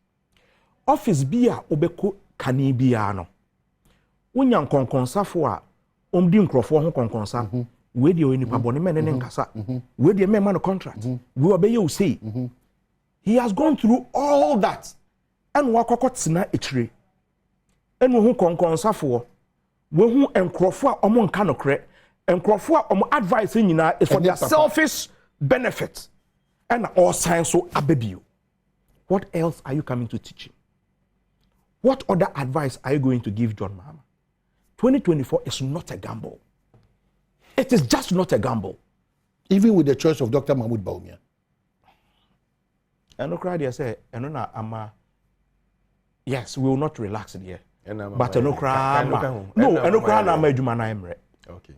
Office bia obeko kani bia no. Unyan konkonsa fo a omdi nkrofo ho konkonsa. We dey onipa bone menene nkasa. We dey memma no contract. We obey you say. He has gone through all that. And wakokotsina etire enu hu konkonsafo we hu enkrofo a omo nka nokre enkrofo a omo advice nyina is for their selfish benefit and all science so abebio. What else are you coming to teach him? What other advice are you going to give John Mahama? 2024 is not a gamble. It is just not a gamble. Even with the choice of Dr. Mahmoud Bawumia. And no cry, they say, and no, ama. Yes, we will not relax here. But no cry, no, and no cry, na ma ejuma na emre. Okay.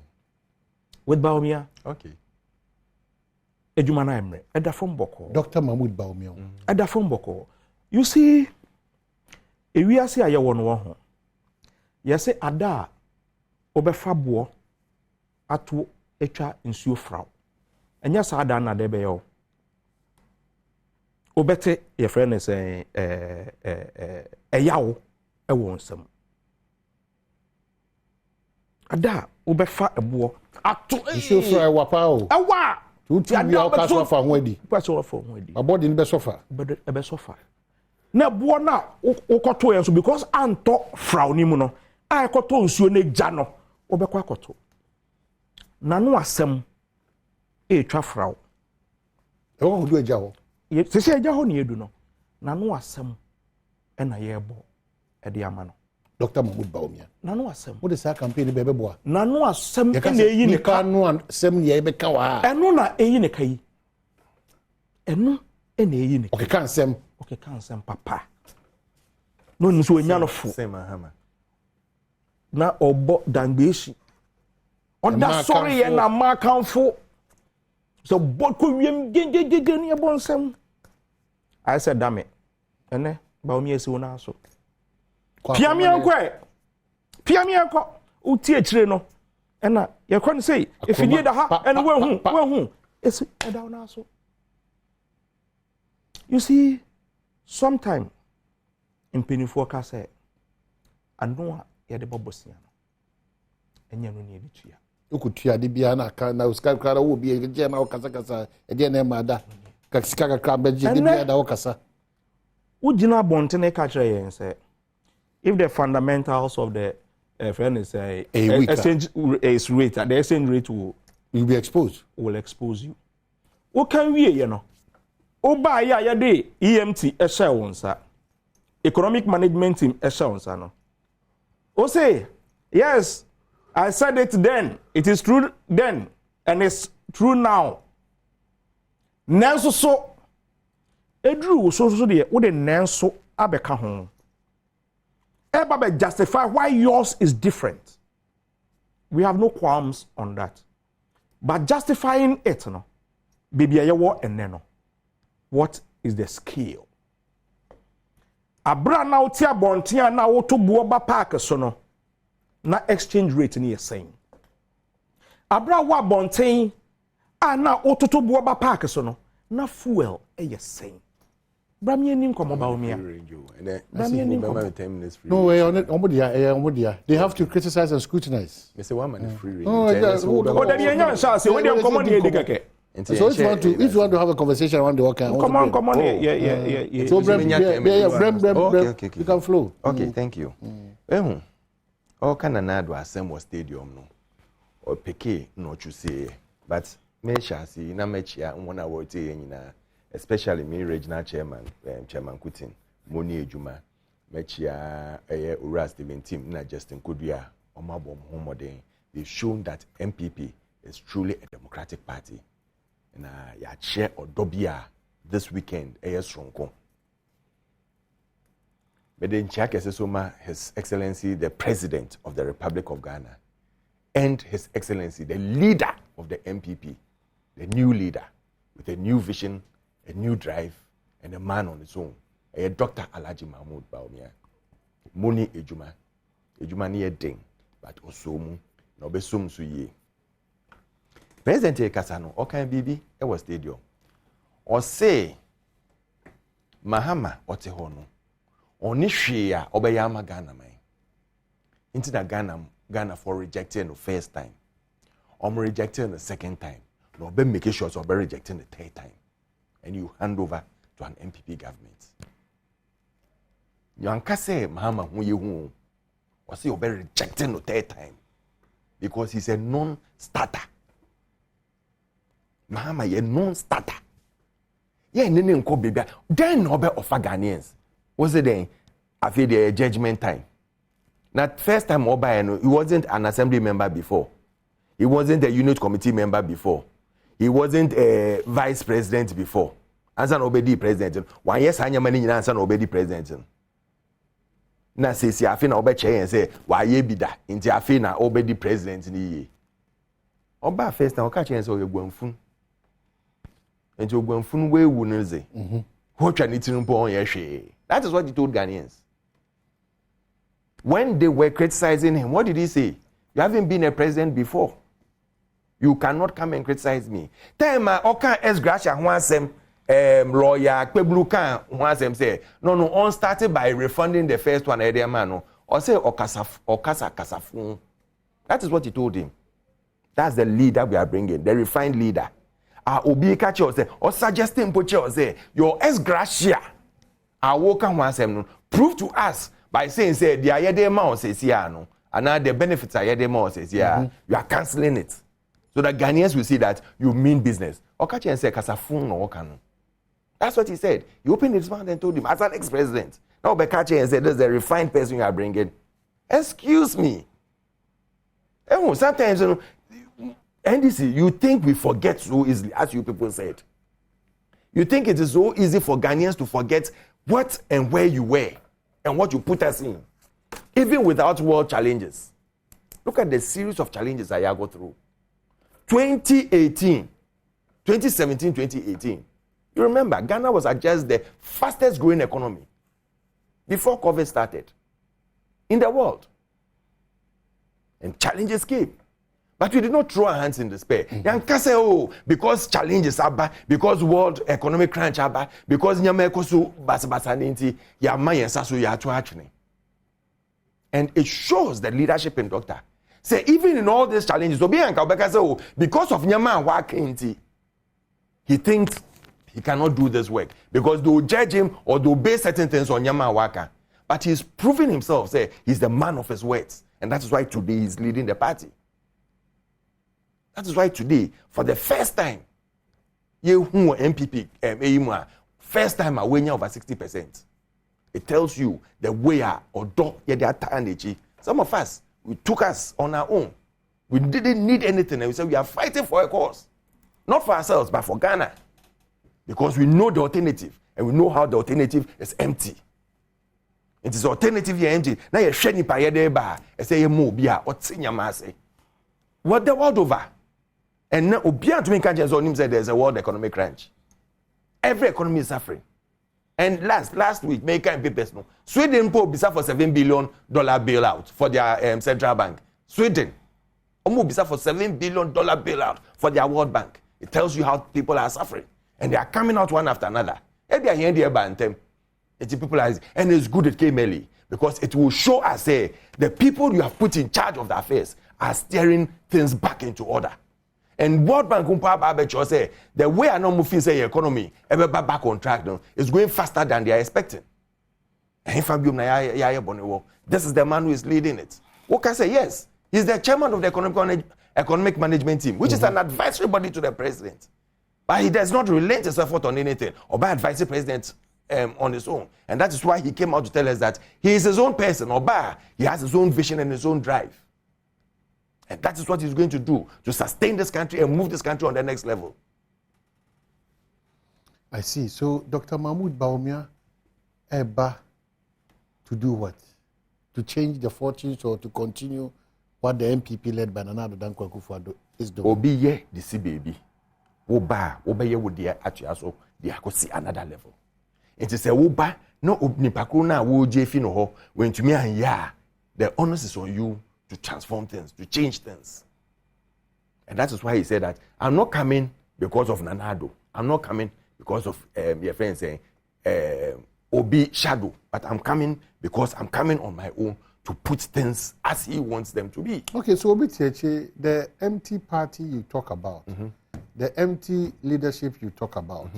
With Baumia. Okay. Ejuma na emre. Eda from Boko. Dr. Mahmoud Baumia. Eda from Boko. You see, if we are say aye won ho. You say ada obefa bo ato etwa nsuo fraw. Enya sa ada na de be yo. Obete your friend is a yawo e won sam. Ada obefa ebo ato nsuo fraw wapa o. Awa tutu ya o kaso fa ho adi. Kaso fa ho adi. Abodi ni be sofa. Be sofa. Na bo na ukoto yenso because anto fraw ni mu no. A ekoto nsuo na gya no obekwa akoto. Na no asem e twa fraw. E wo do agya ho. Se se agya ho na edu no. Na no asem e na ye bo e de ama no. Dr. Mahmoud Baumia. Na no asem. Wo de sa campaign be boa. Na no asem e na eyi ne ka no asem ye be ka wa. Eno na eyi ne ka yi. Eno e na eyi ne. Okay kan asem. Okay kan asem papa. No nso enya no fo. Sema hama. Na obo dangbeshi. Oda sorry ye na ma kanfo. So boko wiem gengegege ne bonsem. I said damn it. Ene Baumia esi wona so. Piami anko uti echire no. Ena ye kon say efidie da ha ene wehu esi eda wona so. You see sometime in penifo ka say anu ye de bobosia no. Enya no ne bitua. Ukutua de bia na ka na uska kara wo bia je na okasa e de na ma da. Ka sika ka beje de bia da okasa. Ujina bontene ka kire yen say if the fundamentals of the friend is exchange is rate, the exchange rate will be exposed. Will expose you. What can we, you know? Oba ya de EMT esha wonsa. Economic management team esha wonsa no. O say, yes, I said it then. It is true then, and it's true now. Nanso so edru so de wo de nanso abeka ho. Eba justify why yours is different. We have no qualms on that. But justifying it, no, baby, no. What is the scale? Abra na utia bontia na woto buoba park so no. Na exchange rate ni saying. Abra wa bontin na ototo buoba park so no. Na fuel saying. Bramie nim komo ba omia. No way on it. They have to criticize and scrutinize. Me say one man free range. Oh, that you know, say when you come on here digake. So if you want to have a conversation around the work, come on. Yeah. So you can flow. Okay, thank you. All kind na do assemble stadium no. Or peke no to say, but me shall see na mechia one hour nyina. Especially me regional chairman, Chairman Kutin, Moni Ejuma, Mechia, Uras Steven team, not Justin Kudia, Omabom Homodin. They've shown that MPP is truly a democratic party. And ya chair or Dobia this weekend, Ronko. But then Chaka Sesoma, His Excellency, the President of the Republic of Ghana, and His Excellency, the leader of the MPP, the new leader, with a new vision, a new drive, and a man on his own. Dr. Alhaji Mahmoud Baumia. Moni Ejuma. Ejuma ni ding, but osomu, no be sum su ye. President Kasano, okay, bibi, it was stadium. Or say, Mahama, Otehono, Onishia, Obayama Ghana, man. Into the Ghana for rejecting the first time. Rejecting the second time. No, be making sure so be rejecting the third time. And you hand over to an MPP government. You can't say, Mahama, who you who, or say you're rejecting the third time because he's a non-starter. Mahama, you're a non-starter. Yeah, nene nko baby. Then no be offer Ghanaians. Was it then? I feel the judgment time. That first time Oba, he wasn't an assembly member before. He wasn't a unit committee member before. He wasn't a vice president before. ansa na obedi president one yes anya mani nyina ansa na obedi president na sesi afi na obeche yen say wa ye bi da nti afi na obedi president ni ye oba first na oka chen say oyegwanfun nti ogwanfun we wu nze ho twa ni tinumpo on ye hwe. That is what he told Ghanaians when they were criticizing him. What did he say? You haven't been a president before, you cannot come and criticize me. Time oka es gracia ho asem lawyer Kpebulu kan ho asem say no on started by refunding the first one man no or say okasa kasafun. That is what he told him. That's the leader we are bringing, the refined leader. Obi catch or say or suggesting poche say your es gracia awoka ho asem no prove to us by saying say the ayede ma o say no and now the benefits ayede ma o say you are cancelling it. So that Ghanaians will see that you mean business. Okachi and say kasafun no okano. That's what he said. He opened his mouth and told him, as an ex-president. Now Bekachi and said, this is the refined person you are bringing. Excuse me. Sometimes, NDC, you think we forget so easily, as you people said. You think it is so easy for Ghanaians to forget what and where you were and what you put us in, even without world challenges. Look at the series of challenges I go through. 2017, 2018. You remember, Ghana was just the fastest growing economy before COVID started in the world. And challenges came. But we did not throw our hands in despair. Because challenges are bad, because world economic crunch are bad, because nyamekosu basabasaninti yamayensasu yatuachne. And it shows the leadership in Doctor. Say even in all these challenges, because of Nyama Wakinti, he thinks he cannot do this work because they will judge him or they will base certain things on Nyama Waka. But he's proving himself, say he's the man of his words. And that is why today he's leading the party. That is why today, for the first time, MPP, first time winning over 60%. It tells you the way some of us, we took us on our own. We didn't need anything. And we said we are fighting for a cause. Not for ourselves, but for Ghana. Because we know the alternative. And we know how the alternative is empty. It is alternative here empty. Now you're shedding by say what the world over. And now there's a world economic crunch. Every economy is suffering. And last week, American papers no. Sweden po bisa for $7 billion bailout for their central bank. Sweden, bisa for $7 billion bailout for their World Bank. It tells you how people are suffering, and they are coming out one after another. And they are here by them. People are, and it's good it came early because it will show us the people you have put in charge of the affairs are steering things back into order. And World Bank say the way I know moving say economy ever back on track now is going faster than they are expecting. And this is the man who is leading it. What can I say? Yes, he's the chairman of the economic management team, which is an advisory body to the president. But he does not relent his effort on anything or by advising president on his own. And that is why he came out to tell us that he is his own person, or he has his own vision and his own drive. And that is what he's going to do to sustain this country and move this country on the next level. I see. So Dr. Mahmoud Bawumia Eba to do what? To change the fortunes or to continue what the MPP led by Nana Addo Dankwa Akufo-Addo is doing? Obi ye the see baby. Oba ye would dear actually also they are see another level. It is a Oba no nipakro na wo jefi no ho when to me and ya the onus is on you to transform things, to change things. And that is why he said that I'm not coming because of Nana Addo. I'm not coming because of your friend saying Obi shadow, but I'm coming because I'm coming on my own to put things as he wants them to be. Okay, so Obi Tieche, the empty party you talk about, the empty leadership you talk about,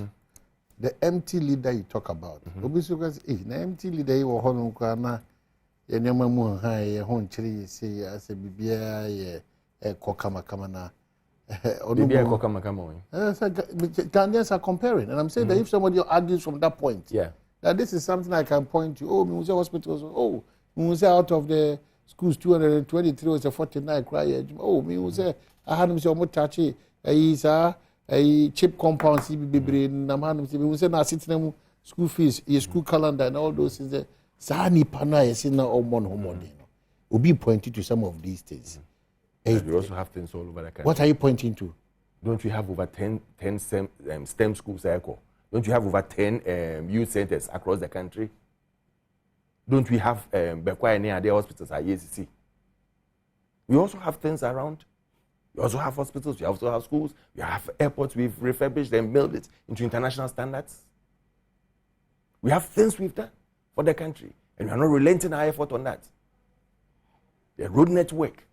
the empty leader you talk about. Obi says, the empty leader you were on Yanyamamu high hon chiri say as a bibia ye kokama kamana. Bibia kokama kama. Ghanaians are comparing, and I'm saying that if somebody argues from that point, that this is something I can point to. Oh, Muse hospitals. Oh, Muse out of the schools 223 was a 49 cry. Oh, Muse I had him say Motachi. Isa cheap compounds be na man we say na sitting school fees, your school calendar and all those things. Sani pana is in our own home. Will be pointing to some of these things. We also have things all over the country. What are you pointing to? Don't we have over 10 STEM schools? Don't you have over 10 youth centers across the country? Don't we have any other hospitals at EACC? We also have things around. We also have hospitals. We also have schools. We have airports. We've refurbished and built it into international standards. We have things we've done for the country, and we are not relenting our effort on that. The road network,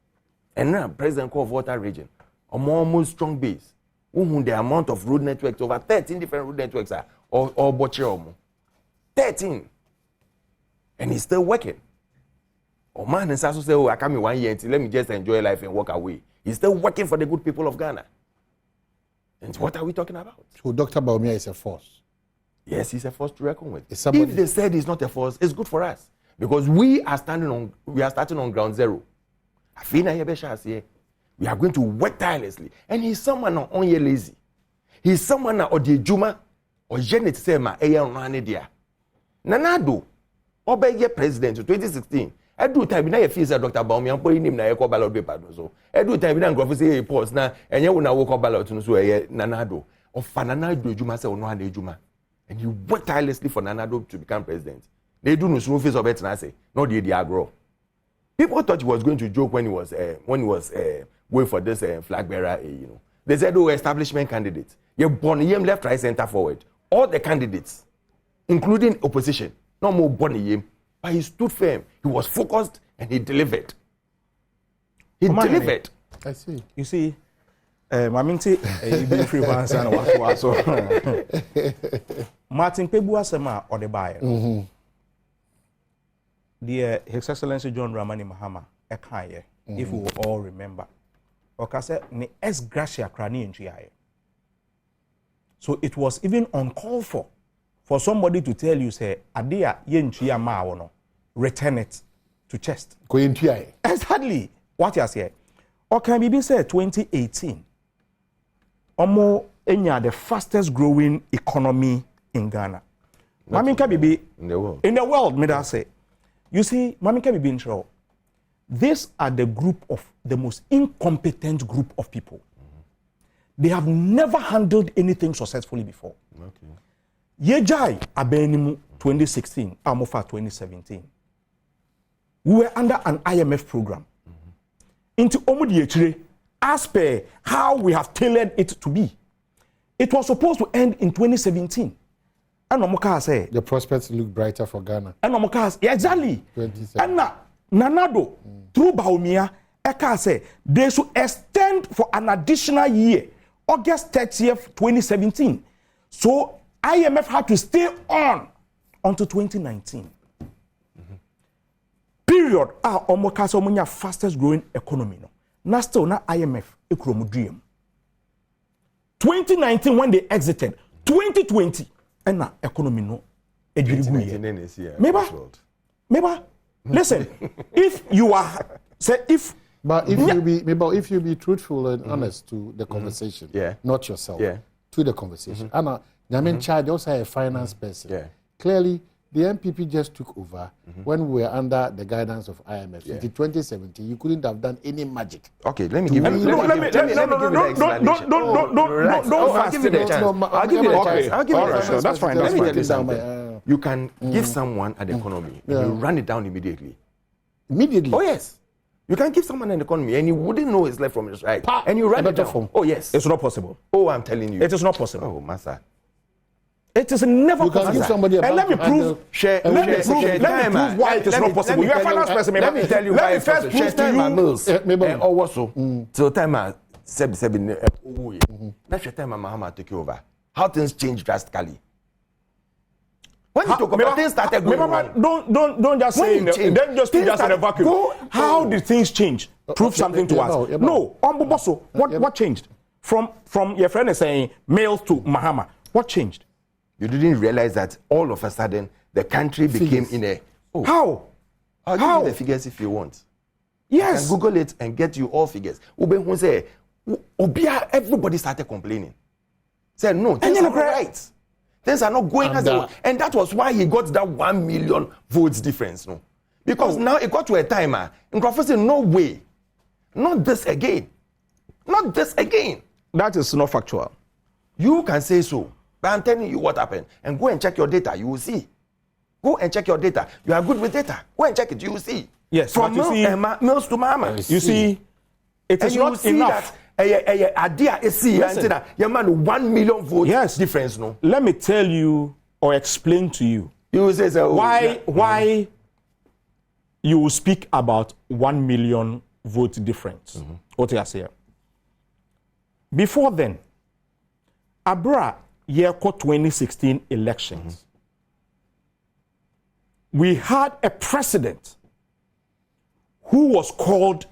and now President called Water Region, a more strong base. The amount of road networks, over 13 different road networks are all butcher. 13. And he's still working. Oh man, and Sasso say, oh, I come in 1 year until let me just enjoy life and walk away. He's still working for the good people of Ghana. And what are we talking about? So Dr. Bawumia is a force. Yes, he's a force to reckon with. If they said he's not a force, it's good for us. Because we are starting on ground zero. We are going to work tirelessly. And he's someone on your lazy. He's someone on the Juma or Janet Sema Eya Nanado. Obey president in 2016. I do time na fees Dr. Bawumia po him na ekọ ballot paper so. I do time na ngofo say reports na enye wo na wo kọ ballot no so Nanado. Of Nanado Juma say ono na Juma. And you work tirelessly for Nanado to become president. They do no small face of it say. Not the agro. People thought he was going to joke when he was going for this flag bearer, They said, oh, establishment candidates. You born him left, right, center, forward. All the candidates, including opposition, no more born him. But he stood firm. He was focused and he delivered. He delivered. I see. You see, Maminti, you be free once and what so. Martin Pebua Sema or the buyer. His Excellency John Dramani Mahama, Ekaye, if we will all remember. Okase ne ex gratia krani nchiaye. So it was even uncalled for somebody to tell you, say, Adia yenchia ma wono, return it to chest. Ko yenchiaye. Exactly. What you say? Okay, maybe say 2018. Omo enya the fastest growing economy in Ghana. Maminka bibi in the world. In the world, may I say. You see, Maminka bibi in trouble. These are the most incompetent group of people. They have never handled anything successfully before. Okay. Yejai Abenimu 2016, Amofa 2017. We were under an IMF program. Into Omudi as per how we have tailored it to be. It was supposed to end in 2017. And Omoka say the prospects look brighter for Ghana. And Omoka say exactly. And Nanado through Bawumia, Eka say they should extend for an additional year, August 30th, 2017. So IMF had to stay on until 2019. Period. Omoka so munya fastest growing economy no. Na still na IMF ekromu dream. 2019 when they exited, 2020 and na economy no Meba. Listen, if you are say if but if you be truthful and honest to the conversation, not yourself, to the conversation. Anna, Nyamin Chad also a finance person. Clearly, the MPP just took over when we were under the guidance of IMF. In 2017, you couldn't have done any magic. Okay, let me give you the explanation. I'll give you the chance. I'll give you the chance. That's fine. Let me tell you something. You can give someone an economy and you run it down immediately. Immediately? Oh, yes. You can give someone an economy and you wouldn't know his left from his right. And you run it down. Oh, yes. It's not possible. Oh, I'm telling you. It is not possible. Oh, Massa. It is never you possible. Give somebody a and let me prove why it is not possible. You are a finance person. Let me tell you why it's possible. Let me first prove to you. Also, till time that's the time Mahama took over. How things changed drastically. When you talk about things started going wrong. Don't just say then just in a vacuum. How did things change? Prove something to us. No, Ombuboso, what changed? From your friend is saying mail to Mahama. What changed? You didn't realize that all of a sudden the country became in a... Oh. How? I'll give you the figures if you want. Yes. You can Google it and get you all figures. Everybody started complaining. Said no, things are not right. Things are not going as they were. And that was why he got that 1 million votes difference. No? Because now it got to a time, and Crawford said, no way. Not this again. Not this again. That is not factual. You can say so. But I'm telling you what happened. And go and check your data. You will see. Go and check your data. You are good with data. Go and check it. You will see. Yes. From mills to mamas. You see, it is not enough. Idea is see. Your man 1 million votes difference. No. Let me tell you or explain to you. You will say so. Why you will speak about 1 million vote difference. What you say? Before then, Abra year 2016 elections, we had a president who was called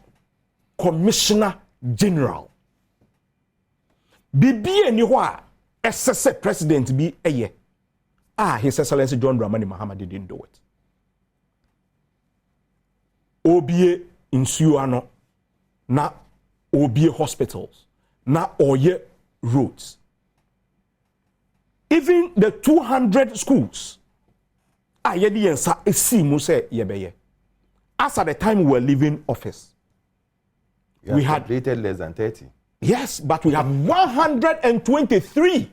Commissioner General. Bibi eniwa SSA president be eye. His Excellency John Dramani Mahama didn't do it. Obie insuano na obie hospitals na oye roads. Even the 200 schools ayedi yensa esi mu say yebeye. As at the time we were leaving office, we had completed less than 30. Yes, but we have 123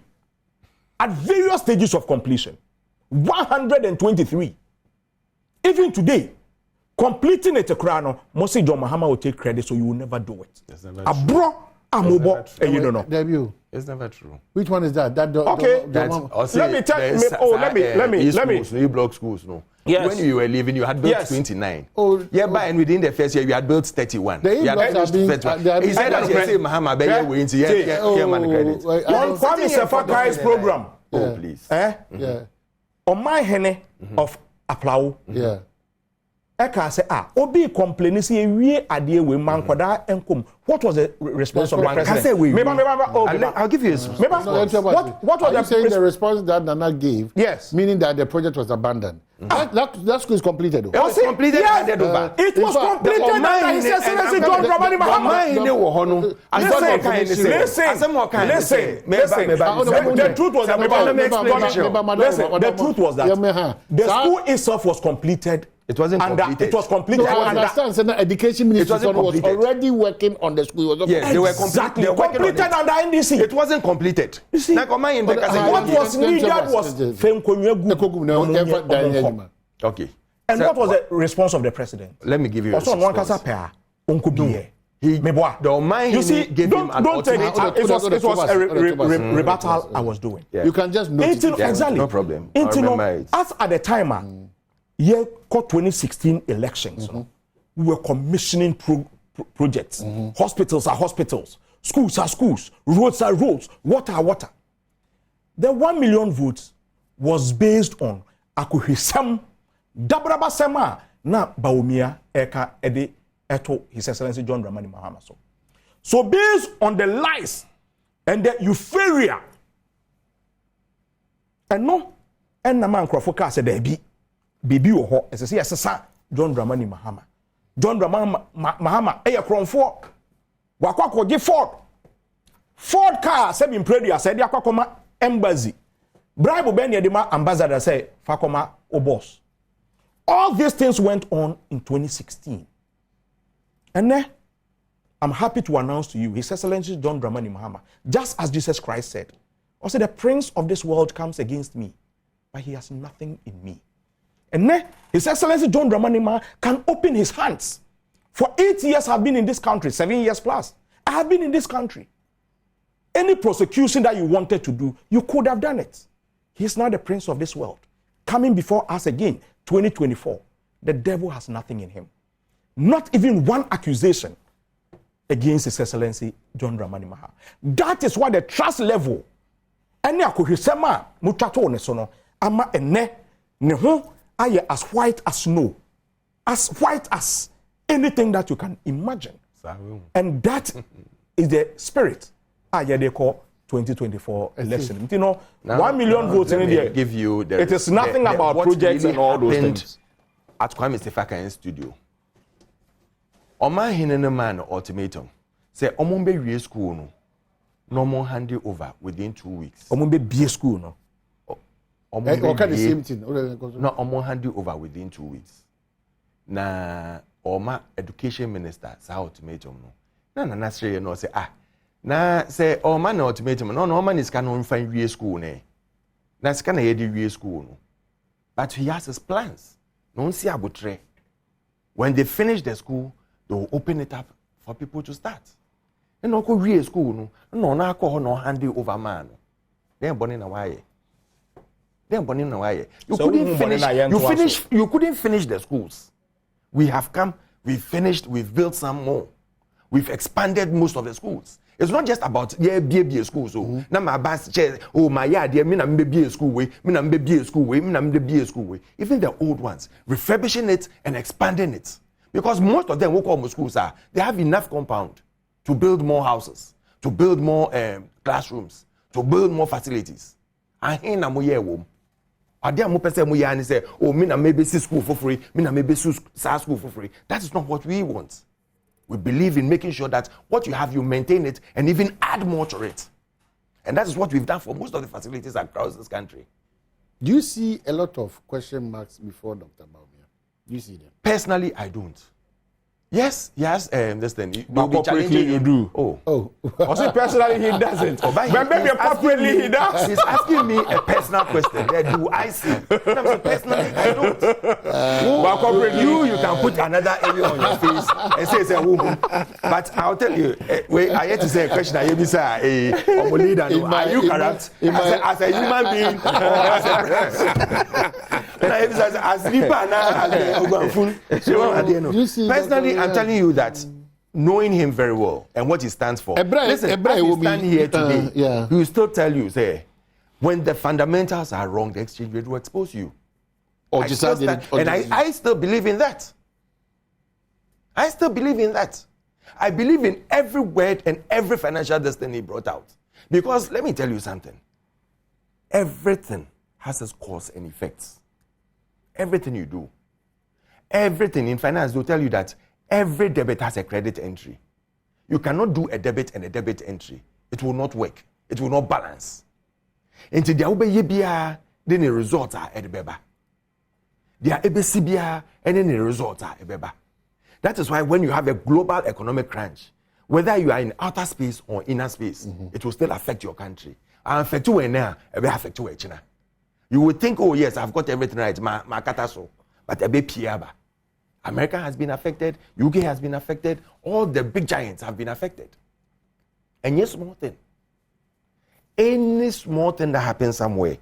at various stages of completion. 123. Even today, completing it, Mosi John Mahama will take credit, so you will never do it. Abro amobo, you don't know. Debut. It's never true. Which one is that? Okay. Let me tell you. Let me. Block schools, no. Yes. When you were leaving, you had built 29. And within the first year, you had built 31. He said that you say Mahama, but you're waiting to hear man credit. One Kwame Sefakai's program. Oh, please. On my hene of Aplau. Yeah. Eka say obi complain say we ade we man kwada enkom. What was the response of the president? I'll give you a response. What was the response that Nana gave? Yes. Meaning that the project was abandoned. That school is completed. It was completed. It was completed. His Excellency John Dramani Mahama. Listen. The truth was that the school itself was completed. It wasn't completed. It was completed. No, I understand. So the education ministry was already working on the school. Yes, they were completed under NDC. It wasn't completed. You see, what was needed was okay. And what was the response of the president? Let me give you a response. You see, don't take it. It was a rebuttal I was doing. You can just note it. Exactly. No problem. As at the time, year 2016 elections, we were commissioning projects. Hospitals are hospitals. Schools are schools. Roads are roads. Water are water. The 1 million votes was based on akuhisam dabraba sema na baumia eka ede eto His Excellency John Dramani Mahama. So based on the lies and the euphoria, and no, and na man Crawford said there be baby oho as say asesa John Dramani Mahama. John Dramani Mahama e Crawford wakwa give Ford car said in prayer said yakwa embassy bribe ben yedema ambassador say fakoma o boss. All these things went on in 2016. And then I'm happy to announce to you His Excellency John Dramani Mahama, just as Jesus Christ said, also the prince of this world comes against me, but he has nothing in me. And then His Excellency John Dramani Mahama can open his hands. For 8 years I've been in this country, 7 years plus. I have been in this country. Any prosecution that you wanted to do, you could have done it. He's now the prince of this world. Coming before us again, 2024. The devil has nothing in him. Not even one accusation against His Excellency John Dramani Mahama. That is why the trust level, any akuhisema mutato ne sono, ama ene ne ho aye as white as snow, as white as anything that you can imagine. And that is the spirit they call 2024 election. You know, now, 1 million votes in India. Give you it is nothing about projects really and all those things. At Kwame Sefaka studio. Oma hinene man ultimatum. Say omombe wie school no. normal handover within 2 weeks. Omo be BA school no. Okay, the same thing. No, omo handover within 2 weeks. Na Oma education minister sa ultimatum no. Na say no say na say Oma na ultimatum no Oma is can on find wie school ne. Na ska na ye di wie school no. But he has his plans. No see abotre. When they finish the school, they will open it up for people to start. And no go wie school no na call no hand over man. Then born na why. Then born na why. You couldn't finish the schools. We have come, we've finished, we've built some more. We've expanded most of the schools. It's not just about BA school. So now my boss says, oh my dear, me na BA school way, me na BA school way, me na BA school way. Even the old ones, refurbishing it and expanding it, because most of them who come to schools they have enough compound to build more houses, to build more classrooms, to build more facilities. And here na mo ye wom. Adia mo pese mo ya ni say, oh me na maybe school for free, me na maybe school for free. That is not what we want. We believe in making sure that what you have, you maintain it and even add more to it. And that is what we've done for most of the facilities across this country. Do you see a lot of question marks before Dr. Baumia? Do you see them? Personally, I don't. Yes, this thing. But corporately you do. Oh. Also personally he doesn't. But maybe corporately he does. He's asking me a personal question. Do I see? Personally, I don't. But corporately, you can put another area on your face and say it's a woman. But I'll tell you, I had to say a question. I say, I'm a leader. Are you corrupt as a human being or as a president? As leader personally, I'm telling you that knowing him very well and what he stands for. Listen, as we stand here today, he will still tell you, say, when the fundamentals are wrong, the exchange rate will expose you. I still believe in that. I still believe in that. I believe in every word and every financial destiny he brought out. Because let me tell you something. Everything has its cause and effects. Everything you do. Everything in finance, they'll tell you that every debit has a credit entry. You cannot do a debit and a debit entry. It will not work. It will not balance. Until there will be then the results are at the beba. There are ABCBA and then the results are at the beba. That is why when you have a global economic crunch, whether you are in outer space or inner space, it will still affect your country. And affect you now, it will affect you China. You would think, oh yes, I've got everything right, my kataso, but a bit piaba. America has been affected, UK has been affected, all the big giants have been affected. And yes, small thing. Any small thing that happens somewhere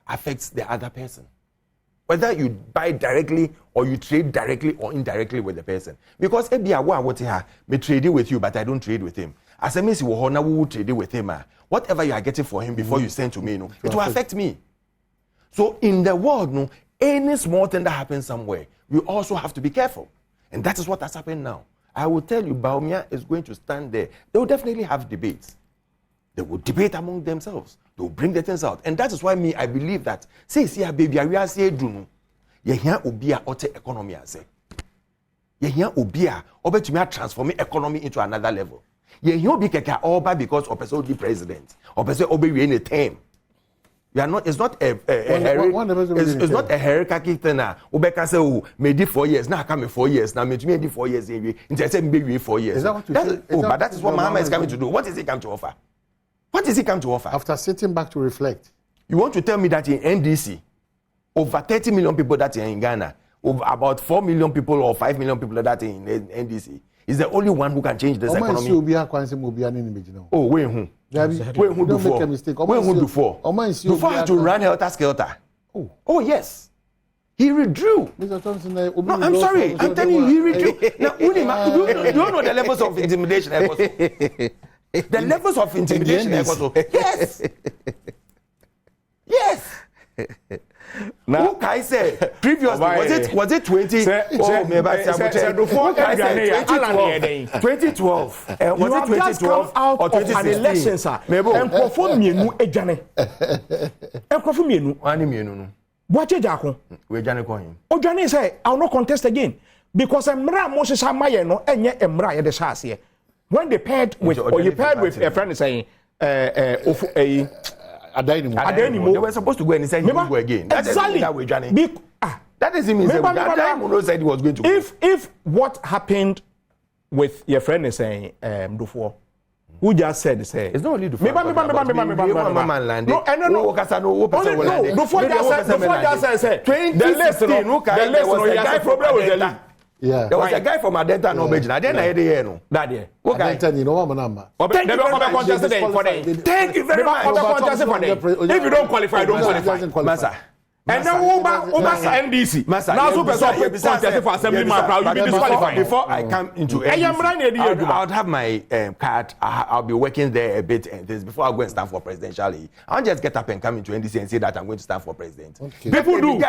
affects the other person. Whether you buy directly or you trade directly or indirectly with the person. Because may trade with you, but I don't trade with him. As a miss, we will trade with him. Whatever you are getting for him before you send to me, it will affect me. So in the world, any small thing that happens somewhere, we also have to be careful. And that is what has happened now. I will tell you, Baumia is going to stand there. They will definitely have debates. They will debate among themselves. They will bring the things out. And that is why I believe that, say, baby, we are saying, Druno, you hear Obia or economy, I say. You hear Obia, or to me transforming economy into another level. You hear Obia Oba because of the president, or Obi in a term. You are not. It's not a not a hierarchy thing. Obeka say, "Oh, me did 4 years. Now come 4 years. Now me did 4 years. Into say maybe 4 years." Is that what you say? But that is what Muhammad is coming to do. What is he come to offer? What is he come to offer? After sitting back to reflect, you want to tell me that in NDC, over 30 million people that are in Ghana, over about 4 million people or 5 million people that are in NDC, is the only one who can change this economy? Oh, wait, who? Who do for? Who do for? Before had to run helter skelter. Oh yes, he withdrew. Mr. Thompson, no, I'm sorry. I'm telling you, he withdrew. Now, do you know the levels of intimidation? The levels of intimidation. Yes. Yes. Now, who can I say previously was it 20? 2012. Was it 2012 or 2016? Microphone mienu ejane. Microphone mienu. Ani mienu no. Boache jako. We jane ko him. Ojane say I will not contest again because emra mo sesa maye no enye emra ye de saase. When they paired with or you paired with a friend saying They were supposed to go and say he will go again. Exactly. That doesn't mean that said he was going to go. If what happened with your friend is saying Dufo, who just said say it's not only Dufo. Yeah. There was a guy from Adom and Obejina. Then I had no. That year. Okay. Thank you very much. Thank you very much. If you don't qualify, don't qualify. Massa. And then NDC. Now so person contest for assembly man, you be disqualified. Before I come into NDC, I would have my card. I'll be working there a bit and this before I go and stand for presidential. I'll just get up and come into NDC and say that I'm going to stand for president. Okay. People do.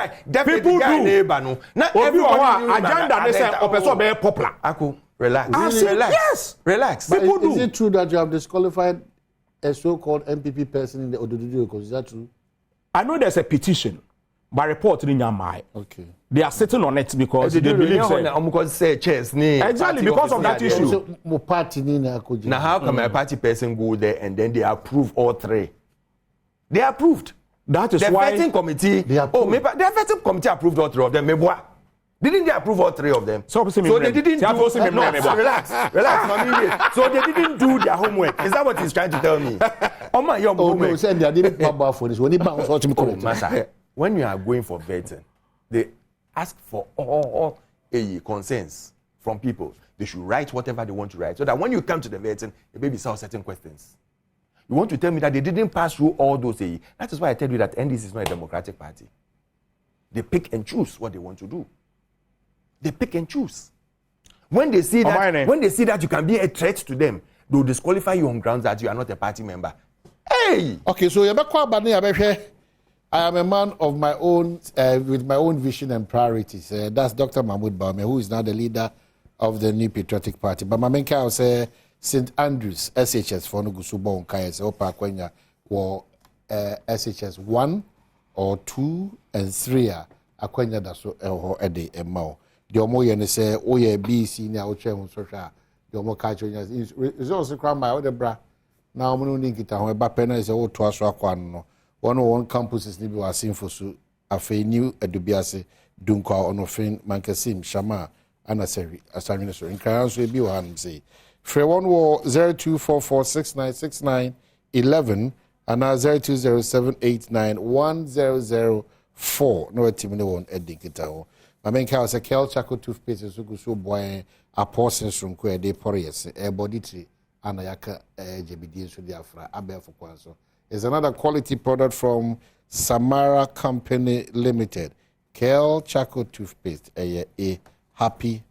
People do. Not everyone agenda they say person be popular. Aku, relax. Relax. Yes. Relax. But is it true that you have disqualified a so-called MPP person in the Odududu? Is that true? I know there's a petition. By report in Yamai. Okay. They are sitting on it because they believe exactly because of that issue. Now how can my party person go there and then they approve all three? They approved. That is the why the vetting committee approved all three of them. Didn't they approve all three of them? So they didn't do relax. So they didn't do their homework. Is that what he's trying to tell me? When you are going for vetting, they ask for all concerns from people. They should write whatever they want to write, so that when you come to the vetting, they may be certain questions. You want to tell me that they didn't pass through all those AE? That is why I tell you that NDC is not a democratic party. They pick and choose what they want to do. They pick and choose. When they see that you can be a threat to them, they will disqualify you on grounds that you are not a party member. Hey! Okay, so I am a man of my own, with my own vision and priorities. That's Dr. Mahmoud Bawumia, who is now the leader of the New Patriotic Party. But Mamenka will say St. Andrews, SHS, for Nugusubo, Nkaya, Opa Kwenya, or SHS 1 or 2 and 3. Akwenya daso eho ede emao. The omo yene say, oh yeah, BC, now Oche, Social, the omo catch is also crying my other bra. Now, I'm going to get a penna is a old Twaswa. 101 campuses ni bi wa sinfo so afei new edubiase dunko onofin mankasim shama anaseri asanwene so nkran so bi wa han say free 0244696911 and 0207891004 no team no one edinkita ho mamenka was a kel chako toothpaste so go so boy apostle sonko e de poriese e body tree anayaka jebidi so di afra abefo kwanso is another quality product from Samara Company Limited. Kel Chaco Toothpaste. A happy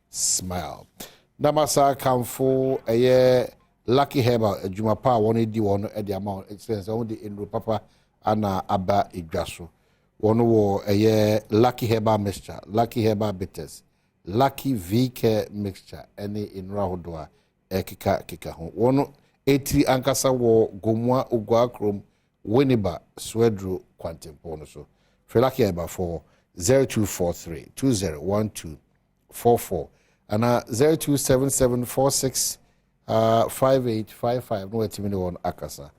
smile. Namasa Kamfo, a Lucky Herbal, a Jumapa, one di one at the amount. It says only in Rupapa, Anna Abba Igrasso. One war a Lucky Herbal mixture, Lucky Herbal bitters, Lucky V-Care mixture, any in Rahodwa, Kika. One 80 ankasa wo gomwa ugwa krom Winneba Swedro Quantempono so Felaki eba for 0243 201244 and 027746 5855 no etimini won akasa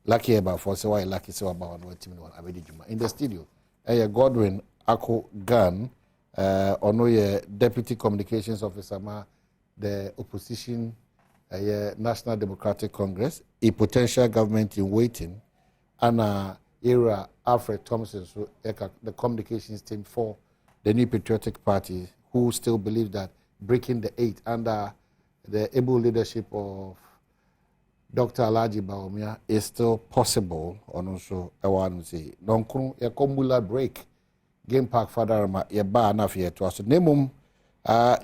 Lucky eba for say why lucky so about no etimini won abedi juma in the studio Godwin Ako Gan ono ye deputy communications officer ma the opposition National Democratic Congress, a potential government in waiting, and era Alfred Thompson, so the communications team for the New Patriotic Party, who still believe that breaking the 8 under the able leadership of Dr. Alhaji Bawumia is still possible. And also, I want to say, non-kun yakomula break game park father ma yeba na fiye to aso nemum.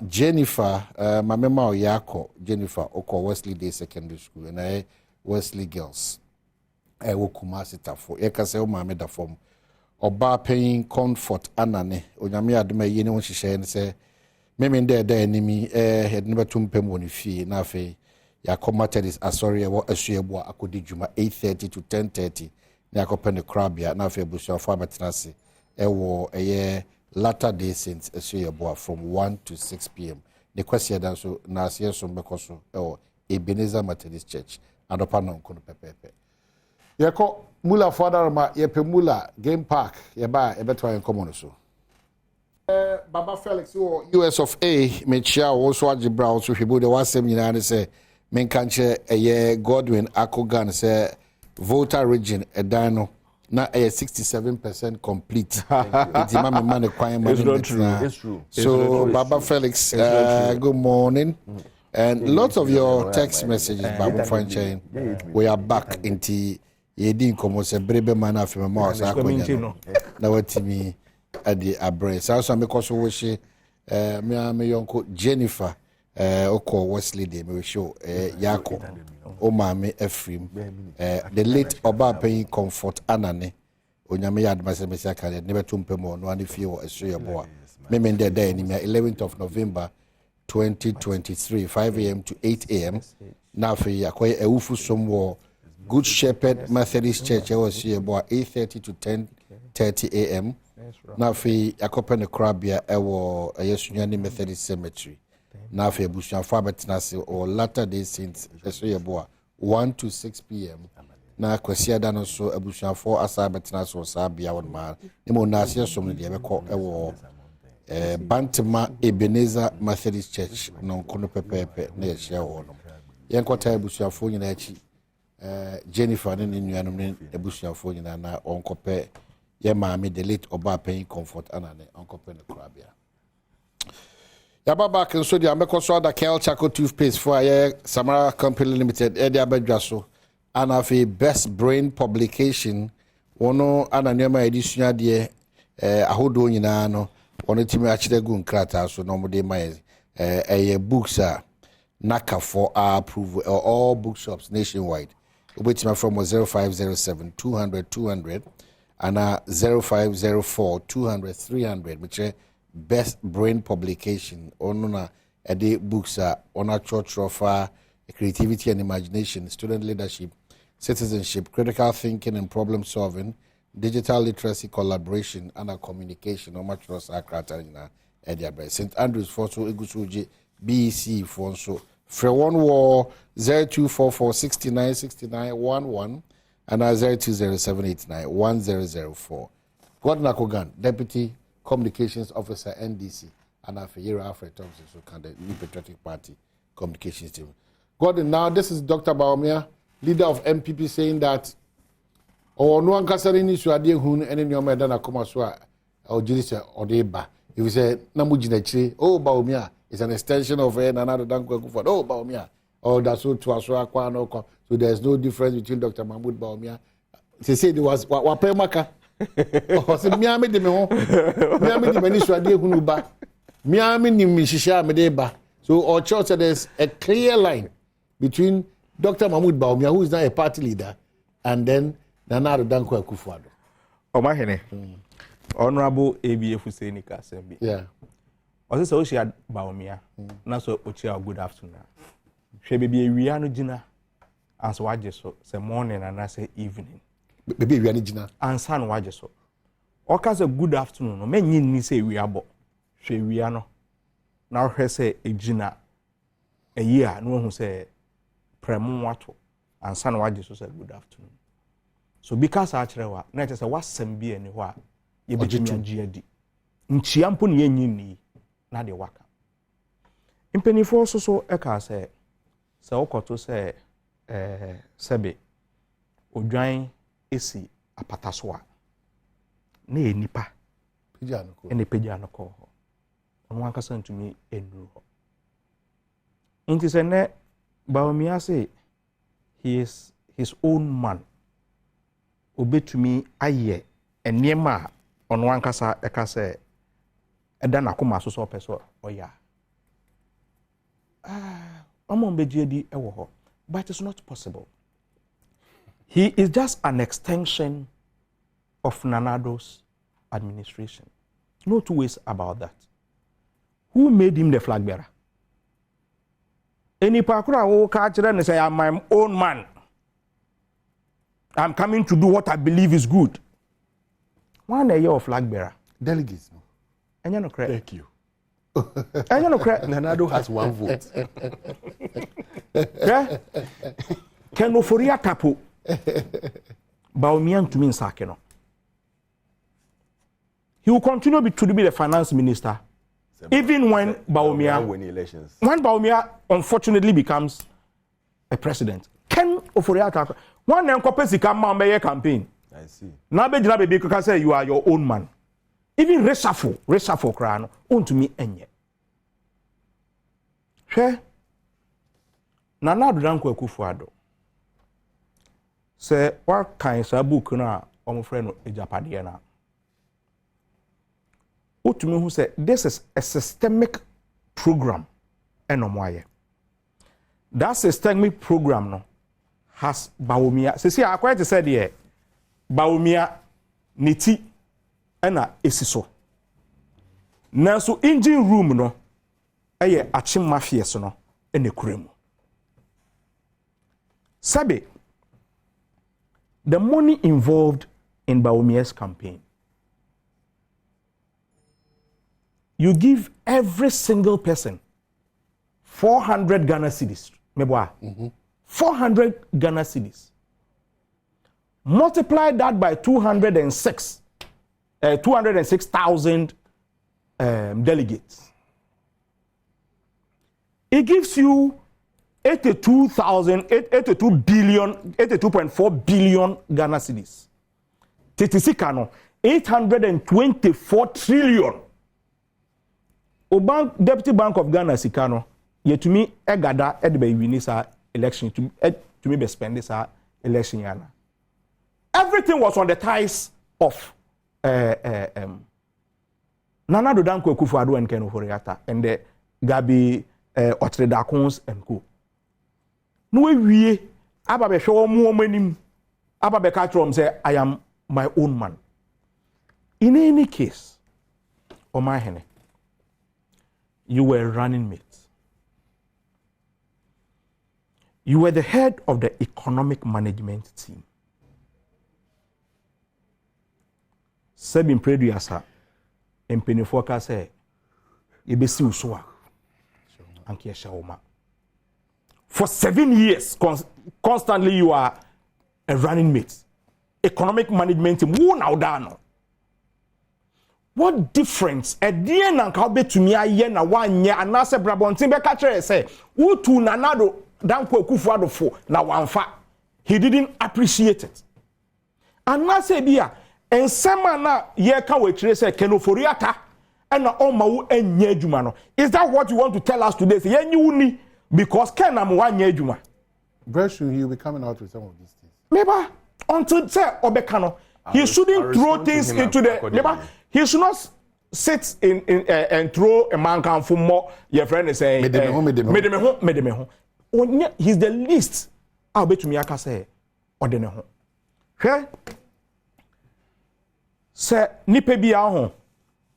Jennifer, my mema Oyako, Jennifer Oko Wesley Day Secondary School, and Wesley Girls. I will Kumasi Tafo. Ekase o mame da form. Oba paying comfort anane. Onyame aduma yene won hihye ne se meme de enemy head number 2 mpem woni fie na afi ya commated is asori e wo asuebu akodi djuma 8:30 to 10:30 na akopene crabia na afi ebusu afo abetenase e wo eye Latter Day Saints from 1 to 6 p.m. The question also na so Bekoso or Ebenezer Methodist Church adopa no nko no pepepe yeko mula fadarma yepe mula game park yeba ebeto en komo no so Baba Felix US of A mechia also agibra also hwebu de wasem nyina ne se menkanche eye Godwin Akogan se voter region edano na 67% complete. It's true. So Baba Felix, good morning. And lots of your text messages, Babu Franchain. We are back into Yedin Komos, a brebe man of my mouse. Now, what me at the abrace. Also, because we wish me uncle Jennifer, Oko Wesley, they may show Yako. Omame Ephraim, the late Oba paying comfort anane. Onyame yad masemesi kale never tumpe mo no ani fie wo esoye boa. Memen de day ni 11th of November 2023 5 a.m. to 8 a.m. Na fe yakoye ewufu somwo Good Shepherd Methodist Church was here boa 8:30 to 10:30 a.m. Na fe yakope ne krabia ewo Yesunyani Methodist Cemetery. Na fe busuafo abetenase or Latter-day Saints esoye boa 1 to 6 p.m. na kwasiada no so abusuafo asa betena so sabia won ma nimo na asia som ne de beko ewo Bantama Ebenezer Methodist Church no kono pepepe na ye hia wo no yenkota abusuafo nyina achi Jennifer ne nuanom ne abusuafo nyina na onkope ye maame the late Oba paying comfort anane onkope ne krabia Yaba back so the ameko so da Kel Chaco toothpaste for Samara Company Limited e de abadwa so anafi best brain publication wono ananema edisua de ahodo nyina no wono timi achire gu nkrata so no mode mai books naka for approve all bookshops nationwide obetima from 0507 200 200 and 0504 200 300 which best brain publication ono na ede books on a church of creativity and imagination, student leadership, citizenship, critical thinking and problem solving, digital literacy, collaboration, and communication. No much loss Akrata in St. Andrews for so Igusuji BEC for so for 1 war 0244 69 69 11 and 020789 1004. Gordon Akogan, Deputy Communications Officer NDC, and Afayira Alfred Thompson, so can the New Patriotic Party Communications team. Gordon, now this is Dr. Baumia, leader of MPP, saying that no one can say any suade hun any new man than come as well or Jilisa or Deba. If you say Namujinachi, oh Baumia is an extension of another Danko for oh Baumia, or that's so to Aswa. So there's no difference between Dr. Mahmoud Baumia. They said it was Wapemaka. Oh, so Miami de me Miami de Meni suade hunuba. Miami ni Mishisha Medeba. So our church said there's a clear line between Dr. Mahmoud Baumia, who is now a party leader, and then Nana Danko Akufo-Addo. Omahene, Honorable ABF Hussein Kasembi. Yeah. Also, she had Baumia. Now, so Ochia, good afternoon. She be a Riano Jina as Wajeso, say morning and I say evening. Baby Riano Jina. And San Wajeso. Oka say good afternoon. No, men yin say we are bo. She Riano. Now, her say a Jina. A year, no one who say Premuato and San Wajeso said good afternoon. So because actually wa na say what sem bi ani ho a ye betumi agiadi nchiampo ne yenyini na de waka impenifo so e ka say okoto say sebe odwan esi apataso a na enipa pejia no ko ho ono akasa ntumi enuru ho nti se ne Baumia say he is his own man obetumi aye enema ono ankasa eka se eda na koma so so peso oya omombejedi ewo ho but it's not possible. He is just an extension of Nanado's administration. No two ways about that. Who made him the flag bearer? Any pakura who catch and say, I'm my own man. I'm coming to do what I believe is good. One year of flag bearer. Delegates. And you're not correct. Thank you. And you're not correct. Nanado has one vote. Yeah? Ken Oforia tapo. Bawumia ntumi nsake no. He will continue to be the finance minister. Even when Bawumia win elections. When Bawumia unfortunately becomes a president. Ken Oforia tapo. One enkope sika ma campaign. I see. Now be jina baby because say you are your own man. Even reshuffle cry no untumi enye. Hwe Nana Adodankwa Akufo-Addo. Say what kind of book na omofre no ejapade na. Utumi who say this is a systemic program enomoaye. That systemic program no has Bawumia. See I quite said here Bawumia niti ena esiso. Nanso engine room no eye achim mafias no ene kuremu. Sabe the money involved in Bawumia's campaign. You give every single person 400 Ghana cedis. Meboa. 400 Ghana cedis. Multiply that by 206,000 delegates. It gives you 82.4 billion Ghana cedis. Tetisikano 824 trillion. Deputy Bank of Ghana Sikano, yet to me, Egada, Edbe Winisa election to me be spend this election yana. Everything was on the ties of Nana Adodankwa Akufo-Addo and Ken Oforia and the Gabi Otredakons and co. No we Ababe show more money. Ababe Katrom say, I am my own man. In any case, Omahene, you were running mates. You were the head of the economic management team. Sebin Predu Yasa, and Penifoka say, Yebesi Usua, Ankia Shaoma. For 7 years, constantly you are a running mate. Economic management team, who now dano? What difference? A dear Nankabe to me, I yen a 1 year, and Nasa Brabon Timber catcher say, who to Nanado Dankwa Akufo-Addo for na one fact. He didn't appreciate it. And Nasa Bia, and Samana Yeka which say Ken Oforia and Omawu and Yejumano. Is that what you want to tell us today? Say, you because Ken am 1 year Juma. Very soon he will be coming out with some of these things. Maybe until say Obekano, he shouldn't throw things into the. Maybe he should not sit in and throw a man can for more. Your friend is saying, he's the least. I'll bet to me, I can say, Odeneho. Okay? Say, Nipe be our home.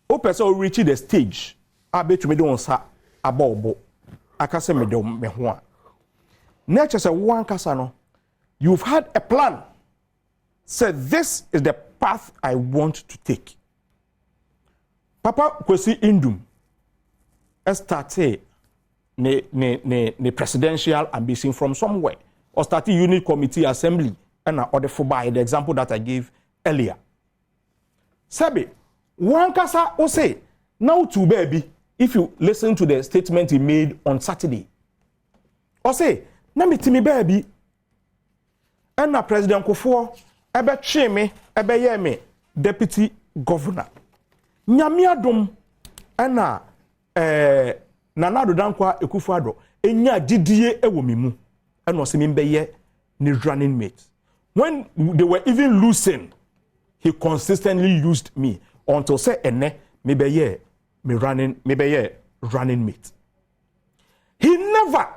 Open so reach the stage. I bet to me don't say about. I can say me don't me one. Nature say one kasano. You've had a plan. Say this is the path I want to take. Papa Kwesi Indum started the presidential ambition from somewhere or started unit committee assembly and order for by the example that I gave earlier. Sabi, one kasa o say now to baby if you listen to the statement he made on Saturday. Or say, na me timi baby and na President Kufuor ebe cheme ebe yeme deputy governor. Nyame adom na Nana Adodankwa Akufo-Addo enya didie ewo mimu and was me beye ni running mate. When they were even losing, he consistently used me until say ene me beye me running mate. He never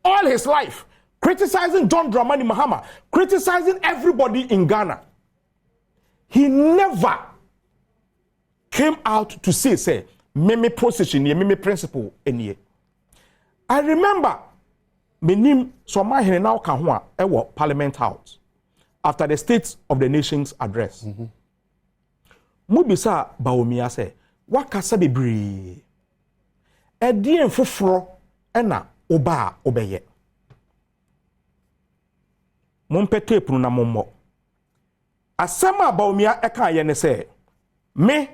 all his life criticizing John Dramani Mahama, criticizing everybody in Ghana. He never came out to say, me position, me principle, any. I remember, me name so my now kanwa ewo Parliament House after the State of the Nations address. Mubisa Bawumia say, wakasa bebre. Edien foforo ena oba obeye. mompe tape no na mommo asema about me eka ye ne say me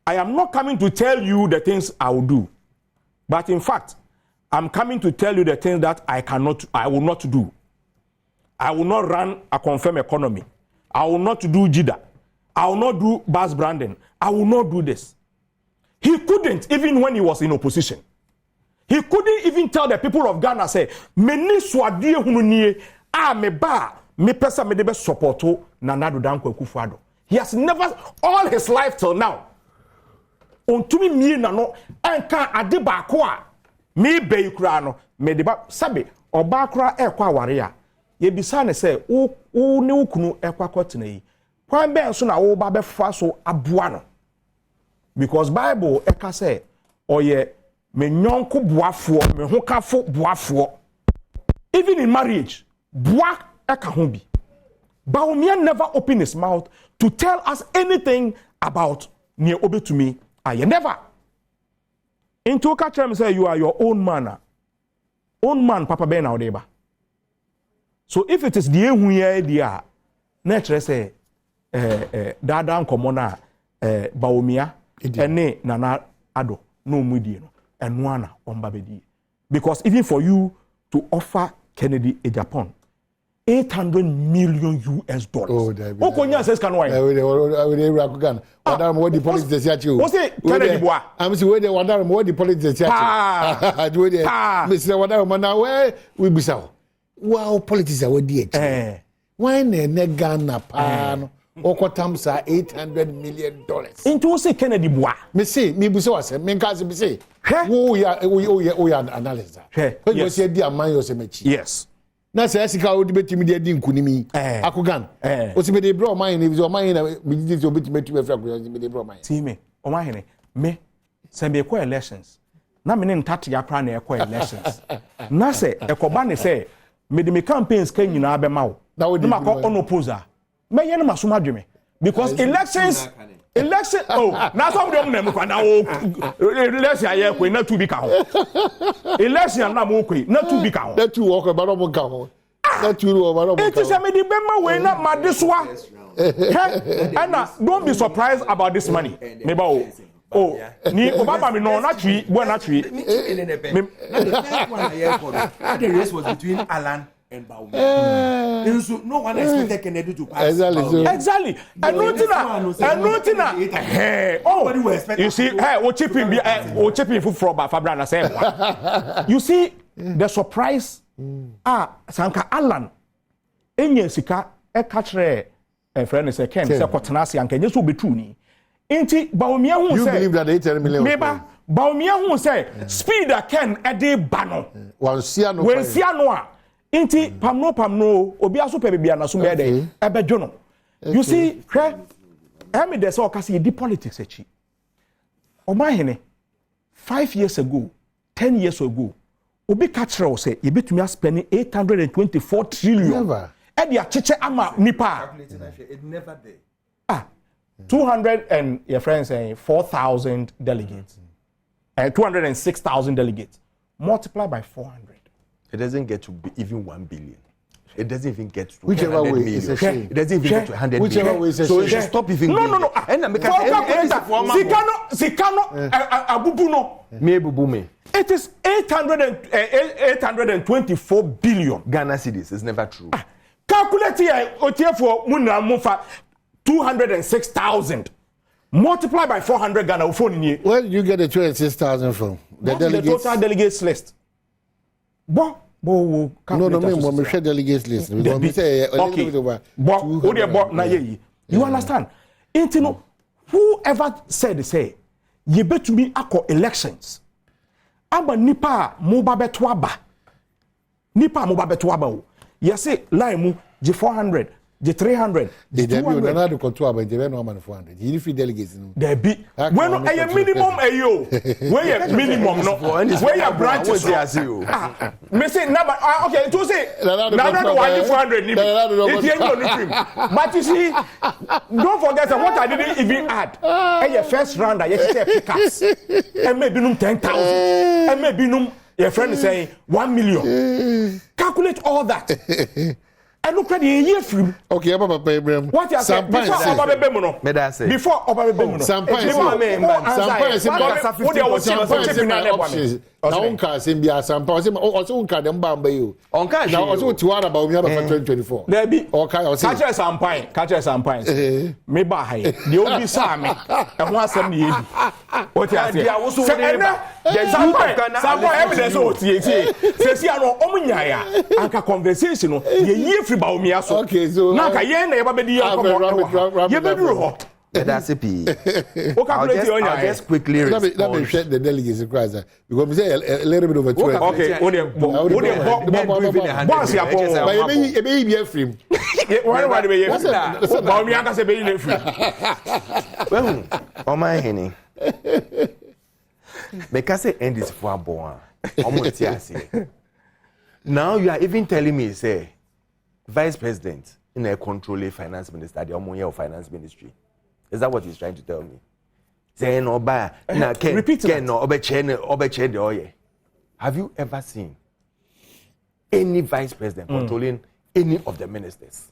I am not coming to tell you the things I will do, but in fact I'm coming to tell you the things that I will not do. I will not run a confirmed economy. I will not do JIDA. I will not do bus branding. I will not do this. He couldn't, even when he was in opposition. He couldn't even tell the people of Ghana, say, meni swadie hununie, me ba, me pesa me debe supporto Nanado Dankwa Akufo-Addo. He has never, all his life till now, ontumi mie na no, enka ade ba kwa, me be kura no, me deba, sabe, oba kura ekwa aware ye bisa ne say o ne ukunu ekwa kotena yi kwan be nso na wo ba be fa so aboa no because Bible eka say oye me nyonko boafo me hokafo boafo even in marriage boa eka ho bi Bawumia never opened his mouth to tell us anything about near obetumi aye never into catch him say you are your own man papa be na odeba. So if it is the ehuye dia nature say dada nkomo na Bawumia ene Nana Addo no mudie no eno ana omba bedi because even for you to offer Kennedy a Japan $800 million. Oh, Okonya says can why? What the politics say you? What's it? Kennedy boy. I'm say where the what the politics say you? Do the Mr. Wadaram na where we be so. Wow, politics are what why ne Ghana pa no okotam sa $800 million. Into say Kennedy boy. Me say me be so say me can be say. Who ya analysis. When you say dia man you say mechi. Yes. Na say asika wo de betimi de di nkunimi akogan o si me de bro man ni bi o man na bi di so betimi tu efra ko me de bro man see me o man hene me say be call elections na me ne ntate ya pra na e call elections na say e ko ba ne say me de me campaigns kan nyina be ma wo na ma ko on opposer me ye na maso madweme because elections oh na some dem na me kwa na wo election aye ko na tu bi ka ho election na mo ko na tu bi ka ho na tu wo ko ba no mo ka ho na tu wo ba no mo ka ho it is a me di be ma we na ma deswa and don't be surprised about this money me ba oh ni obaba me no na twi bo na twi the race was between Alan and Bawumia. And so no one expected Kennedy to pass. Exactly. And nothing. You see, we chipping food from Fabrana say. You see the surprise. Sanka Alan. Enye sika e katre friend say Ken say kotenase anka nye so betu ni. Enti Bawumia hu say. You believe that $8 million? Meba Bawumia hu say speed a Ken e dey ba no. Wansia no a. Inti pamno obi aso pe bibia na so me dey ebejo no you see me dey say okase di politics echi o ma hene 5 years ago 10 years ago obi ka kire o say ye betumi spend $824 trillion e dia cheche ama nipa it never did 200 and your friends saying 4,000 delegates 206,000 delegates multiply by 400. It doesn't get to be even 1 billion. It doesn't even get to whichever way million. It's a shame. It doesn't even get to 100 whichever million. Way so it should stop even. No. Sikano abubuno. Me bubume. It is 824 billion Ghana cedis. It's never true. Calculate here. Otiefo muna mufa 206,000. Multiply by 400 Ghana phone in. Where did you get the 206,000 from? The total delegates list. No, me share delegates list. We say okay. You understand? Intino, whoever said say, you bet to be ako elections. Aba nipa mo ba betwaba. Nipa mo ba betwaba. You say line je 400. The 300, the 200. They don't control, but they don't know 400. You need delegates. There be when a minimum ayo, where minimum no, where your branches are. Missing number. Okay, to say now 400. If you ain't but you see, don't forget what I didn't even add. Your first round, I just pickups, and maybe 10,000, and maybe your friend is saying 1 million. Calculate all that. no credit ye free. Okay, Papa Ibrahim. What you say? Before Oba Bebe no. Me da say. Before Oba Bebe no. Sampai options. Na onka se bia Sampai se o se onka dem ba mba yo. Onka na o se tiwara ba omi aba 2024. There be. Okay, o se. Catch Sampai. Me ba hai. The obi sa me. E ho asem na ye bi. What you say? Sampai evidence o tie. Se si ano omunya ya. Anka conversation no ye free ba omi aso. Okay, so na ka ye na ye ba be di ye ko ye be duro ho. That's it. I'll just quickly respond. Let me share the delegates because we say a little bit over 12. Okay, boss ya po. But you be free. Why be free? Ba mi aka se be free. Well, o my henny. Because it end is for bon. Now you are even telling me say vice president in a controlling finance minister, the Omoye finance ministry. Is that what he's trying to tell me? Saying Oba, repeat the oye. Have you ever seen any vice president controlling any of the ministers?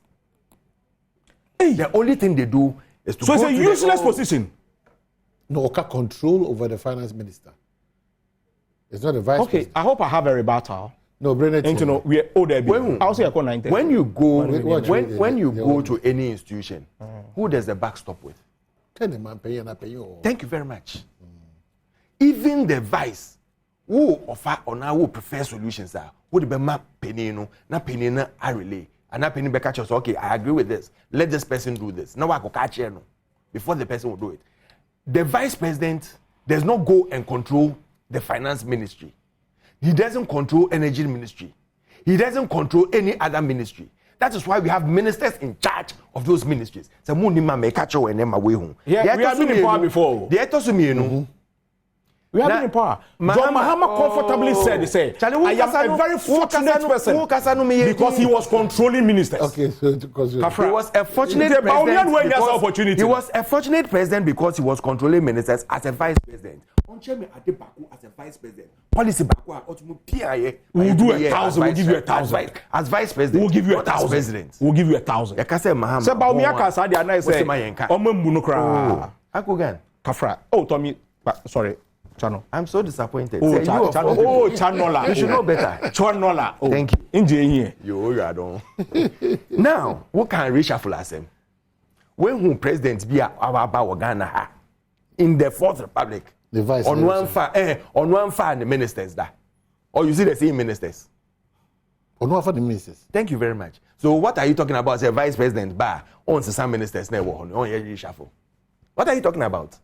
The only thing they do is to so it's a useless position. No, okay, control over the finance minister. It's not a vice president. I hope I have a rebuttal. No, Brennan. We are older. When you go to any institution, who does the back stop with? Thank you very much. Even the vice, who offer or now who prefer solutions are, would be map penny no, na penny na I relay, and na penny catch us. Okay, I agree with this. Let this person do this. Now I go catch no before the person will do it. The vice president does not go and control the finance ministry. He doesn't control energy ministry. He doesn't control any other ministry. That is why we have ministers in charge of those ministries. So we have been in power before. We have been in power. John Mahama comfortably said, I am a very fortunate person because he was controlling ministers. Okay, so because he was a fortunate president. He was a fortunate president because he was controlling ministers as a vice president. As a vice president, policy we'll do 1,000. We'll give you 1,000 as vice president. We'll give you 1,000. We'll give you 1,000. Oh, Tommy, sorry, Channel. I'm so disappointed. Oh, Chanola. You should know better. Chanola. Oh, thank you. Engineer. You don't. Now, what can reshuffle us? When president be our Ghana in the Fourth Republic? The vice on one the ministers that, or you see the same ministers. On one the ministers. Thank you very much. So what are you talking about? Say vice president bar on some ministers never on reshuffle. What are you talking about?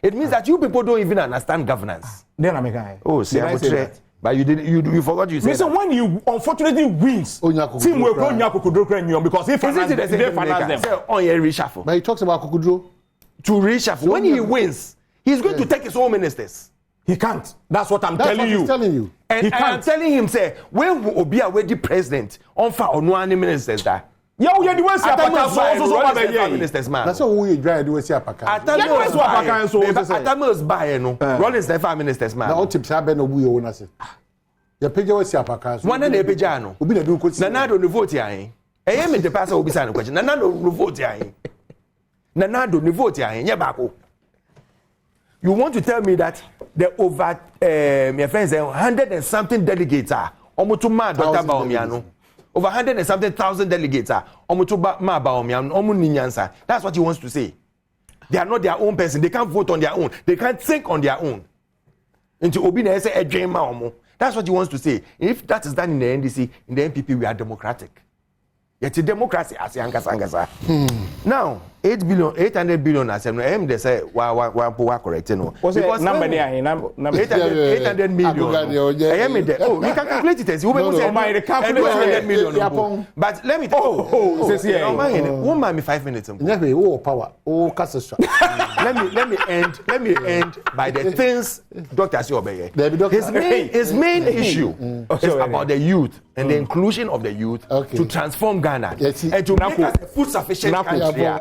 It means that you people don't even understand governance. Then I'm a guy. Oh, see, I say that. But you forgot you said. Listen, when you unfortunately wins, team will go Nyakukudro because he finance them. Say on your reshuffle. But he talks about Kukudro to reshuffle. So when he wins, he's going to take his own ministers. He can't. That's what I'm telling you. He's telling you. And I'm telling him, say, when will be already president on for no any ministers that. Yo, the ones who are ministers, man. That's what we try to do. Atamos buy no. Rollins the five ministers, man. Now tips have been a we own us. The page was Siapaka. One and a pejano. Ubi do good. Nanado no vote yain. I am the pastor will be signing question. Nanado no vote yain. Nanado no vote yain. Yabako. You want to tell me that the over my friends 100 and something delegates are almost to mad Dr. Baomiano. Over 100 and something thousand delegates are almost to mad Baomiano. That's what he wants to say. They are not their own person. They can't vote on their own. They can't think on their own. Into Obina say a dream. That's what he wants to say. If that is done in the NDC, in the NPP, we are democratic. Yet democracy as Yankasa. Now, 800 billion as they say, why correct? Because number 800 million. Oh, we can calculate it as you will say 800 million. But let me tell you, woman, 5 minutes. Power. Let me end by the things Dr. Siobe. His main issue is about the youth and the inclusion of the youth to transform Ghana and to make us a food sufficient country.